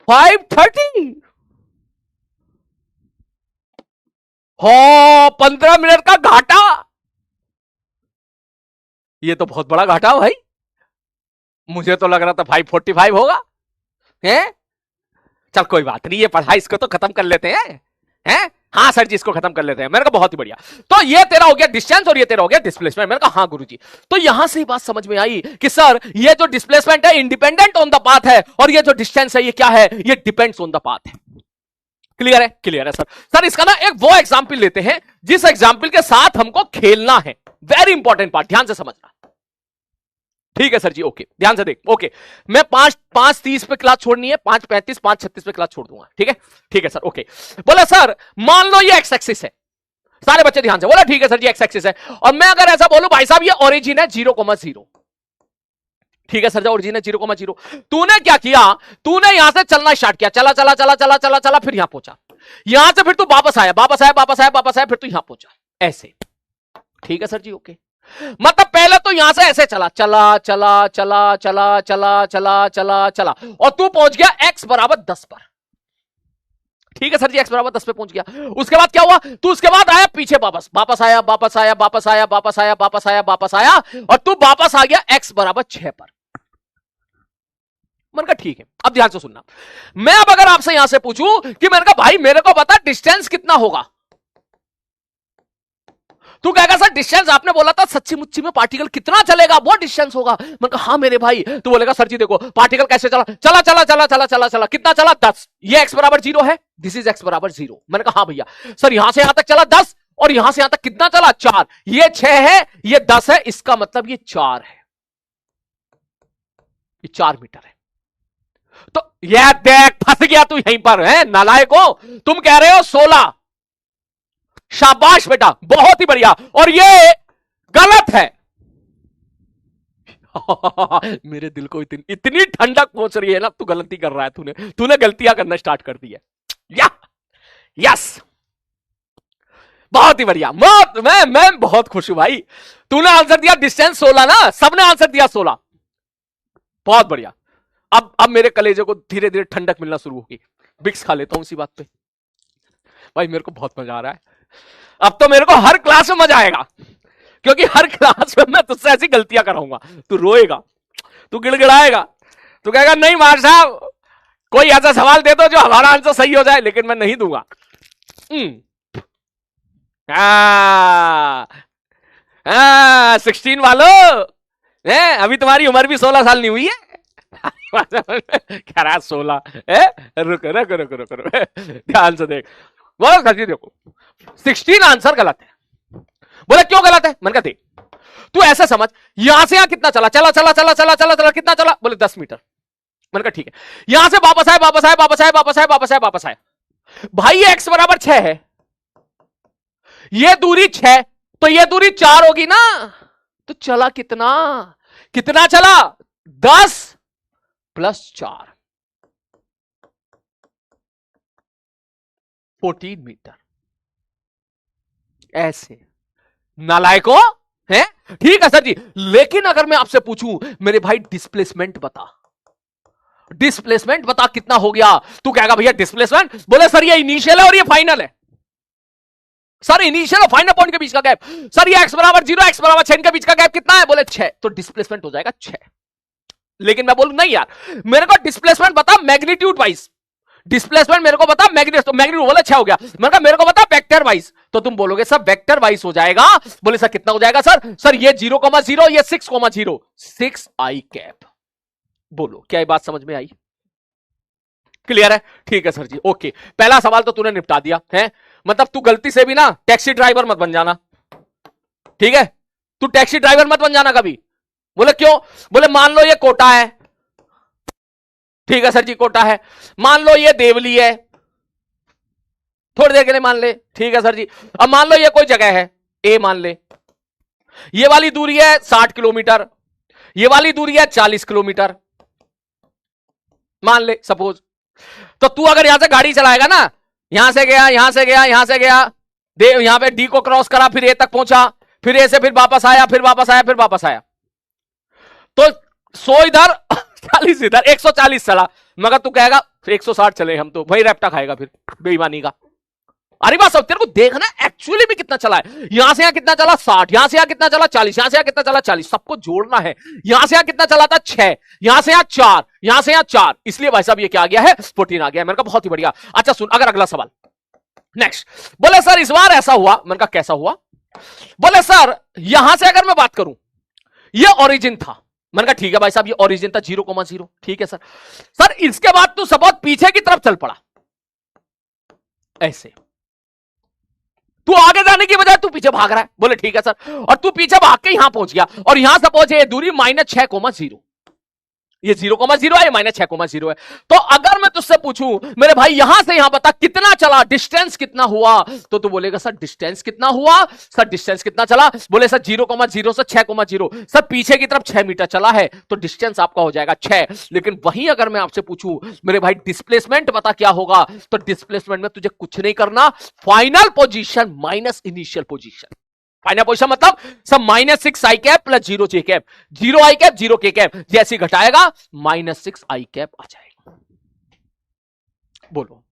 5:30 हो, 15 मिनट का घाटा। ये तो बहुत बड़ा घाटा भाई, मुझे तो लग रहा था 5:45 होगा। हैं? चल कोई बात नहीं, ये पढ़ाई इसको तो खत्म कर लेते हैं। हाँ सर जी इसको खत्म कर लेते हैं। मैंने कहा बहुत ही बढ़िया। तो ये तेरा हो गया डिस्टेंस और ये तेरा हो गया डिस्प्लेसमेंट। मैंने कहा हाँ गुरुजी। तो यहां से ही बात समझ में आई कि सर ये जो डिस्प्लेसमेंट है इंडिपेंडेंट ऑन द पाथ है, और ये जो डिस्टेंस है ये क्या है? ये डिपेंड्स ऑन द पाथ है। क्लियर है? क्लियर है सर। सर इसका ना एक वो एग्जाम्पल लेते हैं जिस एग्जाम्पल के साथ हमको खेलना है। वेरी इंपॉर्टेंट पार्ट, ध्यान से समझना। ठीक है सर जी, ओके ध्यान से देख। ओके मैं 5:30 पे क्लास छोड़नी है, 5:35 5:36 पे क्लास छोड़ दूंगा। ठीक है? ठीक है सर, ओके। बोला सर मान लो ये एक्स एक्सिस है, सारे बच्चे ध्यान से बोला ठीक है सर जी एक्स एक्सिस है, और मैं अगर ऐसा बोलूं भाई साहब ये ओरिजिन है 0,0। ठीक है सर जी ओरिजिन है 0,0। तूने क्या किया? तूने यहां से चलना स्टार्ट किया, चला चला चला चला चला चला, फिर यहां पहुंचा, यहां से फिर तू वापस आया वापस आया वापस आया वापस आया, फिर तू यहां पहुंचा, ऐसे। ठीक है सर जी, ओके। मतलब पहले तो यहां से ऐसे चला चला चला चला चला चला चला चला चला और तू पहुंच गया x बराबर 10 पर। ठीक है सर जी, x बराबर 10 पे पहुंच गया। उसके बाद क्या हुआ, तू उसके बाद आया पीछे, वापस वापस आया वापस आया वापस आया वापस आया वापस आया वापस आया और तू वापस आ गया x बराबर 6 पर। मैंने कहा ठीक है, अब ध्यान से सुनना। मैं अब अगर आपसे यहां से पूछूं कि मैंने कहा भाई मेरे को बता डिस्टेंस कितना होगा, तू कहेगा सर डिस्टेंस आपने बोला था सच्ची मुच्ची में पार्टिकल कितना चलेगा वो डिस्टेंस होगा। मैंने कहा हाँ मेरे भाई। तू बोलेगा सर जी देखो पार्टिकल कैसे चला चला चला चला चला चला चला कितना चला 10, ये x बराबर 0 है, दिस इज x बराबर 0। मैंने कहा हाँ भैया। सर यहां से यहां तक चला 10 और यहां से यहां तक कितना चला 4, ये 6 है ये 10 है, इसका मतलब ये 4 है, ये 4 मीटर है। तो यह देख फंस गया तू यहीं पर है नालायक हो। तुम कह रहे हो 16, शाबाश बेटा बहुत ही बढ़िया, और ये गलत है। मेरे दिल को इतनी ठंडक पहुंच रही है ना, तू गलती कर रहा है, तूने गलतियां करना स्टार्ट कर दी है। या यस बहुत ही बढ़िया, मैं बहुत खुश हूं भाई। तूने आंसर दिया डिस्टेंस 16 ना, सबने आंसर दिया 16, बहुत बढ़िया। अब मेरे कलेजे को धीरे धीरे ठंडक मिलना शुरू होगी। विक्स खा लेता हूं इसी बात पे। भाई मेरे को बहुत मजा आ रहा है, अब तो मेरे को हर क्लास में मजा आएगा, क्योंकि हर क्लास में मैं तुझसे ऐसी गलतियां कराऊंगा। तू रोएगा, तू गिड़गिड़ाएगा, तू कहेगा नहीं मार साहब कोई ऐसा सवाल दे दो जो हमारा आंसर सही हो जाए, लेकिन मैं नहीं दूंगा। 16 वालों, अभी तुम्हारी उम्र भी 16 साल नहीं हुई है। कह रहा 16, रुको रुको रुको रुको ध्यान से देख। बोलो देखो 16 आंसर गलत है। बोले क्यों गलत है? मैंने कहा देख तू ऐसा समझ, यहां से यहां कितना चला चला चला चला चला चला चला कितना चला? बोले 10 मीटर। मैंने कहा ठीक है, यहां से वापस आए वापस आए वापस आए वापस आए वापस आए वापस आए। भाई ये x बराबर 6 है, ये दूरी 6 तो ये दूरी 4 होगी ना, तो चला कितना, कितना चला? 10 प्लस 4 14 मीटर। ऐसे नालायकों है। ठीक है सर जी, लेकिन अगर मैं आपसे पूछूं मेरे भाई डिस्प्लेसमेंट बता, डिस्प्लेसमेंट बता कितना हो गया? तू कहेगा भैया डिस्प्लेसमेंट, बोले सर ये इनिशियल है और ये फाइनल है। सर इनिशियल और फाइनल पॉइंट के बीच का गैप, सर ये x बराबर 0 x बराबर 6 के बीच का गैप कितना है? बोले 6, तो डिस्प्लेसमेंट हो जाएगा 6। लेकिन मैं बोलूं नहीं यार, मेरे को डिस्प्लेसमेंट बता मैग्नीट्यूड वाइज, डिस्प्लेसमेंट मेरे को बता मैग्नीट्यूड, तो मैग्नीट्यूड बोले 6 हो गया। मैंने कहा मेरे को बता वेक्टर वाइज, तो तुम बोलोगे सर वेक्टर वाइज हो जाएगा। बोले सर कितना हो जाएगा सर? सर ये 0,0 ये 6,0 6 i कैप। बोलो क्या ये बात समझ में आई? क्लियर है? ठीक है सर जी, ओके। पहला सवाल तो तूने निपटा दिया है, मतलब तू गलती से भी ना टैक्सी ड्राइवर मत बन जाना, ठीक है? तू टैक्सी ड्राइवर मत बन जाना कभी। बोले क्यों? बोले मान लो ये कोटा है, ठीक है सर जी कोटा है, मान लो ये देवली है, थोड़ी देर के लिए मान ले, ठीक है सर जी। अब मान लो ये कोई जगह है ए, मान ले ये वाली दूरी है 60 किलोमीटर, ये वाली दूरी है 40 किलोमीटर, मान ले सपोज। तो तू अगर यहां से गाड़ी चलाएगा ना, यहां से गया यहां से गया यहां से गया, यहां पे डी को क्रॉस करा, फिर ए तक पहुंचा, फिर ए से फिर वापस आया, फिर वापस आया, फिर वापस आया, तो 100 इधर 40 इधर, 140 चला। मगर तू कहेगा 160 चले हम, तो वही रैप्टा खाएगा फिर बेईमानी का। अरे बात सब तेरे को देखना एक्चुअली भी कितना चला है। यहां से यहां कितना चला 60, यहां से यहां कितना चला 40, यहां से यहां कितना चला 40, सबको जोड़ना है। यहां से यहां कितना चला था 6, यहां से यहां 4, यहां से यहां 4, इसलिए भाई साहब ये क्या आ गया है 14 आ गया है। मैंने कहा बहुत ही बढ़िया। अच्छा सुन, अगर अगला सवाल नेक्स्ट, बोले सर इस बार ऐसा हुआ। मैंने कहा कैसा हुआ? बोले सर यहां से अगर मैं बात करूं, ये ओरिजिन था। मैंने कहा ठीक है भाई साहब ये ओरिजिन था 0,0, ठीक है सर। सर इसके बाद तू सपोज पीछे की तरफ चल पड़ा, ऐसे तू आगे जाने की बजाय तू पीछे भाग रहा है। बोले ठीक है सर, और तू पीछे भाग के यहां पहुंच गया, और यहां सपोज ये दूरी -6,0, ये 0,0 है, ये -6,0 है। तो अगर मैं तुझसे पूछूं मेरे भाई यहां से यहां बता कितना चला, डिस्टेंस कितना हुआ, तो तू बोलेगा सर डिस्टेंस कितना हुआ? सर डिस्टेंस कितना चला? बोले सर 0,0 से 6,0, सर पीछे की तरफ 6 मीटर चला है, तो डिस्टेंस आपका हो जाएगा 6। लेकिन वहीं अगर मैं आपसे पूछूं मेरे भाई डिस्प्लेसमेंट बता क्या होगा, तो डिस्प्लेसमेंट में तुझे कुछ नहीं करना, final position minus initial position. Final position मतलब सब -6i cap plus 0j cap, 0i cap 0k cap, जैसे घटाएगा -6i कैप आ जाएगा। बोलो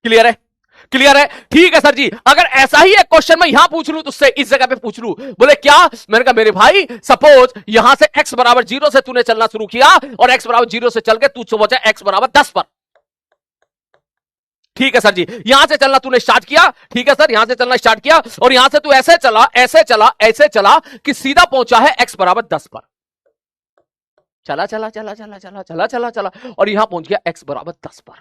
क्लियर है? क्लियर है? ठीक है सर जी। अगर ऐसा ही एक क्वेश्चन मैं यहां पूछ लूं, तुझसे इस जगह पे पूछ लूं, बोले क्या? मैंने कहा मेरे भाई सपोज यहां से x बराबर 0 से तूने चलना शुरू किया और x बराबर 0 से चल के तू पहुंचा x बराबर 10 पर। ठीक है सर जी, यहां से चलना तूने स्टार्ट किया। ठीक है सर, यहां से चलना स्टार्ट किया और यहां से तू ऐसे चला ऐसे चला ऐसे चला कि सीधा पहुंचा है x बराबर 10 पर। चला चला चला चला चला चला चला चला और यहां पहुंच गया x बराबर 10 पर।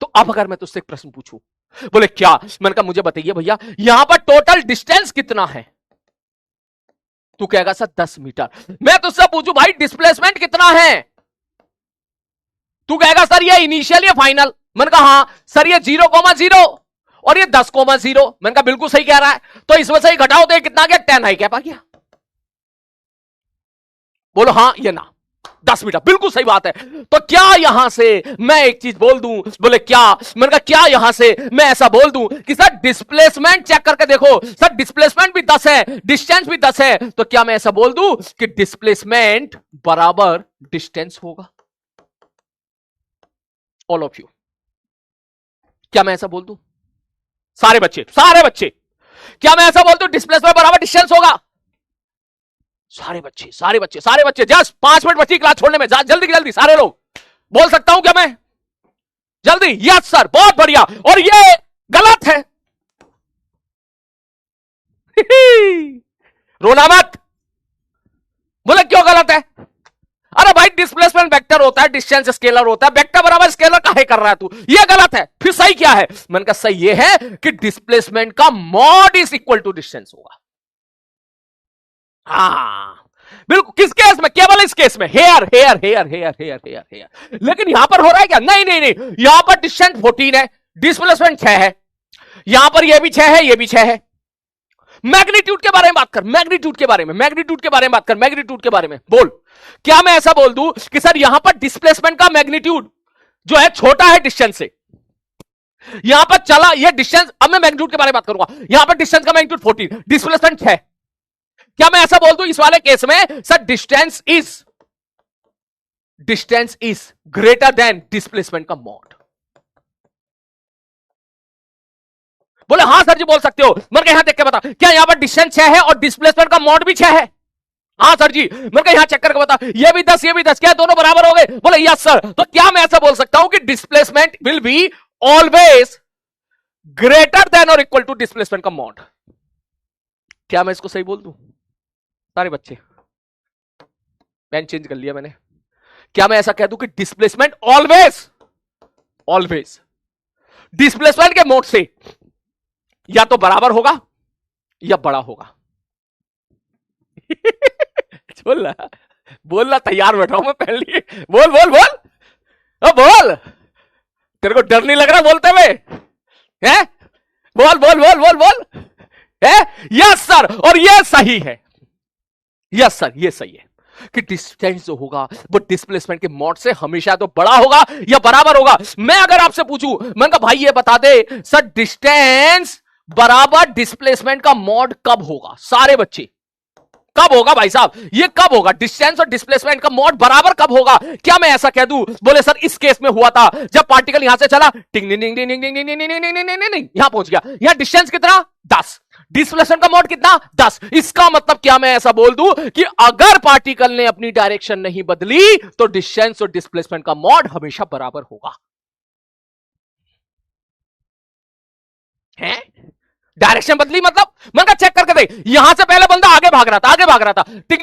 तो अब अगर मैं तुझसे एक प्रश्न पूछूं, बोले क्या? मैंने कहा मुझे बताइए भैया यहां पर टोटल डिस्टेंस कितना है? तू कहेगा सर 10 मीटर। मैं तुझसे पूछूं भाई डिस्प्लेसमेंट कितना है? तू कहेगा सर ये इनिशियल या फाइनल। मैंने कहा हां सर ये 0,0 और ये 10,0। मैंने कहा बिल्कुल सही कह रहा है। तो इस वजह से ही घटाओ तो ये कितना आ गया? 10i कैप आ गया। बोलो हां ये ना 10 मीटर, बिल्कुल सही बात है। तो क्या यहां से मैं एक चीज बोल दूं? बोले क्या? मैंने कहा क्या यहां से मैं ऐसा बोल दूं कि सर डिस्प्लेसमेंट चेक करके देखो, सर डिस्प्लेसमेंट भी 10 है, डिस्टेंस भी 10 है, तो क्या मैं ऐसा बोल दूं कि डिस्प्लेसमेंट बराबर डिस्टेंस होगा? ऑल ऑफ यू, क्या मैं ऐसा बोल दूं? सारे बच्चे क्या मैं ऐसा बोल दूं डिस्प्लेसमेंट बराबर डिस्टेंस होगा? सारे बच्चे जस्ट 5 मिनट बची क्लास छोड़ने में, जल्दी सारे लोग बोल सकता हूं क्या मैं? जल्दी। यस सर, बहुत बढ़िया। और ये गलत है। रोना मत। बोले क्यों गलत है? अरे भाई डिस्प्लेसमेंट वेक्टर होता है, डिस्टेंस स्केलर होता है, वेक्टर बराबर स्केलर काहे कर रहा है तू? ये गलत है। फिर सही क्या है? मैंने कहा सही ये है कि डिस्प्लेसमेंट का mod is equal to distance होगा। हाँ बिल्कुल। किस केस में? केवल इस केस में हेयर। लेकिन यहां पर हो रहा है क्या? नहीं, यहां पर डिस्टेंस 14 है, डिस्प्लेसमेंट 6 है, यहां पर यह भी 6 है, यह भी 6 है। मैग्नीट्यूड के बारे में बात कर, मैग्नीट्यूड के बारे में बोल। क्या मैं ऐसा बोल दूं कि सर यहां पर डिस्प्लेसमेंट का मैग्नीट्यूड जो है छोटा है डिस्टेंस से, यहां पर चला यह डिस्टेंस। अब मैं मैग्नीट्यूड के बारे में बात करूंगा। यहां पर डिस्टेंस का मैग्नीट्यूड 14, डिस्प्लेसमेंट 6। क्या मैं ऐसा बोल दूं इस वाले केस में sir distance is greater than displacement का मॉड? बोले हां सर जी बोल सकते हो। मैंने कहा यहां देख के बता, क्या यहां पर डिस्टेंस 6 है और डिस्प्लेसमेंट का मॉड भी 6 है? हां सर जी। मैंने कहा यहां चेक करके बता, ये भी 10 ये भी 10, क्या दोनों बराबर हो गए? बोले यस सर। तो क्या मैं ऐसा बोल सकता हूं कि displacement will be always greater than और इक्वल टू डिस्प्लेसमेंट का मॉड? क्या मैं इसको सही बोल दूं? सारे बच्चे, पेन चेंज कर लिया मैंने। क्या मैं ऐसा कह दूं कि डिस्प्लेसमेंट ऑलवेज डिस्प्लेसमेंट के मोड से या तो बराबर होगा या बड़ा होगा? बोलना तैयार बैठा हूं मैं पहले। बोल। तेरे को डर नहीं लग रहा बोलते हुए? हैं? बोल। Yes sir. और ये सही है। यस सर, ये सही है कि डिस्टेंस जो होगा वो डिस्प्लेसमेंट के मॉड से हमेशा तो बड़ा होगा या बराबर होगा। मैं अगर आपसे पूछूं, मैंने कहा भाई ये बता दे सर डिस्टेंस बराबर डिस्प्लेसमेंट का मॉड कब होगा? सारे बच्चे कब होगा भाई साहब? ये कब होगा? डिस्टेंस और डिस्प्लेसमेंट का मॉड बराबर कब होगा? क्या मैं ऐसा कह दूं? बोले सर इस केस में हुआ था जब पार्टिकल यहां से चला, टिंग यहां पहुंच गया। यहां डिस्टेंस कितना? 10, डिस्प्लेसमेंट का मोड कितना? 10। इसका मतलब क्या मैं ऐसा बोल दूं कि अगर पार्टिकल ने अपनी डायरेक्शन नहीं बदली तो डिस्टेंस और डिस्प्लेसमेंट का मोड हमेशा बराबर होगा? है? डायरेक्शन बदली मतलब? मैं चेक करके देख, यहां से पहले बंदा आगे भाग रहा था, टिंग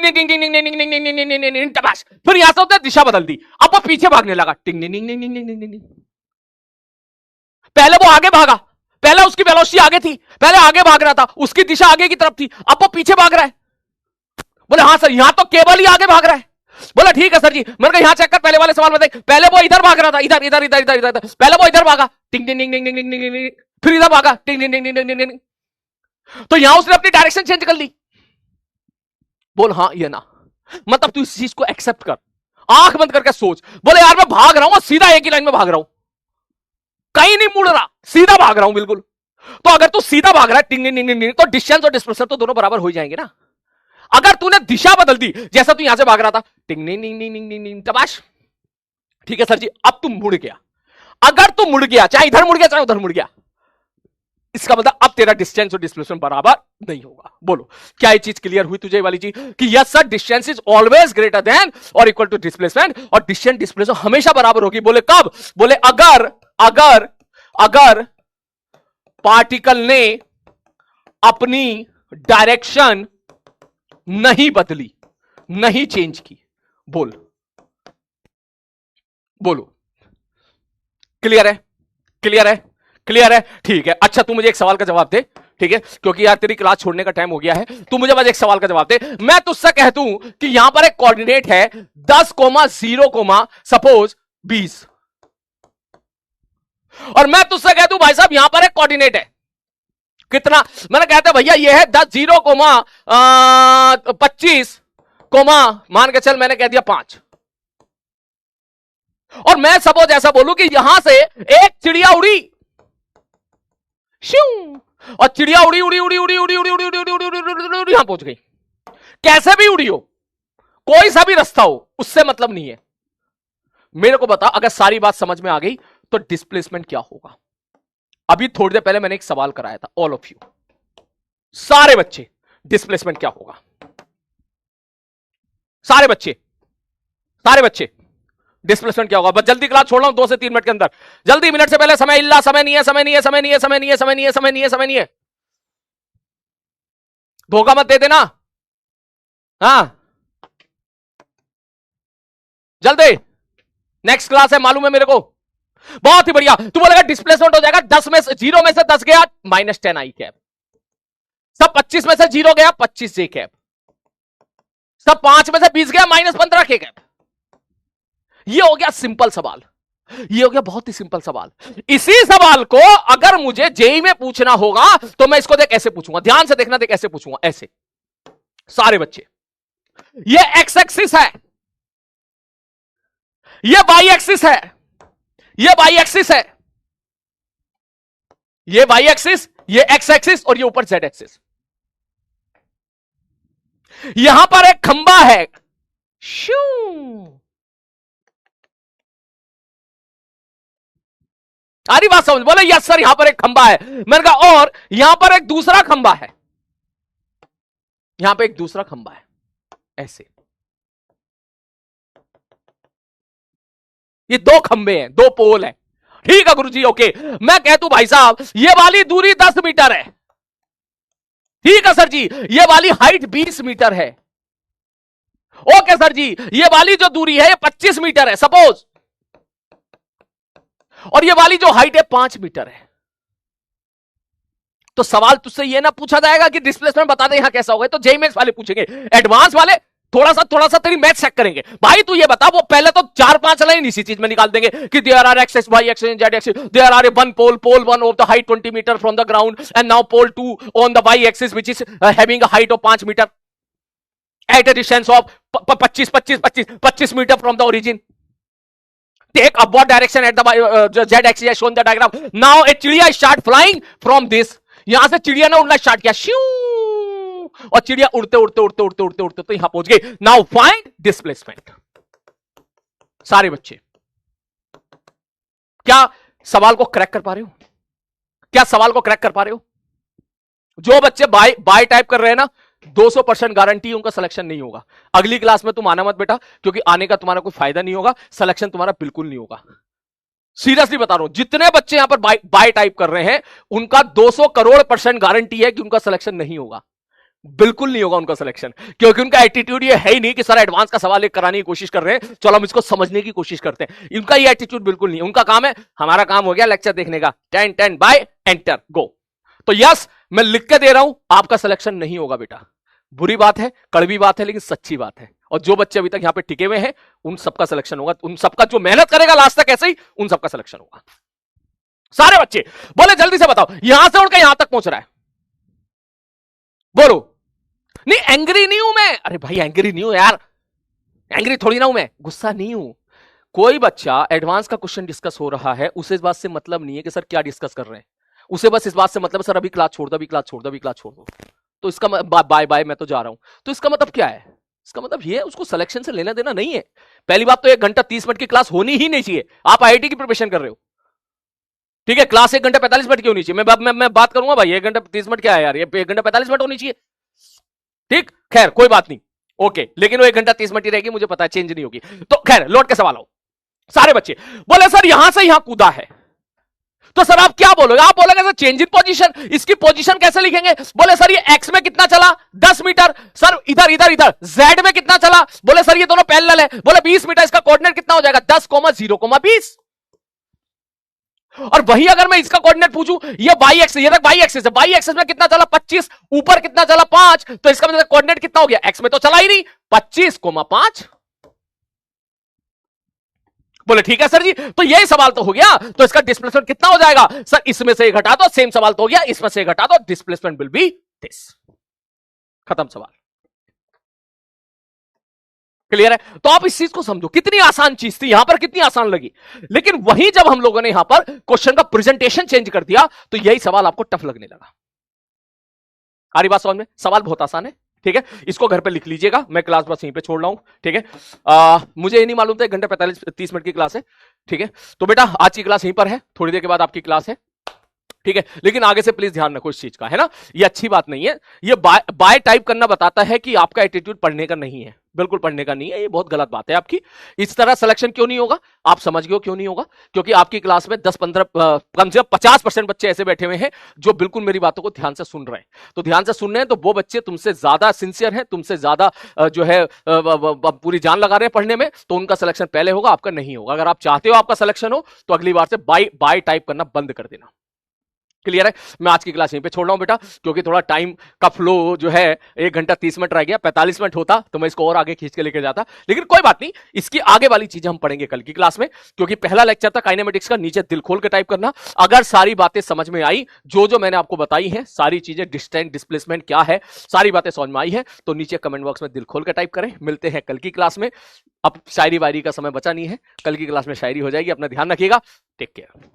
फिर यहां से दिशा बदल दी, अब वो पीछे भागने लगा, टिंग। पहले वो आगे भागा, पहले उसकी वेलोसिटी आगे थी, पहले आगे भाग रहा था, उसकी दिशा आगे की तरफ थी, अब वो पीछे भाग रहा है। बोले हाँ सर, यहां तो केवल ही आगे भाग रहा है। बोला ठीक है सर जी। मैंने कहा यहां चेक कर, पहले वाले सवाल में देख, पहले वो इधर भाग रहा था, इधर, पहले वो इधर भागा, टिंग फिर इधर भागा, टिंग। तो यहां उसने अपनी डायरेक्शन चेंज कर ली। बोल हाँ या ना। मतलब तू इस चीज को एक्सेप्ट कर, आंख बंद करके सोच। बोले यार मैं भाग रहा हूं, सीधा एक ही लाइन में भाग रहा हूं, कहीं नहीं मुड़ रहा, सीधा भाग रहा हूं बिल्कुल। तो अगर तू सीधा भाग रहा है टिंग टिंग टिंग, तो डिस्टेंस और डिस्प्लेसमेंट तो दोनों बराबर हो ही जाएंगे ना। अगर तूने दिशा बदल दी, जैसा तू यहां से भाग रहा था टिंग टिंग टिंग टिंग टिंग टिंग, तबाश, ठीक है सर जी, अब तुम मुड़ गया। अगर तू मुड़ गया, चाहे इधर मुड़ गया चाहे उधर मुड़ गया, इसका मतलब अब तेरा डिस्टेंस और डिस्प्लेसमेंट बराबर नहीं होगा। बोलो क्या ये चीज क्लियर हुई तुझे वाली चीज कि yes sir distance is always greater than और इक्वल टू डिस्प्लेसमेंट, और डिस्टेंस डिस्प्लेसमेंट हमेशा बराबर होगी। बोले कब? बोले अगर अगर अगर पार्टिकल ने अपनी डायरेक्शन नहीं बदली, नहीं चेंज की। बोलो क्लियर है? क्लियर है? क्लियर है? ठीक है। अच्छा तू मुझे एक सवाल का जवाब दे, ठीक है, क्योंकि यार तेरी क्लास छोड़ने का टाइम हो गया है। तू मुझे बस एक सवाल का जवाब दे। मैं तुझसे कह दूं कि यहां पर एक कोऑर्डिनेट है 10,0, सपोज 20, और मैं तुझसे कह दूं भाई साहब यहां पर एक कोऑर्डिनेट है कितना, मैंने कहता भैया ये है 10,0,25, मान के चल मैंने कह दिया 5, और मैं सपोज ऐसा बोलूं कि यहां से एक चिड़िया उड़ी, और चिड़िया उड़ी उड़ी उड़ी उड़ी उड़ी उड़ी उड़ी उड़ी उड़ी उड़ी उड़ी उड़ी यहां पहुंच गई। कैसे भी उड़ी हो, कोई सा भी रास्ता हो, उससे मतलब नहीं है। मेरे को बता, अगर सारी बात समझ में आ गई तो डिस्प्लेसमेंट क्या होगा। अभी थोड़ी देर पहले मैंने एक सवाल कराया था, ऑल ऑफ यू, सारे बच्चे, डिस्प्लेसमेंट क्या होगा? सारे बच्चे डिस्प्लेसमेंट क्या होगा? बस जल्दी क्लास छोड़ रहा हूं 2 से 3 मिनट के अंदर, जल्दी, मिनट से पहले समय इल्ला, समय नहीं है, समय नहीं है, समय नहीं है, समय नहीं है, समय नहीं है, समय नहीं है, समय नहीं है, धोखा मत दे देना। हाँ जल्दी, नेक्स्ट क्लास है, मालूम है मेरे को। बहुत ही बढ़िया। तू बोलेगा डिस्प्लेसमेंट हो जाएगा 10 में से 0 में से 10 गया -10 आई कैप, सब 25 में से 0 गया 25 जे कैप, सब 5 में से 20 गया -15 के कैप। ये हो गया सिंपल सवाल, ये हो गया बहुत ही सिंपल सवाल। इसी सवाल को अगर मुझे जेई में पूछना होगा तो मैं इसको देख ऐसे पूछूंगा, ध्यान से देखना, देख ऐसे पूछूंगा, ऐसे। सारे बच्चे, ये एक्स एक्सिस है, ये वाई एक्सिस है, ये वाई एक्सिस है, ये वाई एक्सिस, ये एक्स एक्सिस, और ये ऊपर जेड एक्सिस। यहां पर एक खंबा है, शू, सारी बात समझ। बोले यस सर यहां पर एक खंबा है, मैंने कहा और यहां पर एक दूसरा खंबा है, यहां पर एक दूसरा खंबा है, ऐसे। ये 2 खंबे हैं, 2 पोल हैं, ठीक है गुरुजी, ओके। मैं कहता हूं भाई साहब ये वाली दूरी 10 मीटर है, ठीक है सर जी, ये वाली हाइट 20 मीटर है, ओके सर जी, ये वाली जो दूरी है ये 25 मीटर है सपोज, और ये वाली जो हाइट है 5 मीटर है। तो सवाल तुझसे ये ना पूछा जाएगा कि डिस्प्लेसमेंट बता दे यहां कैसा होगा, तो जेईई मेंस वाले पूछेंगे, एडवांस वाले थोड़ा सा तेरी मैथ चेक करेंगे। भाई तू ये बता, वो पहले तो 4-5 लाइन इसी चीज में निकाल देंगे कि there are X Y X Z axis, there are one pole, pole 1 of the height 20 metre from the ground, and now pole 2 on the Y axis which is having a height of 5 metre at a distance of 25 metre from the origin. Take upward direction at the z axis as shown in the diagram. Now a चिड़िया start flying from this. यहां से चिड़िया ने उड़ना start किया, श्यू, और चिड़िया उड़ते उड़ते उड़ते उड़ते उड़ते उड़ते तो यहां पहुंच गई। Now find displacement. सारे बच्चे क्या सवाल को क्रैक कर पा रहे हो? क्या सवाल को क्रैक कर पा रहे हो? जो बच्चे बाय टाइप कर रहे हैं ना, 200% गारंटी उनका सिलेक्शन नहीं होगा। अगली क्लास में तुम आना मत बेटा, क्योंकि आने का तुम्हारा कोई फायदा नहीं होगा, सिलेक्शन तुम्हारा बिल्कुल नहीं होगा। सीरियसली बता रहा हूं, जितने बच्चे यहां पर बाय टाइप कर रहे हैं उनका 200 करोड़% गारंटी है कि उनका सिलेक्शन नहीं होगा, बिल्कुल नहीं होगा उनका सिलेक्शन, क्योंकि उनका एटीट्यूड ये है ही नहीं कि सर एडवांस का सवाल एक कराने की कोशिश कर रहे हैं, चलो हम इसको समझने की कोशिश करते हैं। उनका ये एटीट्यूड बिल्कुल नहीं। उनका काम है, हमारा काम हो गया लेक्चर देखने का, 10 बाय एंटर गो। तो यस मैं लिख के दे रहा हूं, आपका सिलेक्शन नहीं होगा बेटा। बुरी बात है, कड़वी बात है, लेकिन सच्ची बात है। और जो बच्चे अभी तक यहां पे टिके हुए हैं उन सबका सिलेक्शन होगा, उन सबका जो मेहनत करेगा लास्ट तक ऐसे ही, उन सबका सिलेक्शन होगा। सारे बच्चे बोले जल्दी से बताओ, यहां से उनका यहां तक पहुंच रहा है, बोलो। नहीं एंग्री नहीं हूं मैं, अरे भाई एंग्री नहीं हूं यार, एंग्री थोड़ी ना हूं मैं, गुस्सा नहीं हूं। कोई बच्चा एडवांस का क्वेश्चन डिस्कस हो रहा है, उसे इस बात से मतलब नहीं है कि सर क्या डिस्कस कर रहे हैं, उसे बस इस बात से मतलब सर अभी क्लास छोड़ दो, अभी क्लास छोड़ दो, अभी क्लास छोड़ दो, तो इसका बाय बाय मैं तो जा रहा हूं। तो इसका मतलब क्या है? इसका मतलब ये है उसको सिलेक्शन से लेना देना नहीं है। पहली बात तो 1 घंटा 30 मिनट की क्लास होनी ही नहीं चाहिए। आप आईआईटी की प्रिपरेशन कर रहे हो, ठीक है, क्लास 1 घंटा 45 मिनट की होनी चाहिए। मैं बात करूंगा भाई 1 घंटा 30 मिनट क्या है यार, ये 1 घंटा 45 मिनट होनी चाहिए, ठीक, खैर कोई बात नहीं, ओके, लेकिन वो 1 घंटा 30 मिनट ही रहेगी, मुझे पता है चेंज नहीं होगी। तो खैर लौट के सवाल आओ। सारे बच्चे बोले सर यहां से यहां कूदा है, तो सर आप क्या बोलोगे? आप बोलोगे सर चेंज इन पोजीशन, इसकी पोजीशन कैसे लिखेंगे? बोले सर ये एक्स में कितना चला 10 मीटर, सर इधर इधर इधर जेड में कितना चला? बोले सर ये दोनों पैरेलल है, बोले 20 मीटर, इसका कोऑर्डिनेट कितना हो जाएगा 10,0,20। और वही अगर मैं इसका कोऑर्डिनेट पूछूं, ये वाई एक्सिस, ये तक वाई एक्सिस है, वाई एक्सिस में कितना चला 25, ऊपर कितना चला 5, तो इसका मतलब कोऑर्डिनेट कितना हो गया? एक्स में तो चला ही नहीं, 25,5। बोले ठीक है सर जी, तो यही सवाल तो हो गया, तो इसका डिस्प्लेसमेंट कितना हो जाएगा? सर इसमें से घटा दो, सेम सवाल तो हो गया, इसमें से घटा दो, डिस्प्लेसमेंट विल बी दिस। खत्म सवाल। क्लियर है? तो आप इस चीज को समझो, कितनी आसान चीज थी, यहां पर कितनी आसान लगी, लेकिन वहीं जब हम लोगों ने यहां पर क्वेश्चन का प्रेजेंटेशन चेंज कर दिया तो यही सवाल आपको टफ लगने लगा। आ रही बात समझ में? सवाल बहुत आसान है, ठीक है, इसको घर पे लिख लीजिएगा, मैं क्लास बस यहीं पे छोड़ रहा हूं, ठीक है। मुझे ये नहीं मालूम था 1 घंटा 45-30 मिनट की क्लास है, ठीक है, तो बेटा आज की क्लास यहीं पर है, थोड़ी देर के बाद आपकी क्लास है, ठीक है, लेकिन आगे से प्लीज ध्यान रखो इस चीज का, है ना, ये अच्छी बात नहीं है। ये बाय टाइप करना बताता है कि आपका एटीट्यूड पढ़ने का नहीं है, बिल्कुल पढ़ने का नहीं है, ये बहुत गलत बात है आपकी। इस तरह सिलेक्शन क्यों नहीं होगा? आप समझ गए हो क्यों नहीं होगा? क्योंकि आपकी क्लास में 10-15 कम से कम 50% बच्चे ऐसे बैठे हुए हैं जो बिल्कुल मेरी बातों को ध्यान से सुन रहे हैं। तो ध्यान से सुन रहे हैं तो वो बच्चे तुमसे ज्यादा सिंसियर हैं, तुमसे ज्यादा जो है पूरी जान लगा रहे हैं पढ़ने में, तो उनका सिलेक्शन पहले होगा, आपका नहीं होगा। अगर आप चाहते हो आपका सिलेक्शन हो तो अगली बार से बाय टाइप करना बंद कर देना। क्लियर है? मैं आज की क्लास यहीं पे छोड़ रहा हूं बेटा, क्योंकि थोड़ा टाइम का फ्लो जो है 1 घंटा 30 मिनट रह गया, 45 मिनट होता तो मैं इसको और आगे खींच के लेके जाता, लेकिन कोई बात नहीं, इसकी आगे वाली चीजें हम पढ़ेंगे कल की क्लास में, क्योंकि पहला लेक्चर था काइनेमेटिक्स का, नीचे दिल खोल के टाइप करना। अगर सारी बातें समझ में आई, जो मैंने आपको बताई हैं, सारी चीजें, डिस्टेंस डिस्प्लेसमेंट क्या है, सारी बातें समझ में आई है, तो नीचे कमेंट बॉक्स में दिल खोल के टाइप करें। मिलते हैं कल की क्लास में। अब शायरी वायरी का समय बचा नहीं है, कल की क्लास में शायरी हो जाएगी। अपना ध्यान रखिएगा, टेक केयर।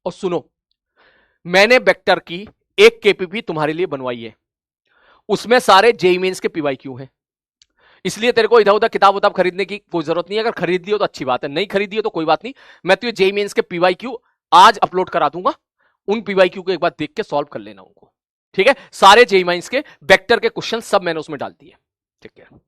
और सुनो, मैंने वेक्टर की एक केपीपी तुम्हारे लिए बनवाई है, उसमें सारे जेईई मेंस के पीवाईक्यू हैं, इसलिए तेरे को इधर उधर किताब उताब खरीदने की कोई जरूरत नहीं है। अगर खरीद लियो तो अच्छी बात है, नहीं खरीदी हो तो कोई बात नहीं, मैं तुझे जेईई मेंस के पीवाईक्यू आज अपलोड करा दूंगा, उन पीवाईक्यू को एक बार देख के सॉल्व कर लेना उनको, ठीक है। सारे जेईई मेंस के वेक्टर के क्वेश्चन सब मैंने उसमें डाल दिए, ठीक है।